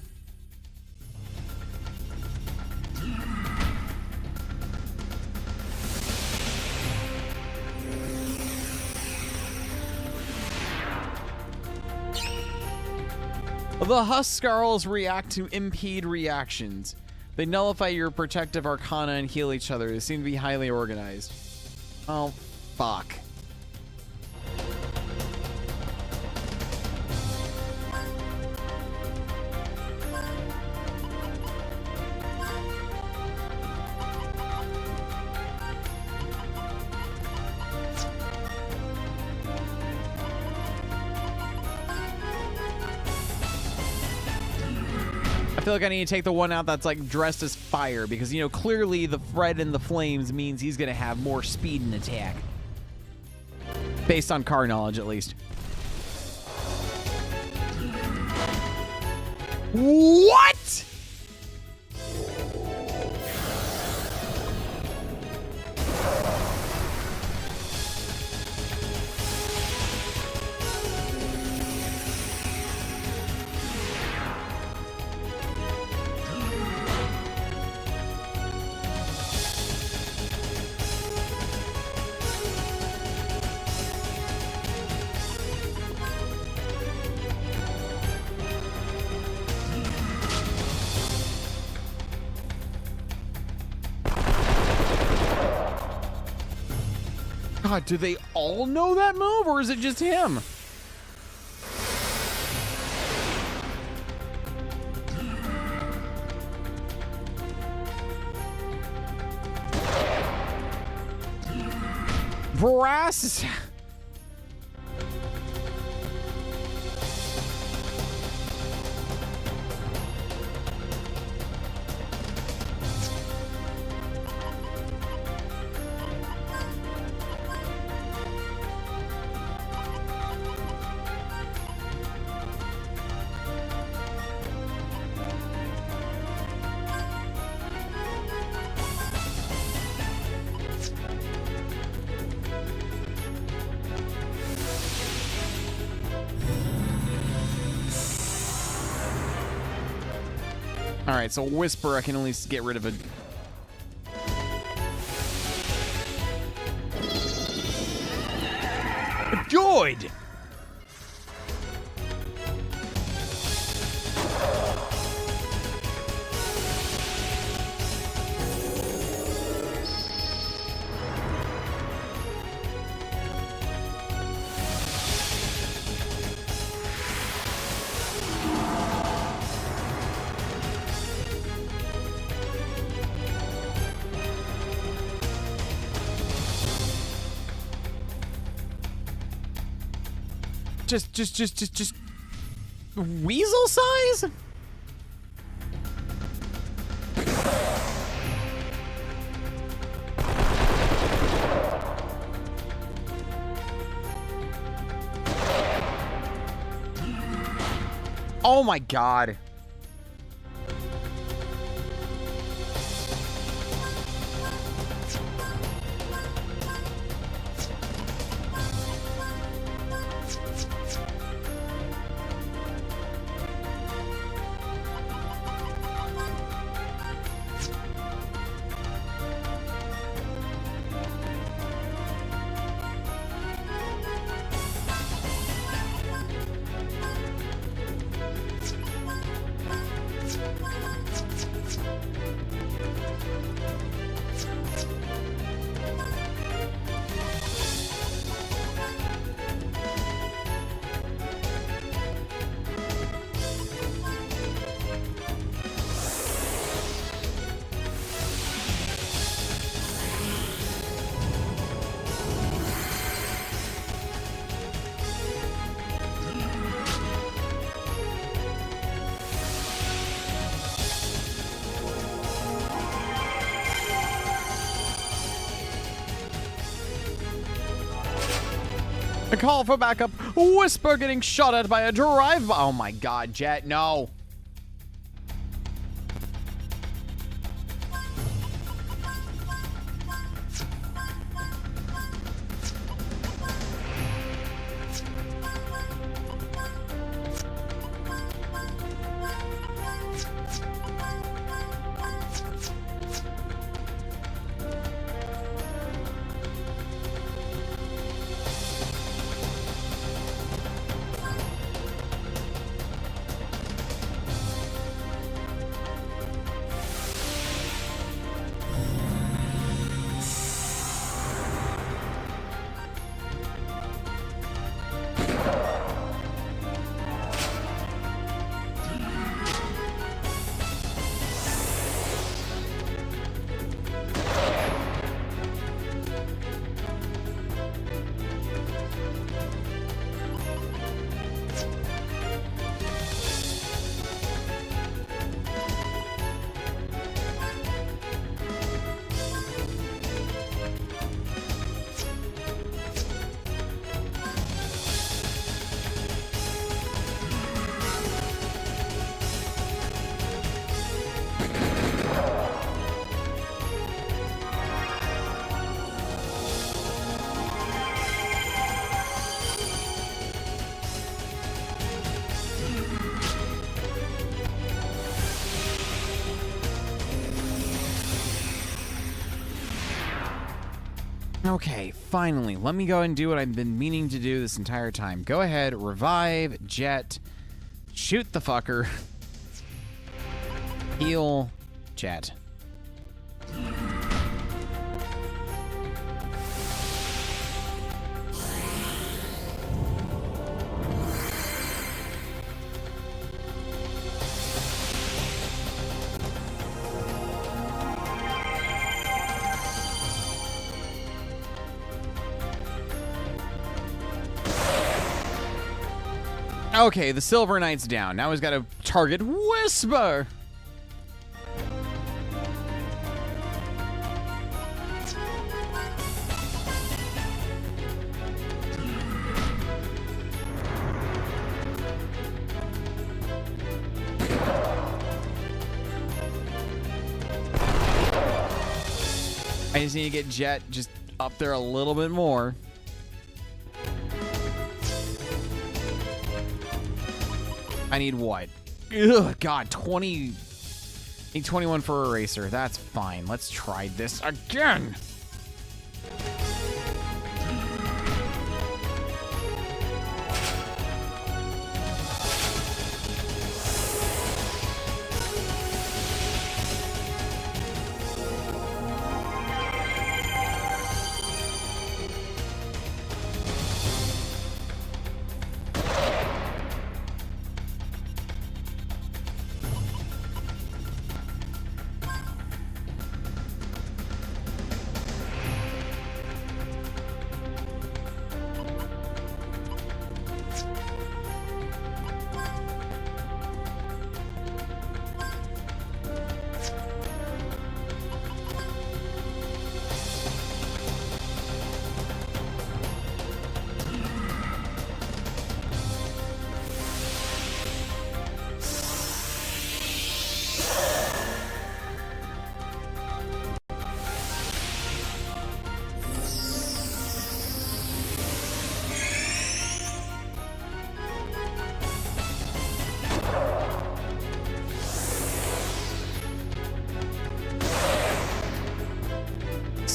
The Huskarls react to impede reactions. They nullify your protective arcana and heal each other. They seem to be highly organized. Oh, fuck. I feel like I need to take the one out that's like dressed as fire because, you know, clearly the red and the flames means he's going to have more speed and attack. Based on car knowledge, at least. What? God, do they all know that move, or is it just him? Brass. All right, so Whisper, I can at least get rid of a... Good! Just weasel size? Oh my god. A call for backup. Whisper getting shot at by a drive-by. Oh my god, Jet, no. Okay, finally. Let me go and do what I've been meaning to do this entire time. Go ahead, revive, Jet, shoot the fucker, heal, Jet. Okay, the Silver Knight's down. Now he's got to target Whisper. I just need to get Jet just up there a little bit more. I need what? Ugh, God, 20. I need 21 for Eraser. That's fine. Let's try this again.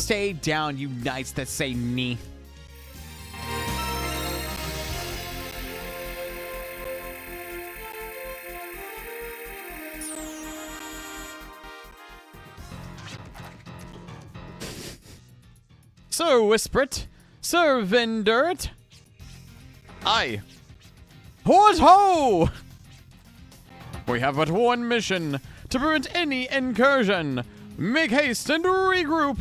Stay down, you knights that say knee. Sir Whispert, Sir Vendert. Aye. What ho! We have but one mission, to prevent any incursion. Make haste and regroup.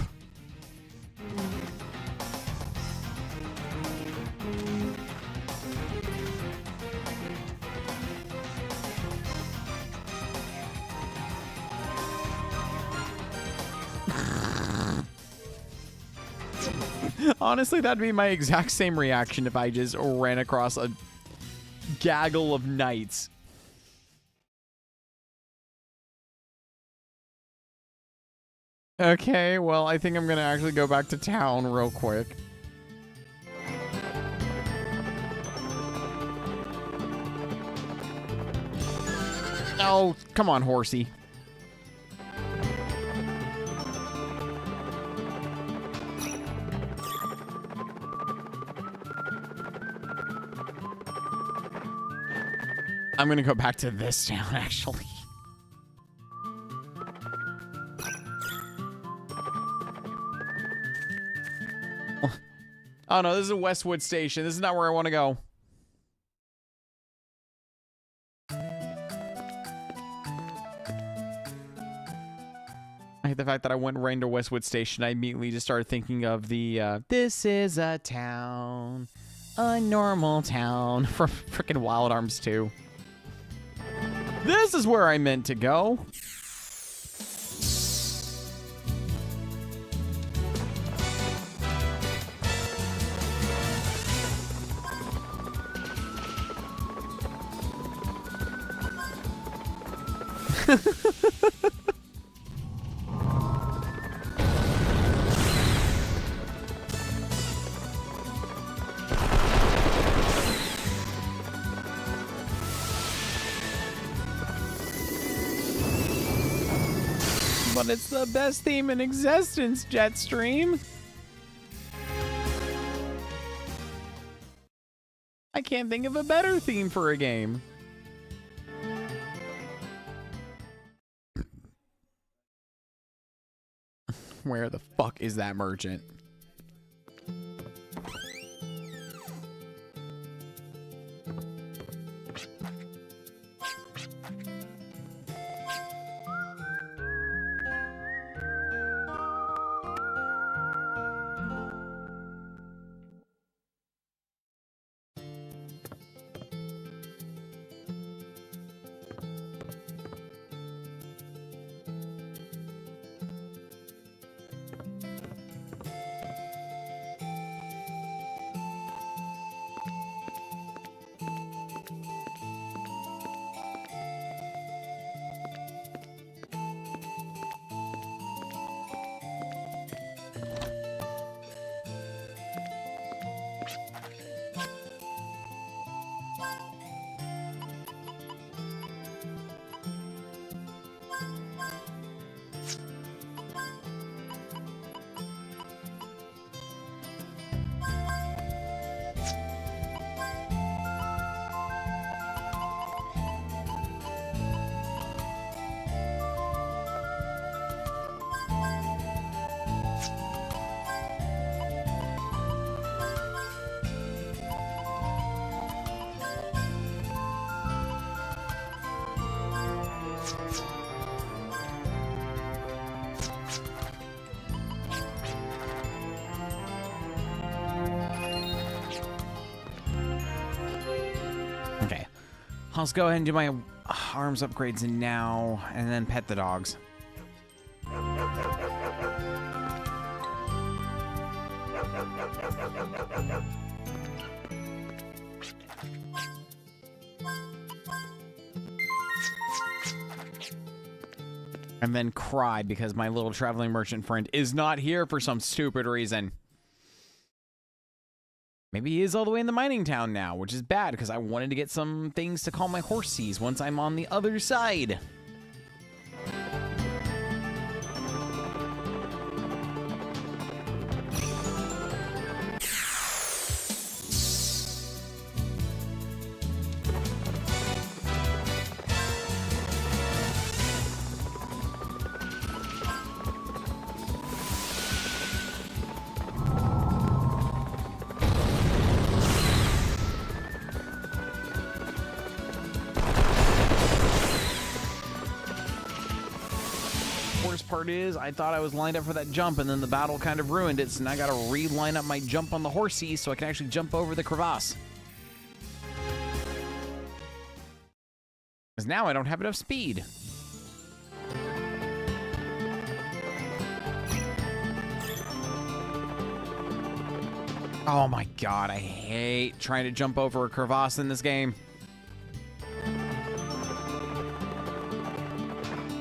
Honestly, that'd be my exact same reaction if I just ran across a gaggle of knights. Okay, well, I think I'm gonna actually go back to town real quick. Oh, come on, horsey. I'm gonna go back to this town, actually. Oh no, this is a Westwood station. This is not where I want to go. I hate the fact that I went right into Westwood Station. I immediately just started thinking of the, this is a town, a normal town from frickin' Wild Arms 2. This is where I meant to go. But it's the best theme in existence, Jetstream. I can't think of a better theme for a game. Where the fuck is that merchant? Let's go ahead and do my arms upgrades now, and then pet the dogs. And then cry because my little traveling merchant friend is not here for some stupid reason. Maybe he is all the way in the mining town now, which is bad because I wanted to get some things to call my horsies once I'm on the other side. worst part is I thought I was lined up for that jump, and then the battle kind of ruined it, so now I gotta re-line up my jump on the horsey so I can actually jump over the crevasse. Because now I don't have enough speed. Oh my god, I hate trying to jump over a crevasse in this game.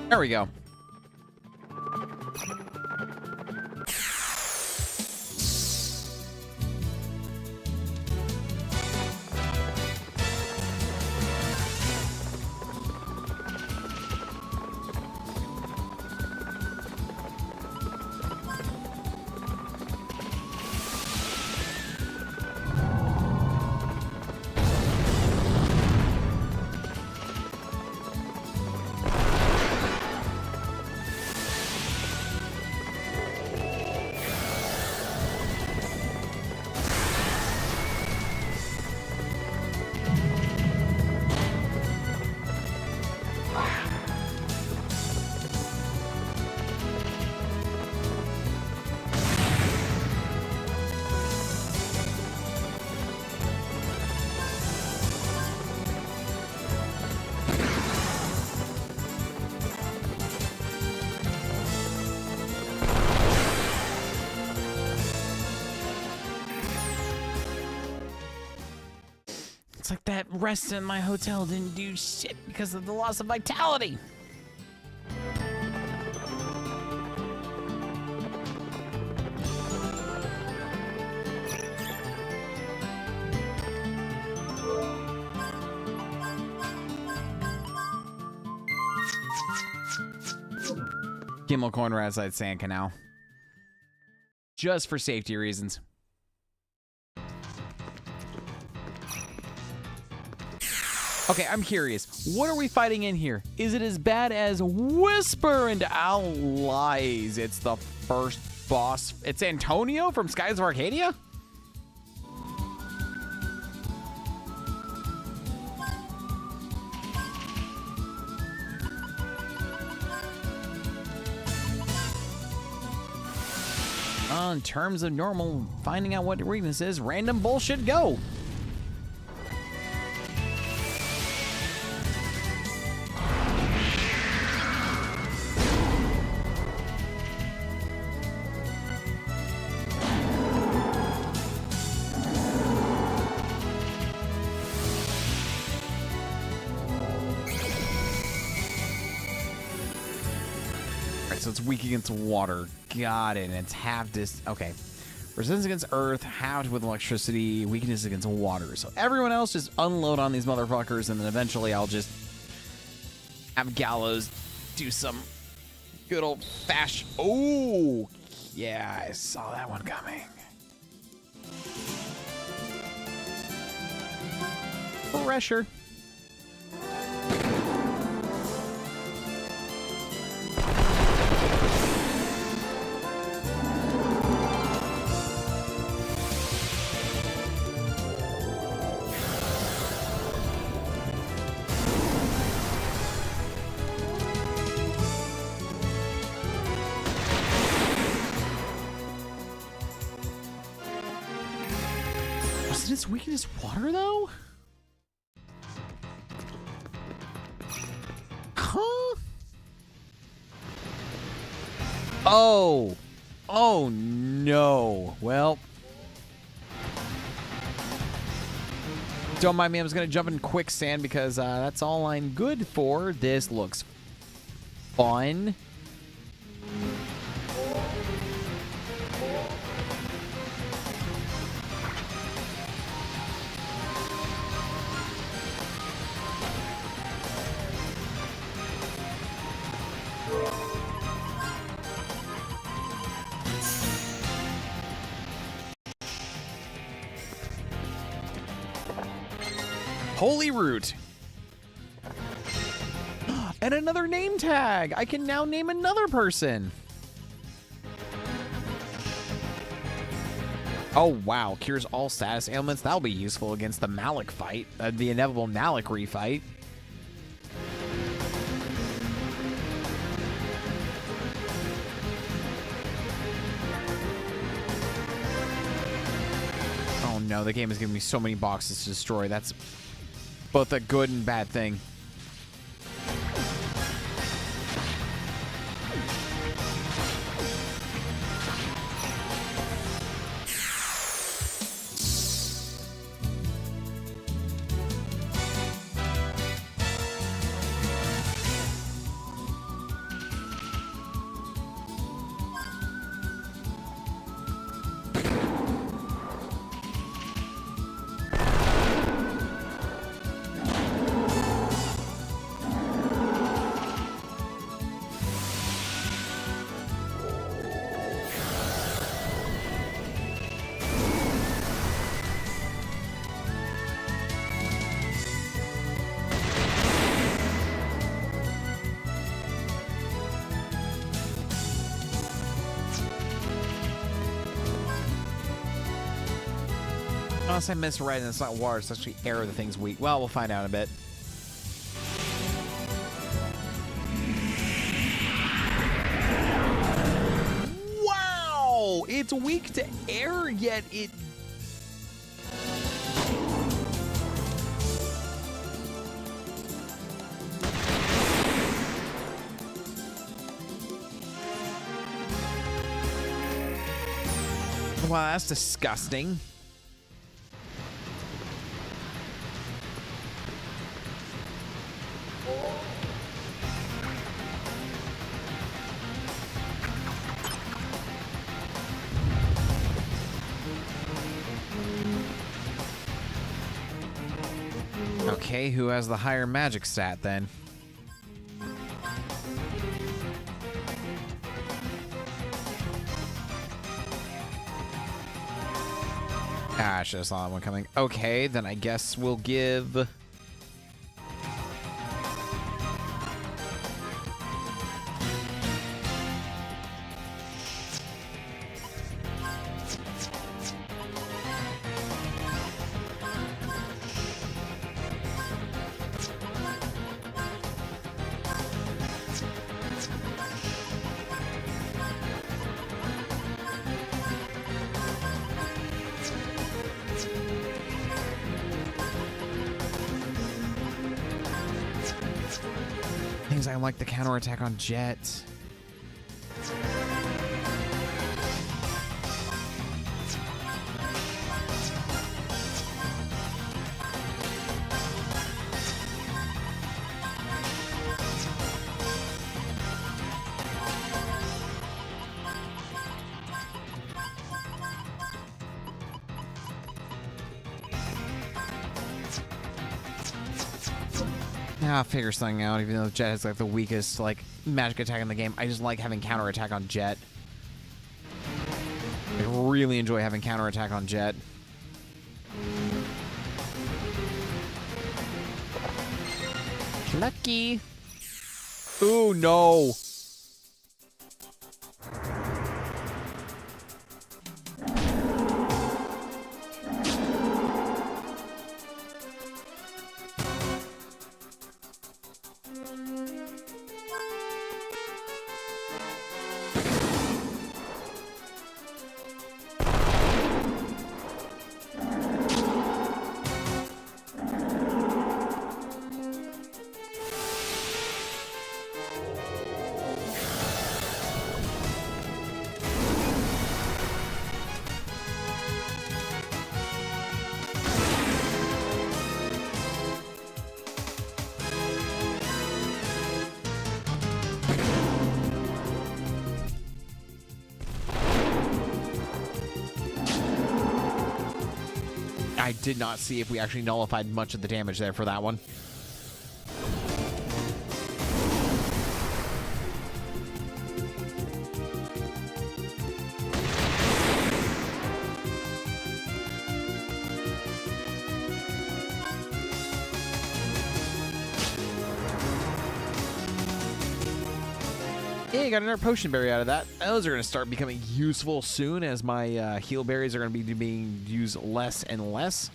There we go. It's like that rest in my hotel didn't do shit because of the loss of vitality. Kimmel corner outside Sand Canal. Just for safety reasons. Okay, I'm curious. What are we fighting in here? Is it as bad as Whisper and Allies? It's the first boss. It's Antonio from Skies of Arcadia? In terms of normal, finding out what the weakness is, random bullshit go. So it's weak against water. Got it. And it's half this. Okay. Resistance against earth, halved with electricity, weakness against water. So everyone else just unload on these motherfuckers, and then eventually I'll just have Gallows do some good old fashioned. Oh, yeah, I saw that one coming. Pressure. Wasn't its weakness water, though? Huh? Oh. Oh, no. Well. Don't mind me, I'm just going to jump in quicksand because that's all I'm good for. This looks fun. Holy Root. And another name tag. I can now name another person. Oh, wow. Cures all status ailments. That'll be useful against the Malik fight. The inevitable Malik refight. no, the game is giving me so many boxes to destroy. That's both a good and bad thing. Unless I misread and it's not water, it's actually air the thing's weak. Well, we'll find out in a bit. Wow! It's weak to air, yet it... Wow, that's disgusting. Okay, who has the higher magic stat then? Ah, I should have saw that one coming. Okay, then I guess we'll give... Things I like the counterattack on Jet. I'll figure something out, even though Jet is like the weakest like magic attack in the game. I just like having counterattack on Jet. I really enjoy having counterattack on Jet. Lucky. Ooh, no. I did not see if we actually nullified much of the damage there for that one. Yeah, you got another potion berry out of that. Those are going to start becoming useful soon as my heal berries are going to be being used less and less.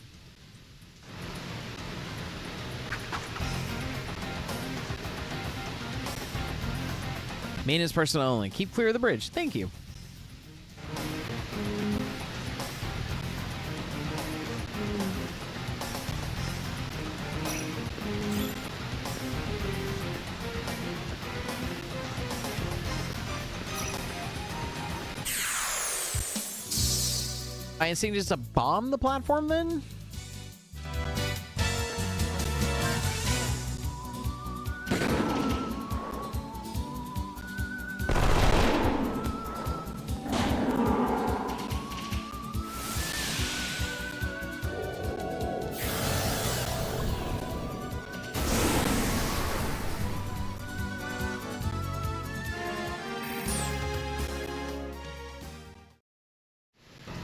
Maintenance personnel only. Keep clear of the bridge. Thank you. My instinct is to bomb the platform then?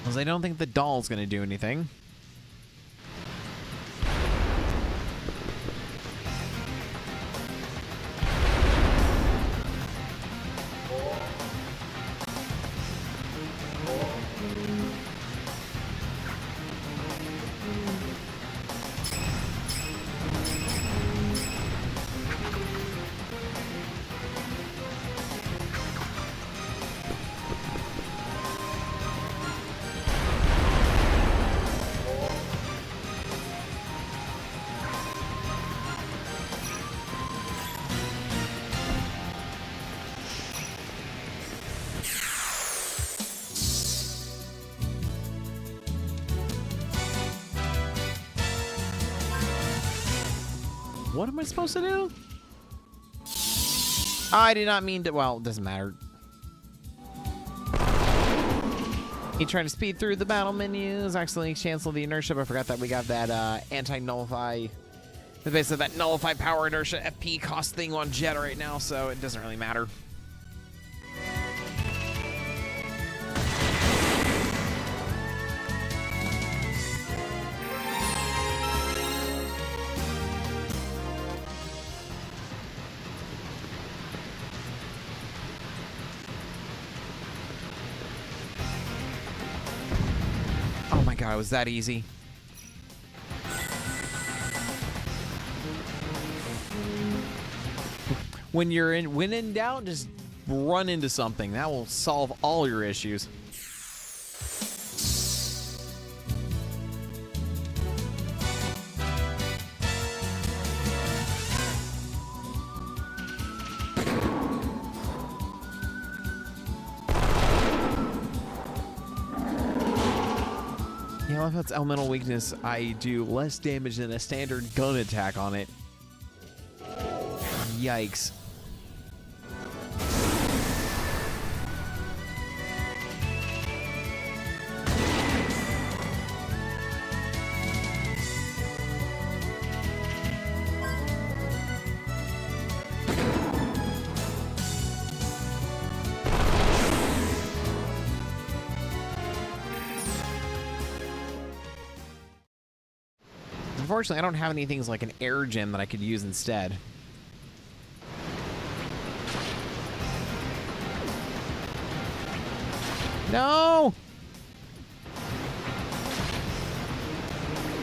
Because I don't think the doll's going to do anything. What am I supposed to do? I did not mean to. Well, it doesn't matter. He tried to speed through the battle menus, accidentally canceled the inertia, but I forgot that we got that anti-nullify. Basically, that nullify power inertia FP cost thing on Jet right now, so it doesn't really matter. Oh my god, it was that easy. When in doubt, just run into something. That will solve all your issues. Yeah, if that's elemental weakness, I do less damage than a standard gun attack on it. Yikes. Unfortunately, I don't have any things like an air gem that I could use instead. No!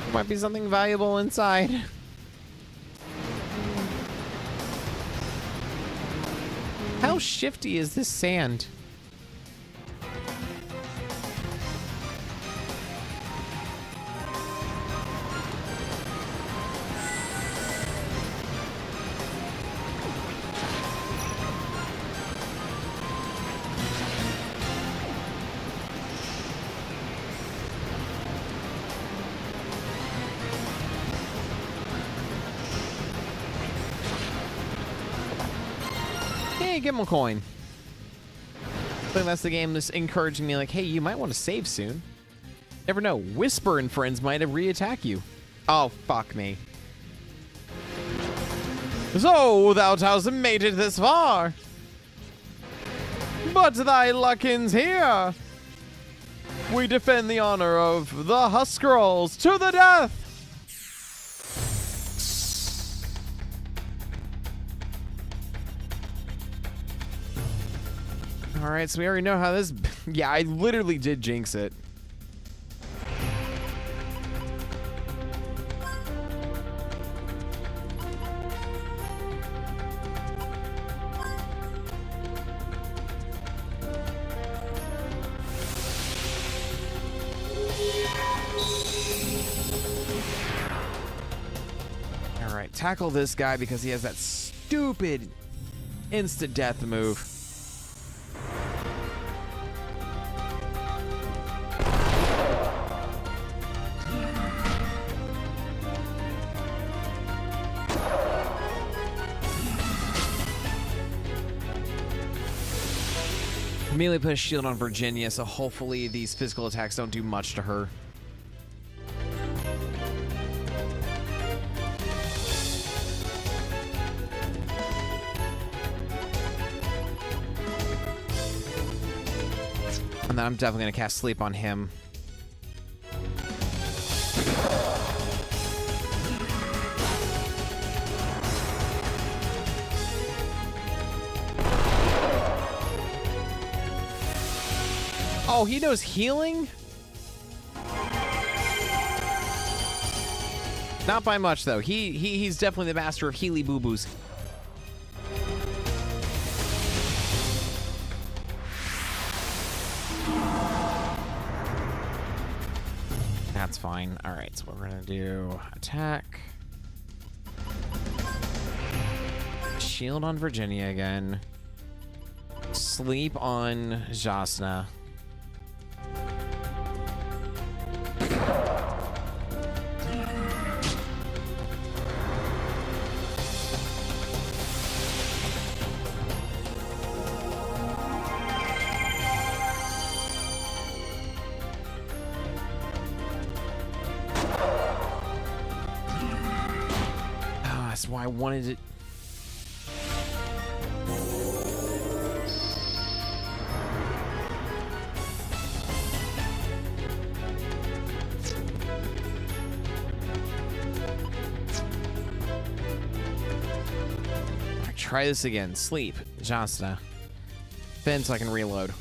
There might be something valuable inside. How shifty is this sand? Hey, give him a coin. I think that's the game that's encouraging me, like, hey, you might want to save soon. Never know, Whisper and friends might have re-attack you. Oh, fuck me. So, thou hast made it this far. But thy luck ends here. We defend the honor of the Huskarls to the death. All right, so we already know how this... Yeah, I literally did jinx it. All right, tackle this guy because he has that stupid insta-death move. immediately put a shield on Virginia, so hopefully these physical attacks don't do much to her. And then I'm definitely going to cast Sleep on him. Oh, he knows healing? Not by much, though. He's definitely the master of Healy Boo-Boos. That's fine. All right, so we're gonna do attack. Shield on Virginia again. Sleep on Jasna. That's why I wanted it. Try this again. Sleep, Jasna. Finn so I can reload.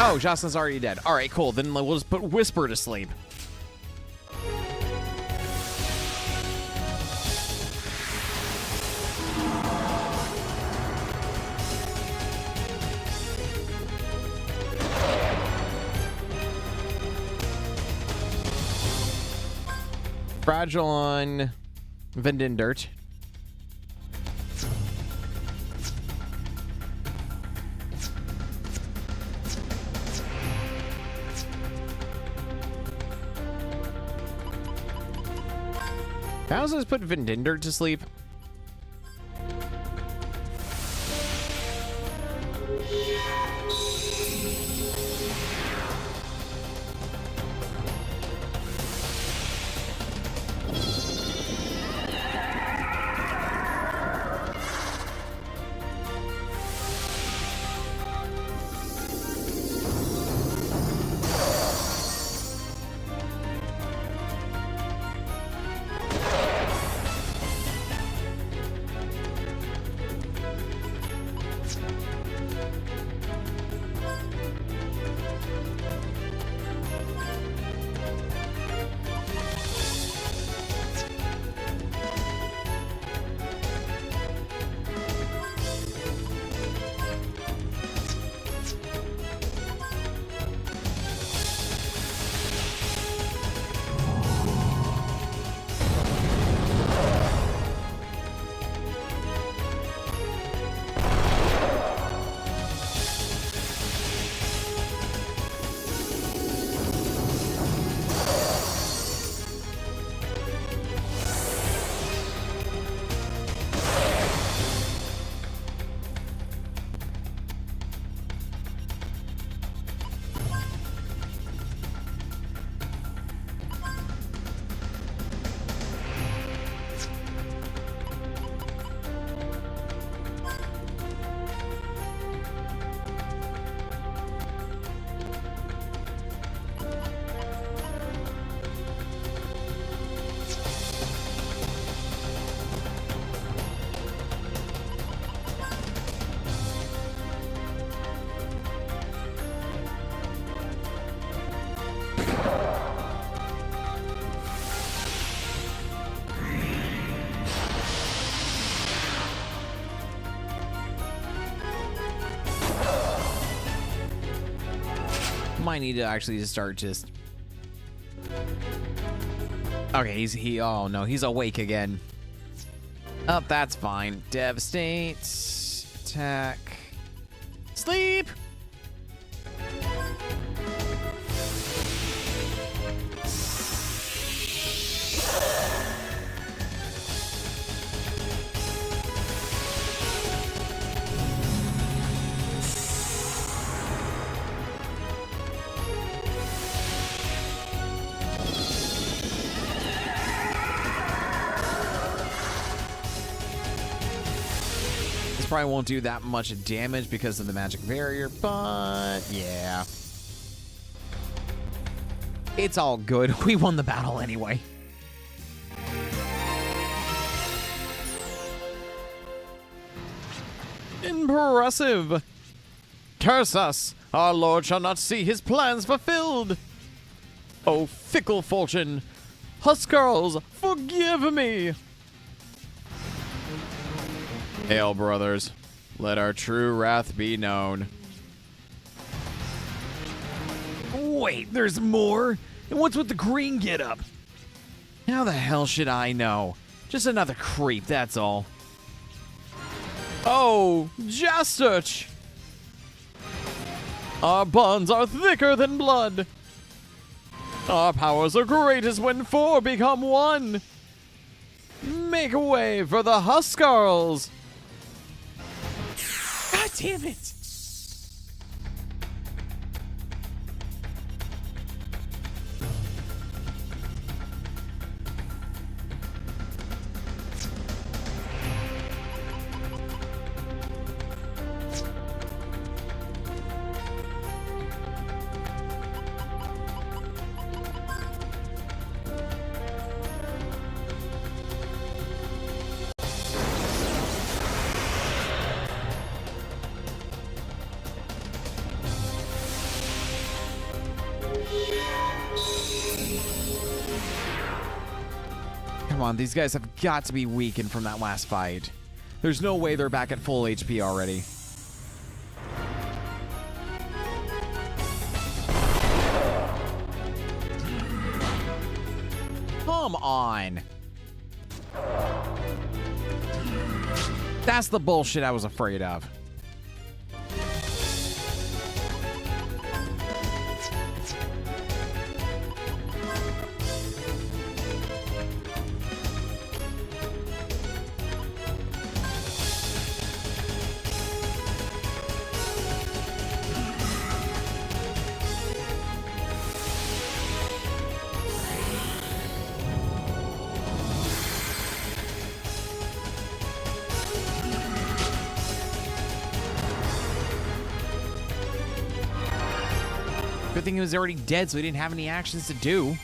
Oh, Jasna's already dead. All right, cool. Then we'll just put Whisper to sleep. Fragile on Vendindert. Can I also just put Vendindert to sleep? Might need to actually just start just. Okay, oh no, he's awake again. Oh, that's fine. Devastate. Attack. Sleep! probably won't do that much damage because of the magic barrier, but yeah. It's all good. We won the battle anyway. Impressive. Curse us. Our lord shall not see his plans fulfilled. Oh, fickle fortune. Huskarls, forgive me. Hail, brothers. Let our true wrath be known. Wait, there's more? And what's with the green getup? How the hell should I know? Just another creep, that's all. Oh, Jastuch! Our bonds are thicker than blood. Our powers are greatest when four become one. Make way for the Huskarls! God damn it! Come on, these guys have got to be weakened from that last fight. There's no way they're back at full HP already. Come on. That's the bullshit I was afraid of. Good thing he was already dead, so he didn't have any actions to do.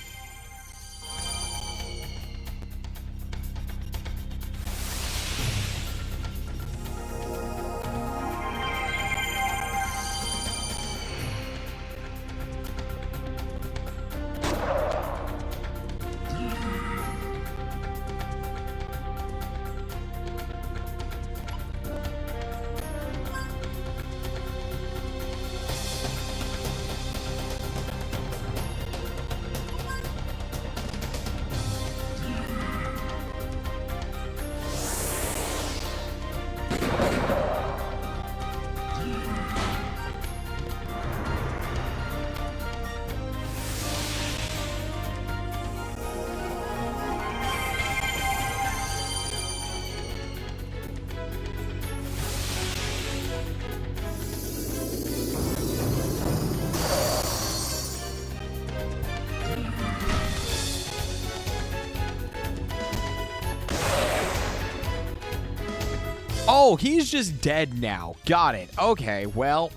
Oh, he's just dead now. Got it. Okay, well.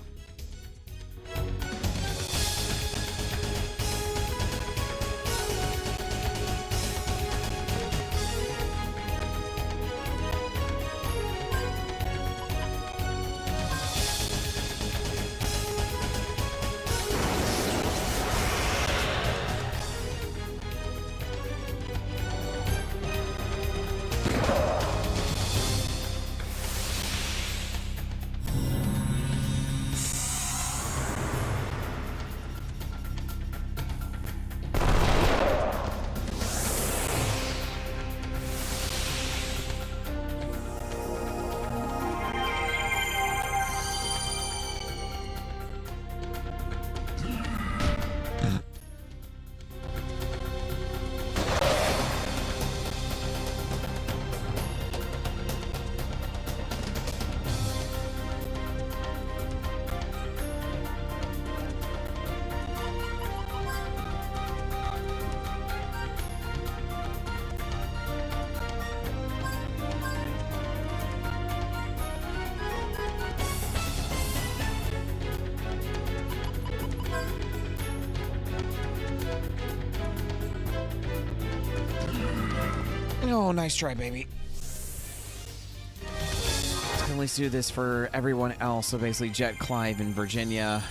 Oh, nice try, baby. Let's at least do this for everyone else. So basically, Jet, Clive, and Virginia.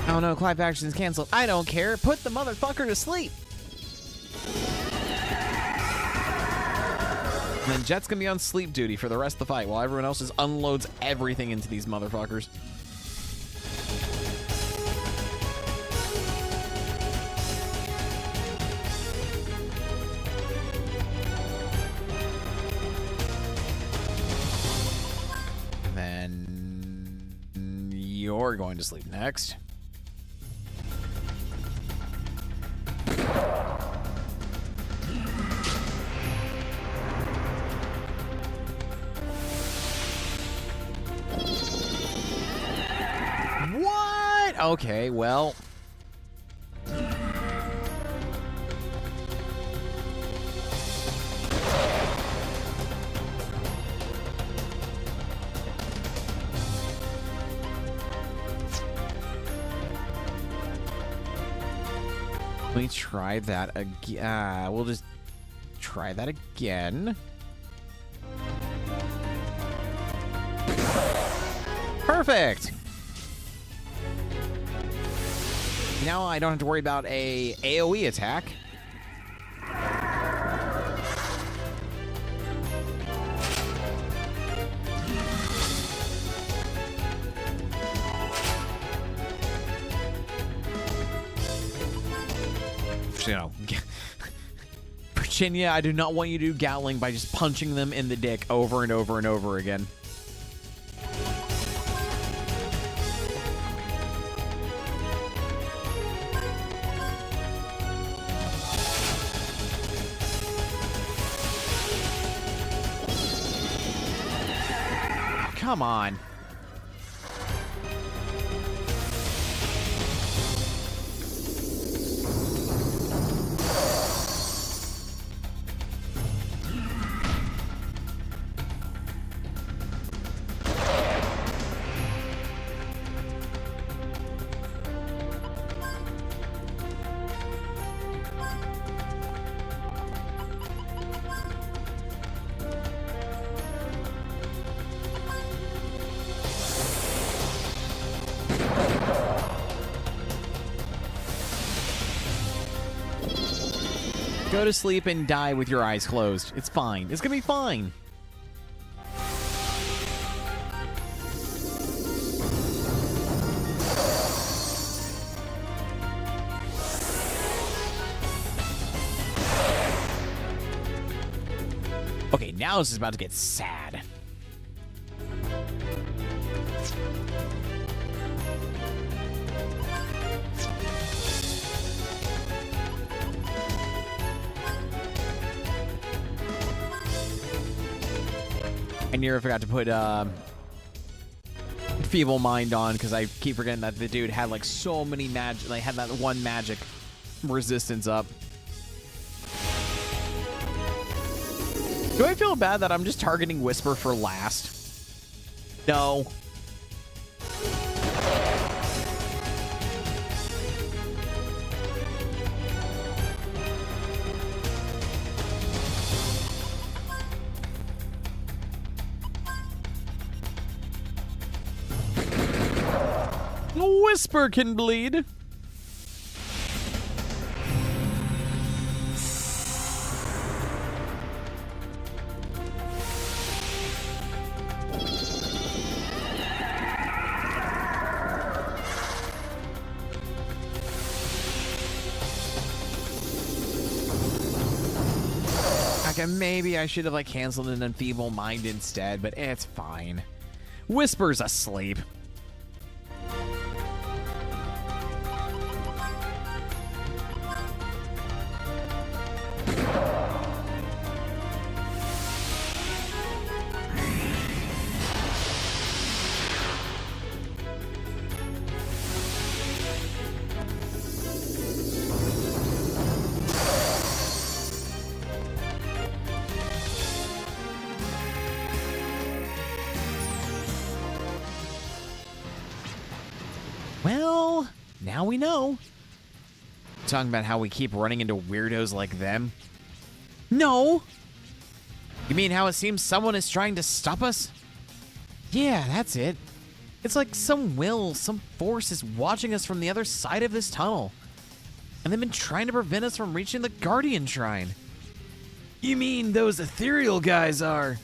Oh no, Clive action's canceled. I don't care. Put the motherfucker to sleep. And then Jet's gonna be on sleep duty for the rest of the fight while everyone else just unloads everything into these motherfuckers. Then you're going to sleep next. What? Okay, well. Let me try that again. We'll just try that again. Perfect. Now I don't have to worry about a AoE attack. You know, Virginia, I do not want you to do Gatling by just punching them in the dick over and over and over again. Come on. Go to sleep and die with your eyes closed. It's fine. It's gonna be fine. Okay, now this is about to get sad. I nearly forgot to put Feeble Mind on because I keep forgetting that the dude had like so many magic, like had that one magic resistance up. Do I feel bad that I'm just targeting Whisper for last? No. Whisper can bleed. Okay, maybe I should have like canceled an Enfeeble Mind instead, but it's fine. Whisper's asleep. Well, now we know. talking about how we keep running into weirdos like them? No. You mean how it seems someone is trying to stop us? Yeah, that's it. It's like some force is watching us from the other side of this tunnel. And they've been trying to prevent us from reaching the Guardian Shrine. You mean those ethereal guys are?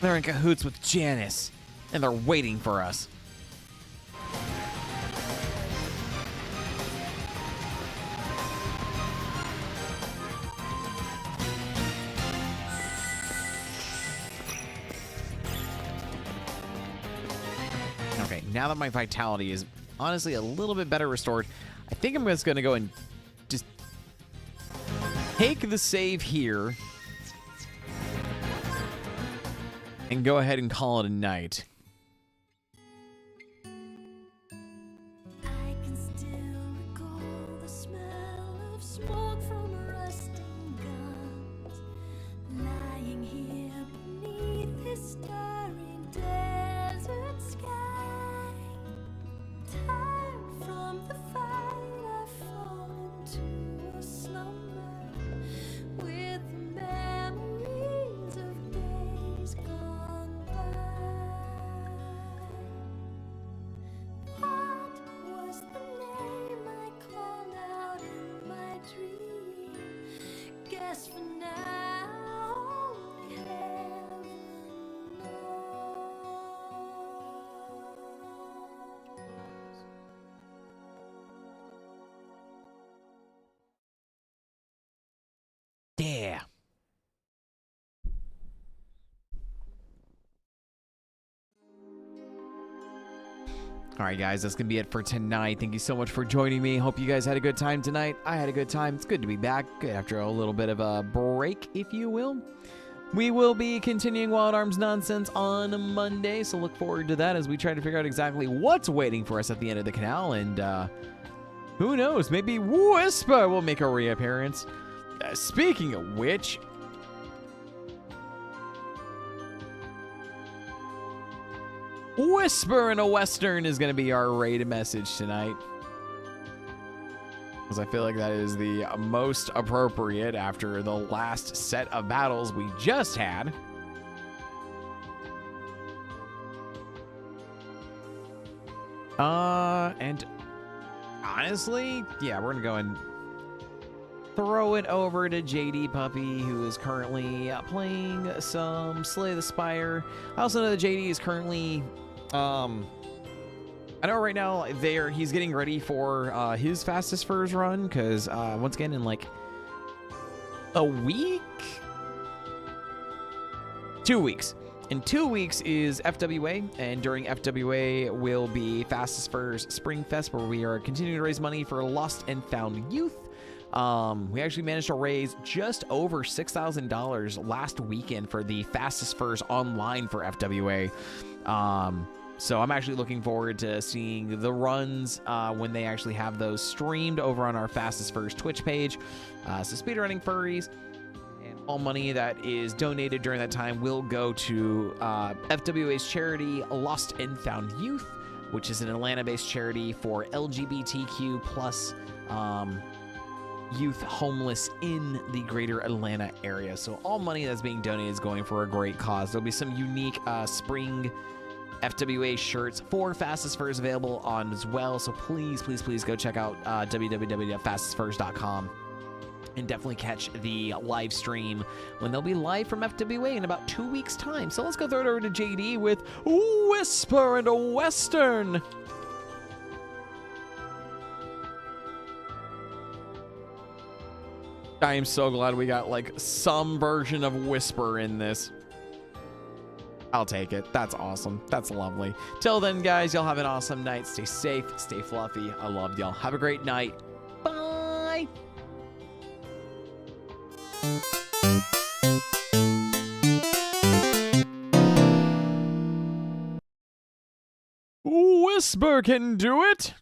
They're in cahoots with Janice, and they're waiting for us. Okay, now that my vitality is honestly a little bit better restored, I think I'm just going to go and just take the save here and go ahead and call it a night. I can still recall the smell of smoke from rusting guns, lying here beneath this starry desert sky. Tired from the fight, I fall into a slumber with the memories of days gone by. What was the name I called out in my dream? Guess for now only heaven knows. Yeah. All right, guys, that's going to be it for tonight. Thank you so much for joining me. Hope you guys had a good time tonight. I had a good time. It's good to be back after a little bit of a break, if you will. We will be continuing Wild Arms nonsense on Monday, so look forward to that as we try to figure out exactly what's waiting for us at the end of the canal. And who knows, maybe Whisper will make a reappearance. Speaking of which, Whisper in a Western is going to be our raid message tonight. Because I feel like that is the most appropriate after the last set of battles we just had. And honestly, yeah, we're going to go and throw it over to JD Puppy, who is currently playing some Slay the Spire. I also know that JD is currently, I know right now he's getting ready for his Fastest Furs run, because once again, in like a week? 2 weeks. In 2 weeks is FWA, and during FWA will be Fastest Furs Spring Fest, where we are continuing to raise money for lost and found youth. We actually managed to raise just over $6,000 last weekend for the Fastest Furs online for FWA. So I'm actually looking forward to seeing the runs when they actually have those streamed over on our Fastest Furs Twitch page. So speedrunning furries, and all money that is donated during that time will go to FWA's charity Lost and Found Youth, which is an Atlanta-based charity for LGBTQ plus youth homeless in the greater Atlanta area. So all money that's being donated is going for a great cause. There'll be some unique spring FWA shirts for Fastest Furs available on as well. So please go check out www.fastestfurs.com and definitely catch the live stream when they'll be live from FWA in about 2 weeks' time. So let's go throw it over to JD with Whisper and a Western. I am so glad we got like some version of Whisper in this. I'll take it. That's awesome. That's lovely. Till then, guys, y'all have an awesome night. Stay safe, stay fluffy. I love y'all. Have a great night. Bye. Whisper can do it.